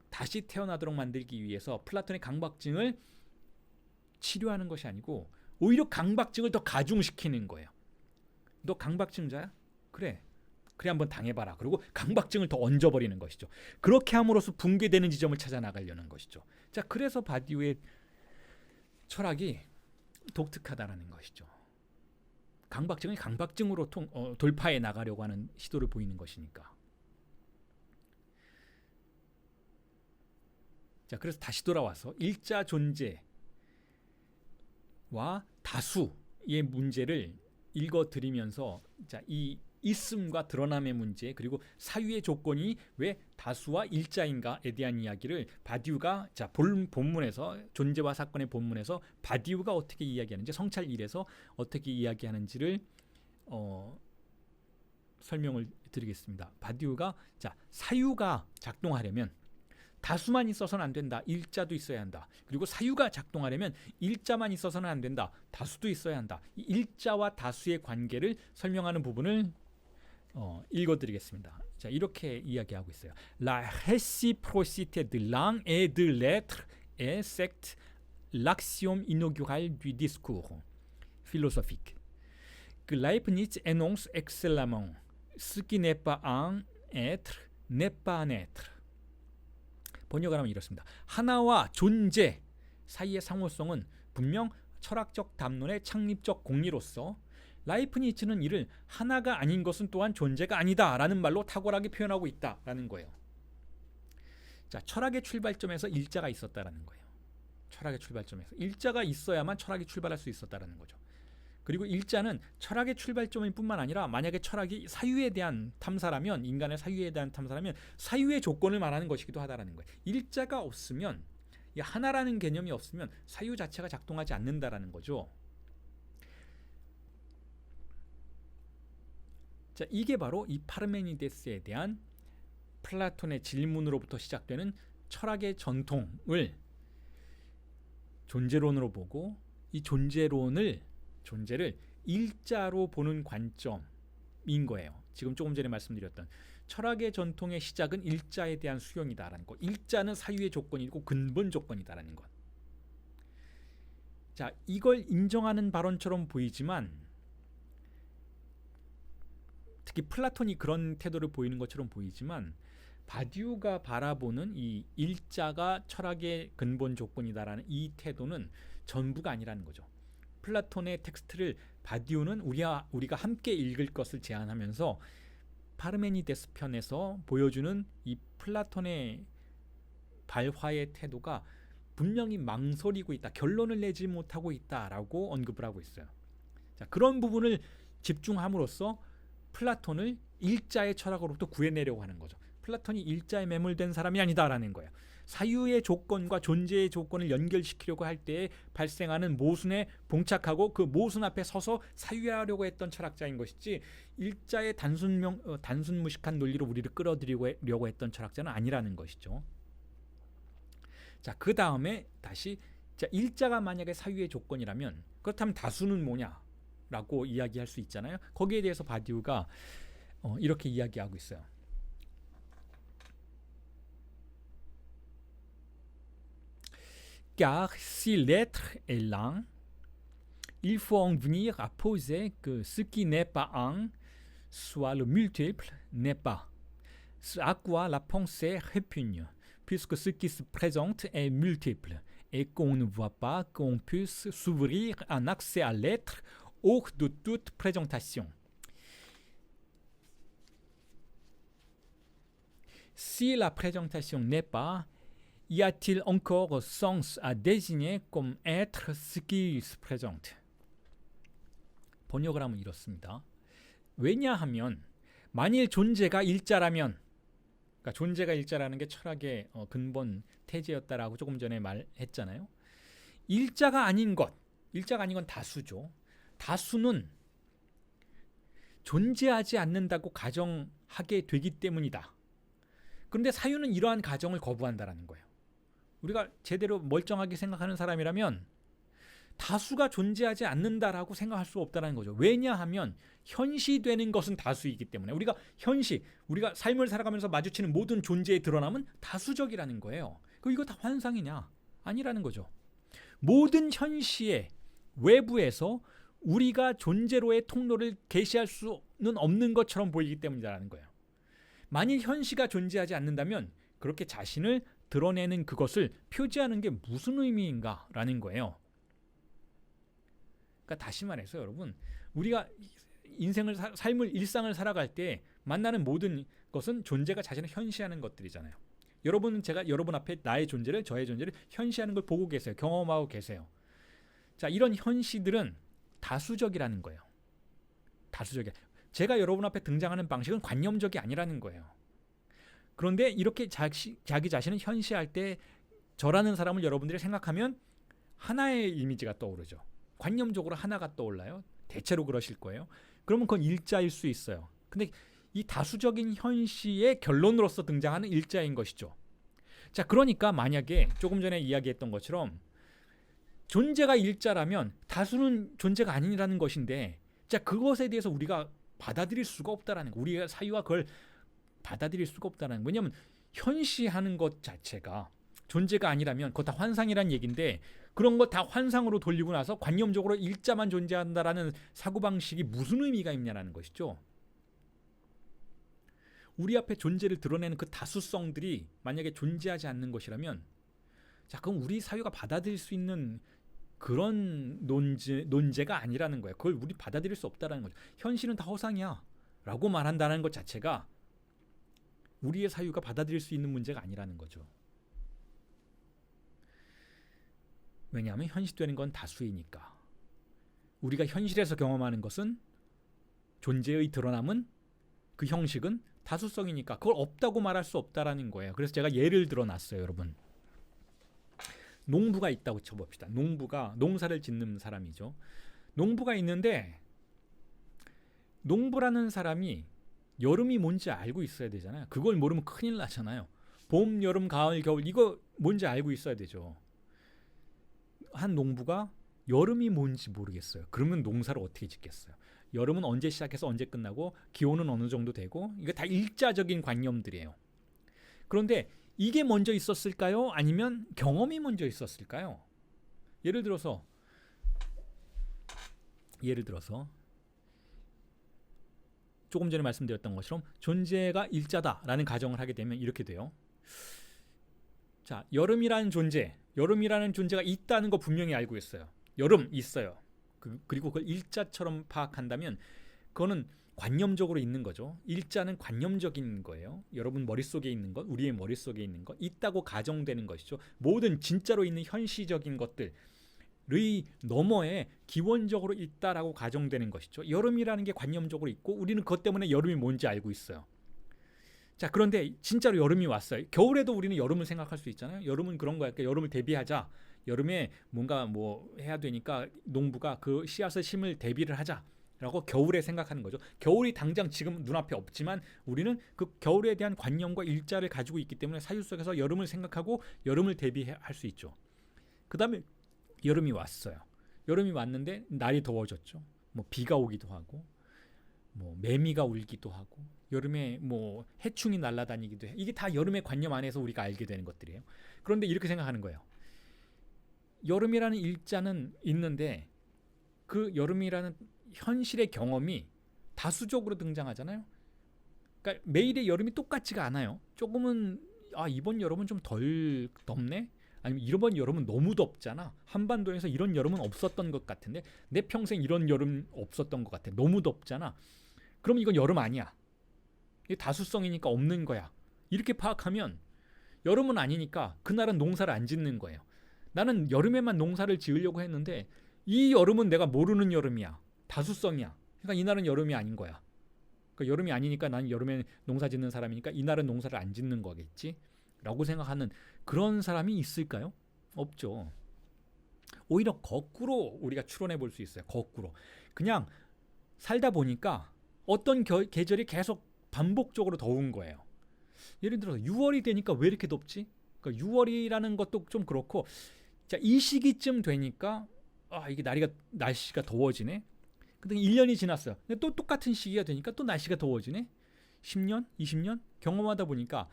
다시 태어나도록 만들기 위해서 플라톤의 강박증을 치료하는 것이 아니고 오히려 강박증을 더 가중시키는 거예요. 너 강박증자야? 그래. 그래 한번 당해봐라. 그리고 강박증을 더 얹어버리는 것이죠. 그렇게 함으로써 붕괴되는 지점을 찾아 나가려는 것이죠. 자, 그래서 바디우의 철학이 독특하다라는 것이죠. 강박증을 강박증으로 돌파해 나가려고 하는 시도를 보이는 것이니까. 자, 그래서 다시 돌아와서 일자 존재와 다수의 문제를 읽어드리면서, 자, 이 있음과 드러남의 문제, 그리고 사유의 조건이 왜 다수와 일자인가에 대한 이야기를 바디우가, 자, 본문에서, 존재와 사건의 본문에서 바디우가 어떻게 이야기하는지, 성찰 1에서 어떻게 이야기하는지를 설명을 드리겠습니다. 바디우가, 자, 사유가 작동하려면 다수만 있어서는 안 된다. 일자도 있어야 한다. 그리고 사유가 작동하려면 일자만 있어서는 안 된다. 다수도 있어야 한다. 이 일자와 다수의 관계를 설명하는 부분을 읽어드리겠습니다. 자, 이렇게 이야기하고 있어요. La réciprocité de l'un et de l'autre est c'est l'axiome inaugural du discours philosophique que Leibniz énonce excellemment. Ce qui n'est pas un être n'est pas un être. 번역을 하면 이렇습니다. 하나와 존재 사이의 상호성은 분명 철학적 담론의 창립적 공리로서 라이프니츠는 이를 하나가 아닌 것은 또한 존재가 아니다라는 말로 탁월하게 표현하고 있다라는 거예요. 자, 철학의 출발점에서 일자가 있었다라는 거예요. 철학의 출발점에서 일자가 있어야만 철학이 출발할 수 있었다라는 거죠. 그리고 일자는 철학의 출발점일 뿐만 아니라, 만약에 철학이 사유에 대한 탐사라면, 인간의 사유에 대한 탐사라면 사유의 조건을 말하는 것이기도 하다라는 거예요. 일자가 없으면, 이 하나라는 개념이 없으면 사유 자체가 작동하지 않는다라는 거죠. 자, 이게 바로 이 파르메니데스에 대한 플라톤의 질문으로부터 시작되는 철학의 전통을 존재론으로 보고, 이 존재를 일자로 보는 관점인 거예요. 지금 조금 전에 말씀드렸던 철학의 전통의 시작은 일자에 대한 수용이다라는 것. 일자는 사유의 조건이고 근본 조건이다라는 것. 자, 이걸 인정하는 발언처럼 보이지만, 특히 플라톤이 그런 태도를 보이는 것처럼 보이지만, 바디우가 바라보는 이 일자가 철학의 근본 조건이다라는 이 태도는 전부가 아니라는 거죠. 플라톤의 텍스트를 바디우는 우리가 함께 읽을 것을 제안하면서 파르메니데스 편에서 보여주는 이 플라톤의 발화의 태도가 분명히 망설이고 있다, 결론을 내지 못하고 있다라고 언급을 하고 있어요. 자, 그런 부분을 집중함으로써 플라톤을 일자의 철학으로부터 구해내려고 하는 거죠. 플라톤이 일자에 매몰된 사람이 아니다라는 거예요. 사유의 조건과 존재의 조건을 연결시키려고 할 때 발생하는 모순에 봉착하고 그 모순 앞에 서서 사유하려고 했던 철학자인 것이지, 일자의 단순무식한 논리로 우리를 끌어들이려고 했던 철학자는 아니라는 것이죠. 자, 그 다음에 다시, 자, 일자가 만약에 사유의 조건이라면 그렇다면 다수는 뭐냐라고 이야기할 수 있잖아요. 거기에 대해서 바디우가 이렇게 이야기하고 있어요. Car si l'être est l'un, il faut en venir à poser que ce qui n'est pas un, soit le multiple, n'est pas. Ce à quoi la pensée répugne, puisque ce qui se présente est multiple, et qu'on ne voit pas qu'on puisse s'ouvrir un accès à l'être hors de toute présentation. Si la présentation n'est pas, y a-t-il encore sens à désigner comme être ce qui se présente? 번역을 하면 이렇습니다. 왜냐하면 만일 존재가 일자라면, 그러니까 존재가 일자라는 게 철학의 근본 태제였다라고 조금 전에 말했잖아요. 일자가 아닌 건 다수죠. 다수는 존재하지 않는다고 가정하게 되기 때문이다. 그런데 사유는 이러한 가정을 거부한다라는 거예요. 우리가 제대로 멀쩡하게 생각하는 사람이라면 다수가 존재하지 않는다라고 생각할 수 없다는 거죠. 왜냐하면 현시되는 것은 다수이기 때문에, 우리가 삶을 살아가면서 마주치는 모든 존재의 드러남은 다수적이라는 거예요. 이거 다 환상이냐? 아니라는 거죠. 모든 현시의 외부에서 우리가 존재로의 통로를 계시할 수는 없는 것처럼 보이기 때문이라는 거예요. 만일 현시가 존재하지 않는다면 그렇게 자신을 드러내는 그것을 표지하는 게 무슨 의미인가라는 거예요. 그러니까 다시 말해서 여러분, 우리가 인생을 삶을 일상을 살아갈 때 만나는 모든 것은 존재가 자신을 현시하는 것들이잖아요. 여러분은 제가 여러분 앞에 나의 존재를, 저의 존재를 현시하는 걸 보고 계세요. 경험하고 계세요. 자, 이런 현시들은 다수적이라는 거예요. 다수적이야. 제가 여러분 앞에 등장하는 방식은 관념적이 아니라는 거예요. 그런데 이렇게 자기 자신을 현시할 때 저라는 사람을 여러분들이 생각하면 하나의 이미지가 떠오르죠. 관념적으로 하나가 떠올라요. 대체로 그러실 거예요. 그러면 그건 일자일 수 있어요. 근데 이 다수적인 현시의 결론으로서 등장하는 일자인 것이죠. 자, 그러니까 만약에 조금 전에 이야기했던 것처럼 존재가 일자라면 다수는 존재가 아니라는 것인데, 자, 그것에 대해서 우리가 받아들일 수가 없다라는 거. 우리가 사유가 그걸 받아들일 수가 없다는 거. 왜냐하면 현시하는 것 자체가 존재가 아니라면 그거 다 환상이란 얘기인데, 그런 거 다 환상으로 돌리고 나서 관념적으로 일자만 존재한다라는 사고방식이 무슨 의미가 있냐라는 것이죠. 우리 앞에 존재를 드러내는 그 다수성들이 만약에 존재하지 않는 것이라면, 자, 그럼 우리 사유가 받아들일 수 있는 그런 논제가 아니라는 거예요. 그걸 우리 받아들일 수 없다라는 거죠. 현실은 다 허상이야 라고 말한다는 것 자체가 우리의 사유가 받아들일 수 있는 문제가 아니라는 거죠. 왜냐하면 현실되는 건 다수이니까. 우리가 현실에서 경험하는 것은, 존재의 드러남은, 그 형식은 다수성이니까 그걸 없다고 말할 수 없다라는 거예요. 그래서 제가 예를 들어놨어요, 여러분. 농부가 있다고 쳐봅시다. 농부가 농사를 짓는 사람이죠. 농부가 있는데 농부라는 사람이 여름이 뭔지 알고 있어야 되잖아요. 그걸 모르면 큰일 나잖아요. 봄, 여름, 가을, 겨울 이거 뭔지 알고 있어야 되죠. 한 농부가 여름이 뭔지 모르겠어요. 그러면 농사를 어떻게 짓겠어요? 여름은 언제 시작해서 언제 끝나고 기온은 어느 정도 되고, 이거 다 일자적인 관념들이에요. 그런데 이게 먼저 있었을까요? 아니면 경험이 먼저 있었을까요? 예를 들어서 조금 전에 말씀드렸던 것처럼 존재가 일자다라는 가정을 하게 되면 이렇게 돼요. 자, 여름이라는 존재가 있다는 거 분명히 알고 있어요. 여름 있어요. 그리고 그걸 일자처럼 파악한다면 그거는 관념적으로 있는 거죠. 일자는 관념적인 거예요. 여러분 머릿속에 있는 것, 우리의 머릿속에 있는 것, 있다고 가정되는 것이죠. 모든 진짜로 있는 현시적인 것들의 너머에 기원적으로 있다라고 가정되는 것이죠. 여름이라는 게 관념적으로 있고 우리는 그것 때문에 여름이 뭔지 알고 있어요. 자, 그런데 진짜로 여름이 왔어요. 겨울에도 우리는 여름을 생각할 수 있잖아요. 여름은 그런 거야. 그러니까 여름을 대비하자. 여름에 뭔가 뭐 해야 되니까 농부가 그 씨앗을 심을 대비를 하자 라고 겨울에 생각하는 거죠. 겨울이 당장 지금 눈앞에 없지만 우리는 그 겨울에 대한 관념과 일자를 가지고 있기 때문에 사유 속에서 여름을 생각하고 여름을 대비할 수 있죠. 그 다음에 여름이 왔어요. 여름이 왔는데 날이 더워졌죠. 뭐 비가 오기도 하고 뭐 매미가 울기도 하고 여름에 뭐 해충이 날아다니기도 해. 이게 다 여름의 관념 안에서 우리가 알게 되는 것들이에요. 그런데 이렇게 생각하는 거예요. 여름이라는 일자는 있는데 그 여름이라는 현실의 경험이 다수적으로 등장하잖아요. 그러니까 매일의 여름이 똑같지가 않아요. 조금은 이번 여름은 좀 덜 덥네? 아니면 이번 여름은 너무 덥잖아. 한반도에서 이런 여름은 없었던 것 같은데 내 평생 이런 여름 없었던 것 같아. 너무 덥잖아. 그럼 이건 여름 아니야. 이게 다수성이니까 없는 거야. 이렇게 파악하면 여름은 아니니까 그날은 농사를 안 짓는 거예요. 나는 여름에만 농사를 지으려고 했는데 이 여름은 내가 모르는 여름이야. 다수성이야. 그러니까 이날은 여름이 아닌 거야. 그러니까 여름이 아니니까 난 여름에 농사 짓는 사람이니까 이날은 농사를 안 짓는 거겠지? 라고 생각하는 그런 사람이 있을까요? 없죠. 오히려 거꾸로 우리가 추론해 볼 수 있어요. 거꾸로. 그냥 살다 보니까 어떤 계절이 계속 반복적으로 더운 거예요. 예를 들어서 6월이 되니까 왜 이렇게 덥지? 그러니까 6월이라는 것도 좀 그렇고, 자, 이 시기쯤 되니까 이게 날씨가 더워지네. 근데 1년이 지났어요. 근데 또 똑같은 시기가 되니까 또 날씨가 더워지네. 10년, 20년 경험하다 보니까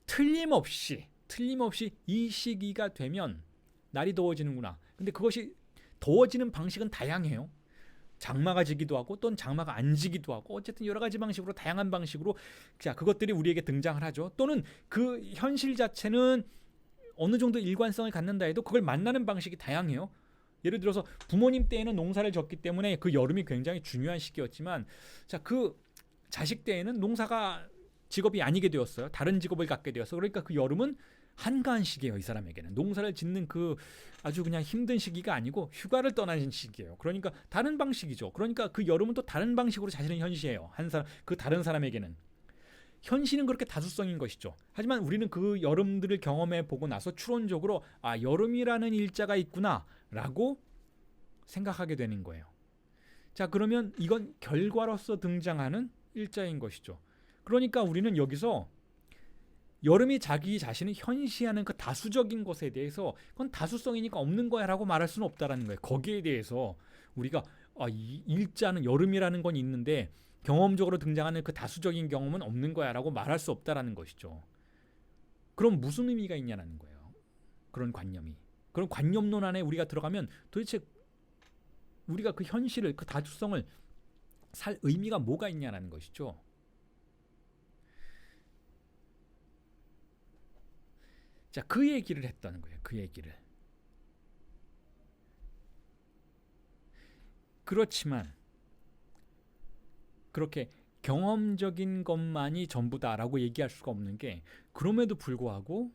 틀림없이 이 시기가 되면 날이 더워지는구나. 근데 그것이 더워지는 방식은 다양해요. 장마가 지기도 하고 또는 장마가 안 지기도 하고 어쨌든 여러 가지 방식으로 다양한 방식으로 자 그것들이 우리에게 등장을 하죠. 또는 그 현실 자체는 어느 정도 일관성을 갖는다 해도 그걸 만나는 방식이 다양해요. 예를 들어서 부모님 때에는 농사를 졌기 때문에 그 여름이 굉장히 중요한 시기였지만 자 그 자식 때에는 농사가 직업이 아니게 되었어요. 다른 직업을 갖게 되었어. 그러니까 그 여름은 한가한 시기예요. 이 사람에게는 농사를 짓는 그 아주 그냥 힘든 시기가 아니고 휴가를 떠나는 시기예요. 그러니까 다른 방식이죠. 그러니까 그 여름은 또 다른 방식으로 자신을 현시해요. 한 사람 그 다른 사람에게는 현실은 그렇게 다수성인 것이죠. 하지만 우리는 그 여름들을 경험해 보고 나서 추론적으로 아 여름이라는 일자가 있구나라고 생각하게 되는 거예요. 자 그러면 이건 결과로서 등장하는 일자인 것이죠. 그러니까 우리는 여기서 여름이 자기 자신을 현시하는 그 다수적인 것에 대해서 그건 다수성이니까 없는 거야 라고 말할 수는 없다라는 거예요. 거기에 대해서 우리가 이 일자는 여름이라는 건 있는데 경험적으로 등장하는 그 다수적인 경험은 없는 거야 라고 말할 수 없다라는 것이죠. 그럼 무슨 의미가 있냐는 거예요. 그런 관념이. 그런 관념론 안에 우리가 들어가면 도대체 우리가 그 현실을 그 다수성을 살 의미가 뭐가 있냐는 것이죠. 자, 그 얘기를 했다는 거예요. 그 얘기를. 그렇지만 그렇게 경험적인 것만이 전부다라고 얘기할 수가 없는 게 그럼에도 불구하고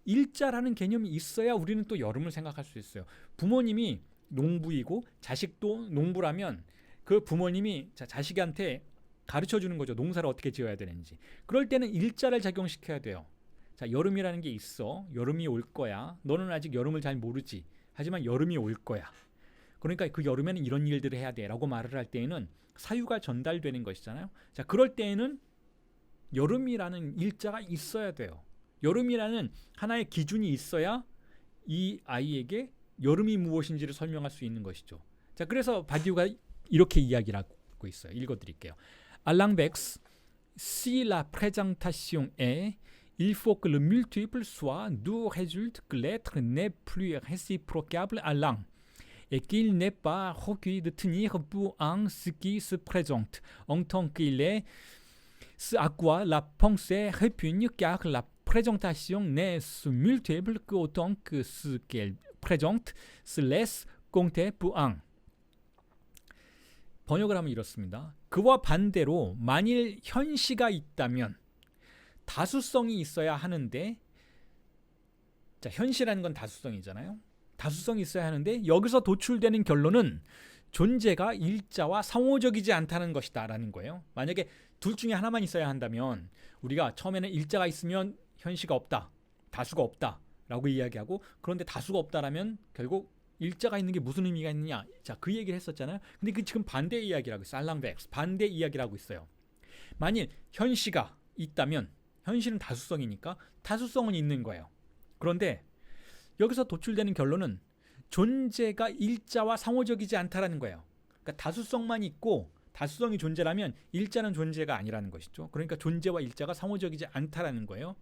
일자라는 개념이 있어야 우리는 또 여름을 생각할 수 있어요. 부모님이 농부이고 자식도 농부라면 그 부모님이 자식한테 가르쳐 주는 거죠. 농사를 어떻게 지어야 되는지. 그럴 때는 일자를 작용시켜야 돼요. 자, 여름이라는 게 있어. 여름이 올 거야. 너는 아직 여름을 잘 모르지. 하지만 여름이 올 거야. 그러니까 그 여름에는 이런 일들을 해야 돼 라고 말을 할 때에는 사유가 전달되는 것이잖아요. 자, 그럴 때에는 여름이라는 일자가 있어야 돼요. 여름이라는 하나의 기준이 있어야 이 아이에게 여름이 무엇인지를 설명할 수 있는 것이죠. 자, 그래서 바디우가 이렇게 이야기를 하고 있어요. 읽어드릴게요. Allanvex, si la présentation est, il faut que le multiple soit d'où résulte que l'être n'est plus réciprocable à l'un et qu'il n'est pas requis de tenir pour un ce qui se présente en tant qu'il est ce à quoi la pensée répugne car la présentation n'est multiple qu'autant que ce qu'elle présente se laisse compter pour un. 번역을 하면 이렇습니다. 그와 반대로 만일 현시가 있다면 다수성이 있어야 하는데 자, 현시라는 건 다수성이잖아요. 다수성이 있어야 하는데 여기서 도출되는 결론은 존재가 일자와 상호적이지 않다는 것이다 라는 거예요. 만약에 둘 중에 하나만 있어야 한다면 우리가 처음에는 일자가 있으면 현시가 없다, 다수가 없다 라고 이야기하고 그런데 다수가 없다라면 결국 일자가 있는 게 무슨 의미가 있느냐. 자, 그 얘기를 했었잖아요. 근데 그 지금 반대 이야기라고 있어요. 알랑백스 반대 이야기를 하고 있어요. 만일 현시가 있다면 현실은 다수성이니까 다수성은 있는 거예요. 그런데 여기서 도출되는 결론은 존재가 일자와 상호적이지 않다라는 거예요. 그러니까 다수성만 있고 다수성이 존재라면 일자는 존재가 아니라는 것이죠. 그러니까 존재와 일자가 상호적이지 않다라는 거예요.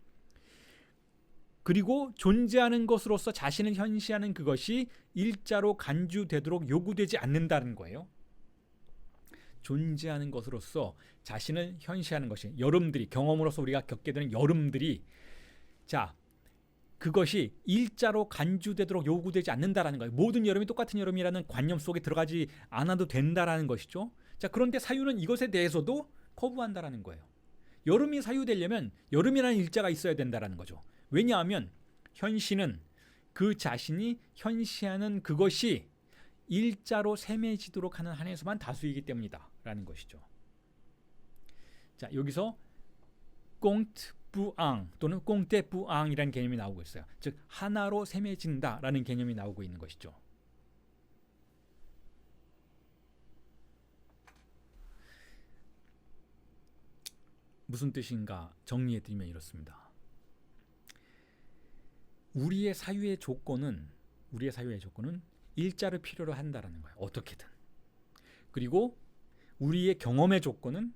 그리고 존재하는 것으로서 자신을 현시하는 그것이 일자로 간주되도록 요구되지 않는다는 거예요. 존재하는 것으로서 자신을 현시하는 것이 여름들이 경험으로서 우리가 겪게 되는 여름들이 자 그것이 일자로 간주되도록 요구되지 않는다라는 거예요. 모든 여름이 똑같은 여름이라는 관념 속에 들어가지 않아도 된다라는 것이죠. 자 그런데 사유는 이것에 대해서도 거부한다라는 거예요. 여름이 사유되려면 여름이라는 일자가 있어야 된다라는 거죠. 왜냐하면 현시는 그 자신이 현시하는 그것이 일자로 셈해지도록 하는 한에서만 다수이기 때문이다 라는 것이죠. 자 여기서 꽁트 뿌앙 또는 꽁테 뿌앙이라는 개념이 나오고 있어요. 즉 하나로 셈해진다 라는 개념이 나오고 있는 것이죠. 무슨 뜻인가 정리해드리면 이렇습니다. 우리의 사유의 조건은 일자를 필요로 한다라는 거예요. 어떻게든. 그리고 우리의 경험의 조건은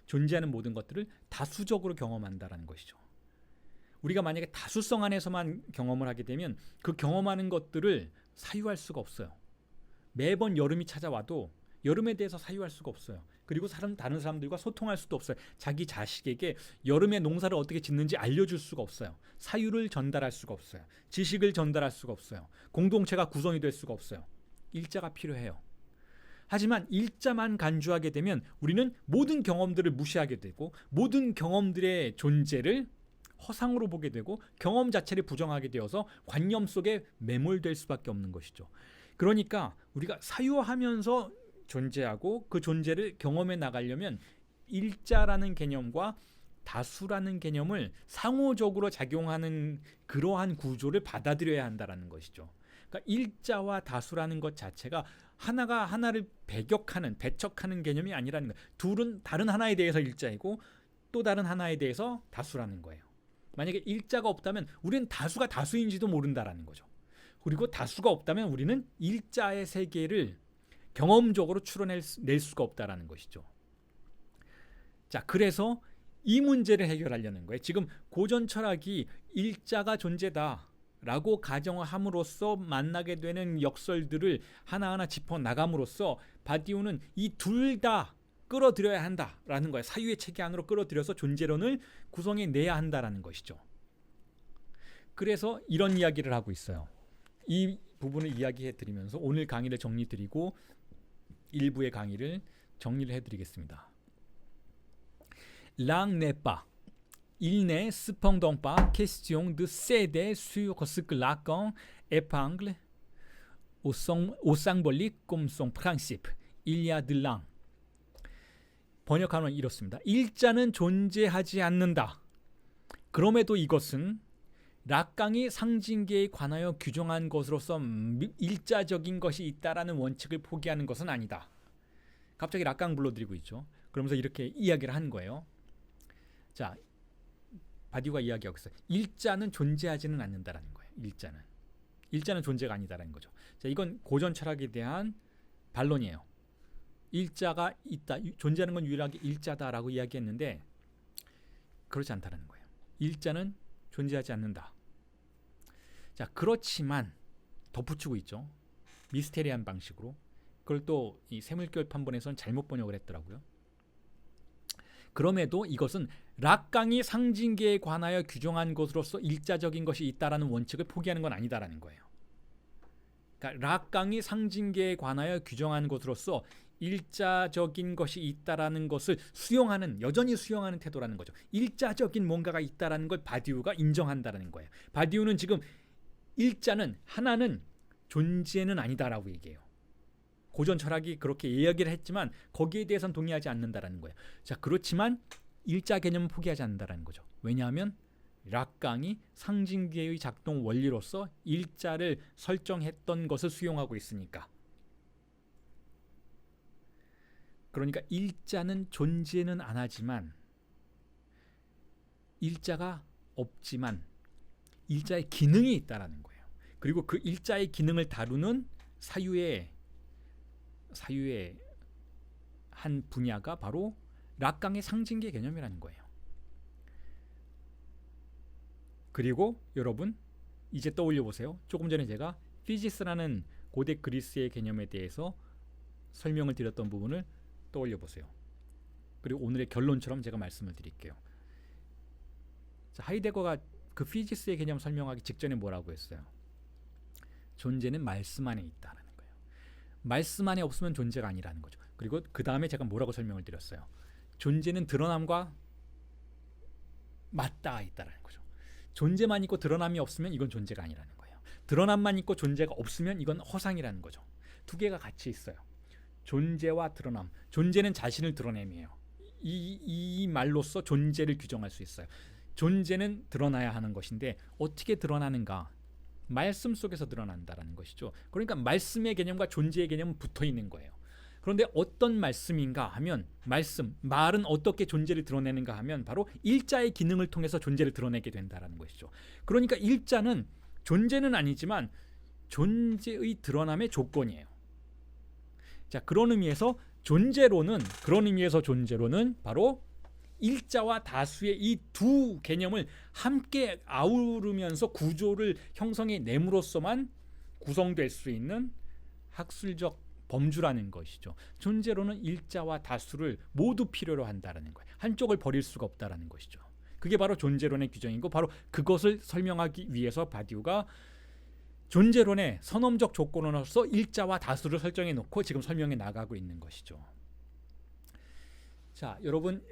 존재하는 모든 것들을 다수적으로 경험한다라는 것이죠. 우리가 만약에 다수성 안에서만 경험을 하게 되면 그 경험하는 것들을 사유할 수가 없어요. 매번 여름이 찾아와도 여름에 대해서 사유할 수가 없어요. 그리고 다른 사람들과 소통할 수도 없어요. 자기 자식에게 여름에 농사를 어떻게 짓는지 알려줄 수가 없어요. 사유를 전달할 수가 없어요. 지식을 전달할 수가 없어요. 공동체가 구성이 될 수가 없어요. 일자가 필요해요. 하지만 일자만 간주하게 되면 우리는 모든 경험들을 무시하게 되고 모든 경험들의 존재를 허상으로 보게 되고 경험 자체를 부정하게 되어서 관념 속에 매몰될 수밖에 없는 것이죠. 그러니까 우리가 사유하면서 존재하고 그 존재를 경험해 나가려면 일자라는 개념과 다수라는 개념을 상호적으로 작용하는 그러한 구조를 받아들여야 한다는 것이죠. 그러니까 일자와 다수라는 것 자체가 하나가 하나를 배척하는 개념이 아니라는 거예요. 둘은 다른 하나에 대해서 일자이고 또 다른 하나에 대해서 다수라는 거예요. 만약에 일자가 없다면 우리는 다수가 다수인지도 모른다라는 거죠. 그리고 다수가 없다면 우리는 일자의 세계를 경험적으로 추론낼 수가 없다라는 것이죠. 자, 그래서 이 문제를 해결하려는 거예요. 지금 고전 철학이 일자가 존재다라고 가정을 함으로써 만나게 되는 역설들을 하나하나 짚어 나감으로써 바디우는 이 둘 다 끌어들여야 한다라는 거예요. 사유의 체계 안으로 끌어들여서 존재론을 구성해 내야 한다라는 것이죠. 그래서 이런 이야기를 하고 있어요. 이 부분을 이야기해 드리면서 오늘 강의를 정리 드리고 일부의 강의를 정리를 해드리겠습니다. Langue n'est pas. Il n'est cependant pas question de céder sur ce que Lacan épingle au symbolique comme son principe. Il y a de langue. 번역하면 이렇습니다. 일자는 존재하지 않는다. 그럼에도 이것은 락강이 상징계에 관하여 규정한 것으로서 일자적인 것이 있다라는 원칙을 포기하는 것은 아니다. 갑자기 락강 불러드리고 있죠. 그러면서 이렇게 이야기를 한 거예요. 자, 바디우가 이야기하고 있어요. 일자는 존재하지는 않는다라는 거예요. 일자는 존재가 아니다라는 거죠. 자, 이건 고전 철학에 대한 반론이에요. 일자가 있다, 존재하는 건 유일하게 일자다라고 이야기했는데 그렇지 않다라는 거예요. 일자는 존재하지 않는다. 자, 그렇지만 덧붙이고 있죠. 미스테리한 방식으로. 그걸 또 이 샘물결 판본에서는 잘못 번역을 했더라고요. 그럼에도 이것은 락강이 상징계에 관하여 규정한 것으로서 일자적인 것이 있다라는 원칙을 포기하는 건 아니다라는 거예요. 그러니까 락강이 상징계에 관하여 규정한 것으로서 일자적인 것이 있다라는 것을 여전히 수용하는 태도라는 거죠. 일자적인 뭔가가 있다라는 걸 바디우가 인정한다라는 거예요. 바디우는 지금 하나는 존재는 아니다라고 얘기해요. 고전 철학이 그렇게 이야기를 했지만 거기에 대해서는 동의하지 않는다라는 거예요. 자, 그렇지만 일자 개념은 포기하지 않는다라는 거죠. 왜냐하면 락강이 상징계의 작동 원리로서 일자를 설정했던 것을 수용하고 있으니까. 그러니까 일자는 존재는 안 하지만 일자가 없지만 일자의 기능이 있다라는 거예요. 그리고 그 일자의 기능을 다루는 사유의 한 분야가 바로 락강의 상징계 개념이라는 거예요. 그리고 여러분 이제 떠올려 보세요. 조금 전에 제가 피지스라는 고대 그리스의 개념에 대해서 설명을 드렸던 부분을 떠올려 보세요. 그리고 오늘의 결론처럼 제가 말씀을 드릴게요. 자, 하이데거가 그 피지스의 개념 설명하기 직전에 뭐라고 했어요? 존재는 말씀 안에 있다는 거예요. 말씀 안에 없으면 존재가 아니라는 거죠. 그리고 그 다음에 제가 뭐라고 설명을 드렸어요? 존재는 드러남과 맞닿아 있다는 거죠. 존재만 있고 드러남이 없으면 이건 존재가 아니라는 거예요. 드러남만 있고 존재가 없으면 이건 허상이라는 거죠. 두 개가 같이 있어요. 존재와 드러남. 존재는 자신을 드러냄이에요. 이 말로써 존재를 규정할 수 있어요. 존재는 드러나야 하는 것인데 어떻게 드러나는가? 말씀 속에서 드러난다라는 것이죠. 그러니까 말씀의 개념과 존재의 개념은 붙어 있는 거예요. 그런데 어떤 말씀인가 하면 말은 어떻게 존재를 드러내는가 하면 바로 일자의 기능을 통해서 존재를 드러내게 된다라는 것이죠. 그러니까 일자는 존재는 아니지만 존재의 드러남의 조건이에요. 자, 그런 의미에서 존재론은 바로 일자와 다수의 이 두 개념을 함께 아우르면서 구조를 형성해 내므로써만 구성될 수 있는 학술적 범주라는 것이죠. 존재론은 일자와 다수를 모두 필요로 한다라는 거예요. 한쪽을 버릴 수가 없다라는 것이죠. 그게 바로 존재론의 규정이고 바로 그것을 설명하기 위해서 바디우가 존재론의 선언적 조건으로서 일자와 다수를 설정해 놓고 지금 설명해 나가고 있는 것이죠. 자, 여러분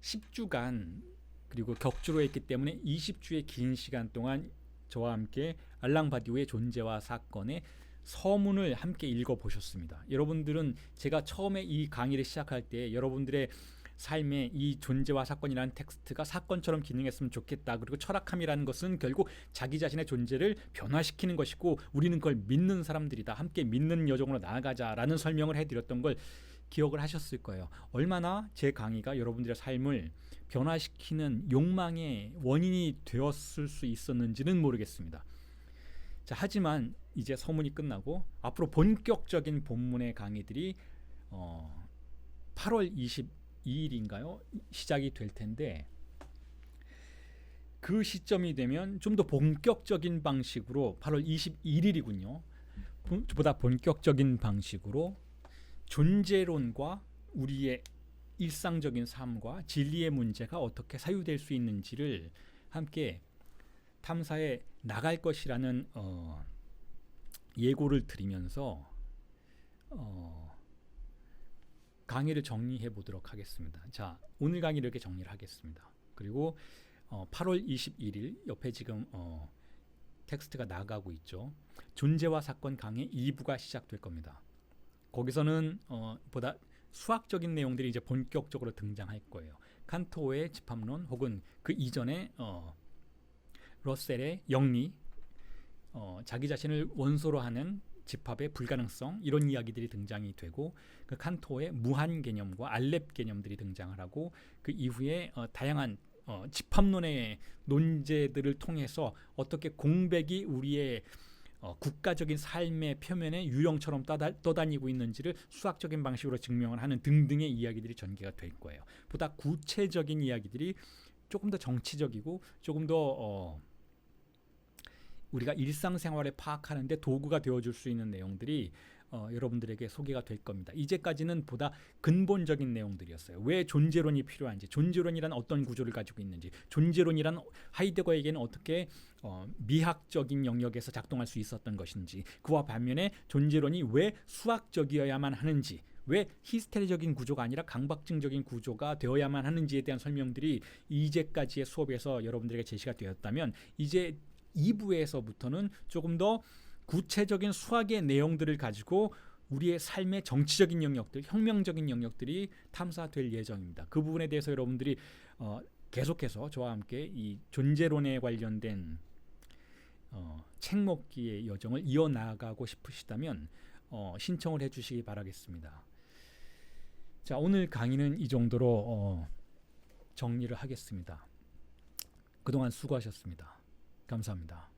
10주간 그리고 격주로 했기 때문에 20주의 긴 시간 동안 저와 함께 알랑 바디우의 존재와 사건의 서문을 함께 읽어보셨습니다. 여러분들은 제가 처음에 이 강의를 시작할 때 여러분들의 삶에 이 존재와 사건이라는 텍스트가 사건처럼 기능했으면 좋겠다. 그리고 철학함이라는 것은 결국 자기 자신의 존재를 변화시키는 것이고 우리는 그걸 믿는 사람들이다. 함께 믿는 여정으로 나아가자라는 설명을 해드렸던 걸 기억을 하셨을 거예요. 얼마나 제 강의가 여러분들의 삶을 변화시키는 욕망의 원인이 되었을 수 있었는지는 모르겠습니다. 자, 하지만 이제 서문이 끝나고 앞으로 본격적인 본문의 강의들이 8월 22일인가요? 시작이 될 텐데 그 시점이 되면 좀 더 본격적인 방식으로 8월 21일이군요. 보다 본격적인 방식으로 존재론과 우리의 일상적인 삶과 진리의 문제가 어떻게 사유될 수 있는지를 함께 탐사해 나갈 것이라는 예고를 드리면서 강의를 정리해 보도록 하겠습니다. 자, 오늘 강의를 이렇게 정리를 하겠습니다. 그리고 8월 21일 옆에 지금 텍스트가 나가고 있죠. 존재와 사건 강의 2부가 시작될 겁니다. 거기서는 보다 수학적인 내용들이 이제 본격적으로 등장할 거예요. 칸토의 집합론 혹은 그 이전에 러셀의 영리, 자기 자신을 원소로 하는 집합의 불가능성 이런 이야기들이 등장이 되고 그 칸토의 무한 개념과 알렙 개념들이 등장을 하고 그 이후에 다양한 집합론의 논제들을 통해서 어떻게 공백이 우리의 국가적인 삶의 표면에 유령처럼 떠다니고 있는지를 수학적인 방식으로 증명을 하는 등등의 이야기들이 전개가 될 거예요. 보다 구체적인 이야기들이 조금 더 정치적이고 조금 더 우리가 일상생활에 파악하는데 도구가 되어줄 수 있는 내용들이 여러분들에게 소개가 될 겁니다. 이제까지는 보다 근본적인 내용들이었어요. 왜 존재론이 필요한지, 존재론이란 어떤 구조를 가지고 있는지, 존재론이란 하이데거에게는 어떻게 미학적인 영역에서 작동할 수 있었던 것인지, 그와 반면에 존재론이 왜 수학적이어야만 하는지, 왜 히스테리적인 구조가 아니라 강박증적인 구조가 되어야만 하는지에 대한 설명들이 이제까지의 수업에서 여러분들에게 제시가 되었다면 이제 2부에서부터는 조금 더 구체적인 수학의 내용들을 가지고 우리의 삶의 정치적인 영역들, 혁명적인 영역들이 탐사될 예정입니다. 그 부분에 대해서 여러분들이 계속해서 저와 함께 이 존재론에 관련된 책 먹기의 여정을 이어나가고 싶으시다면 신청을 해주시기 바라겠습니다. 자, 오늘 강의는 이 정도로 정리를 하겠습니다. 그동안 수고하셨습니다. 감사합니다.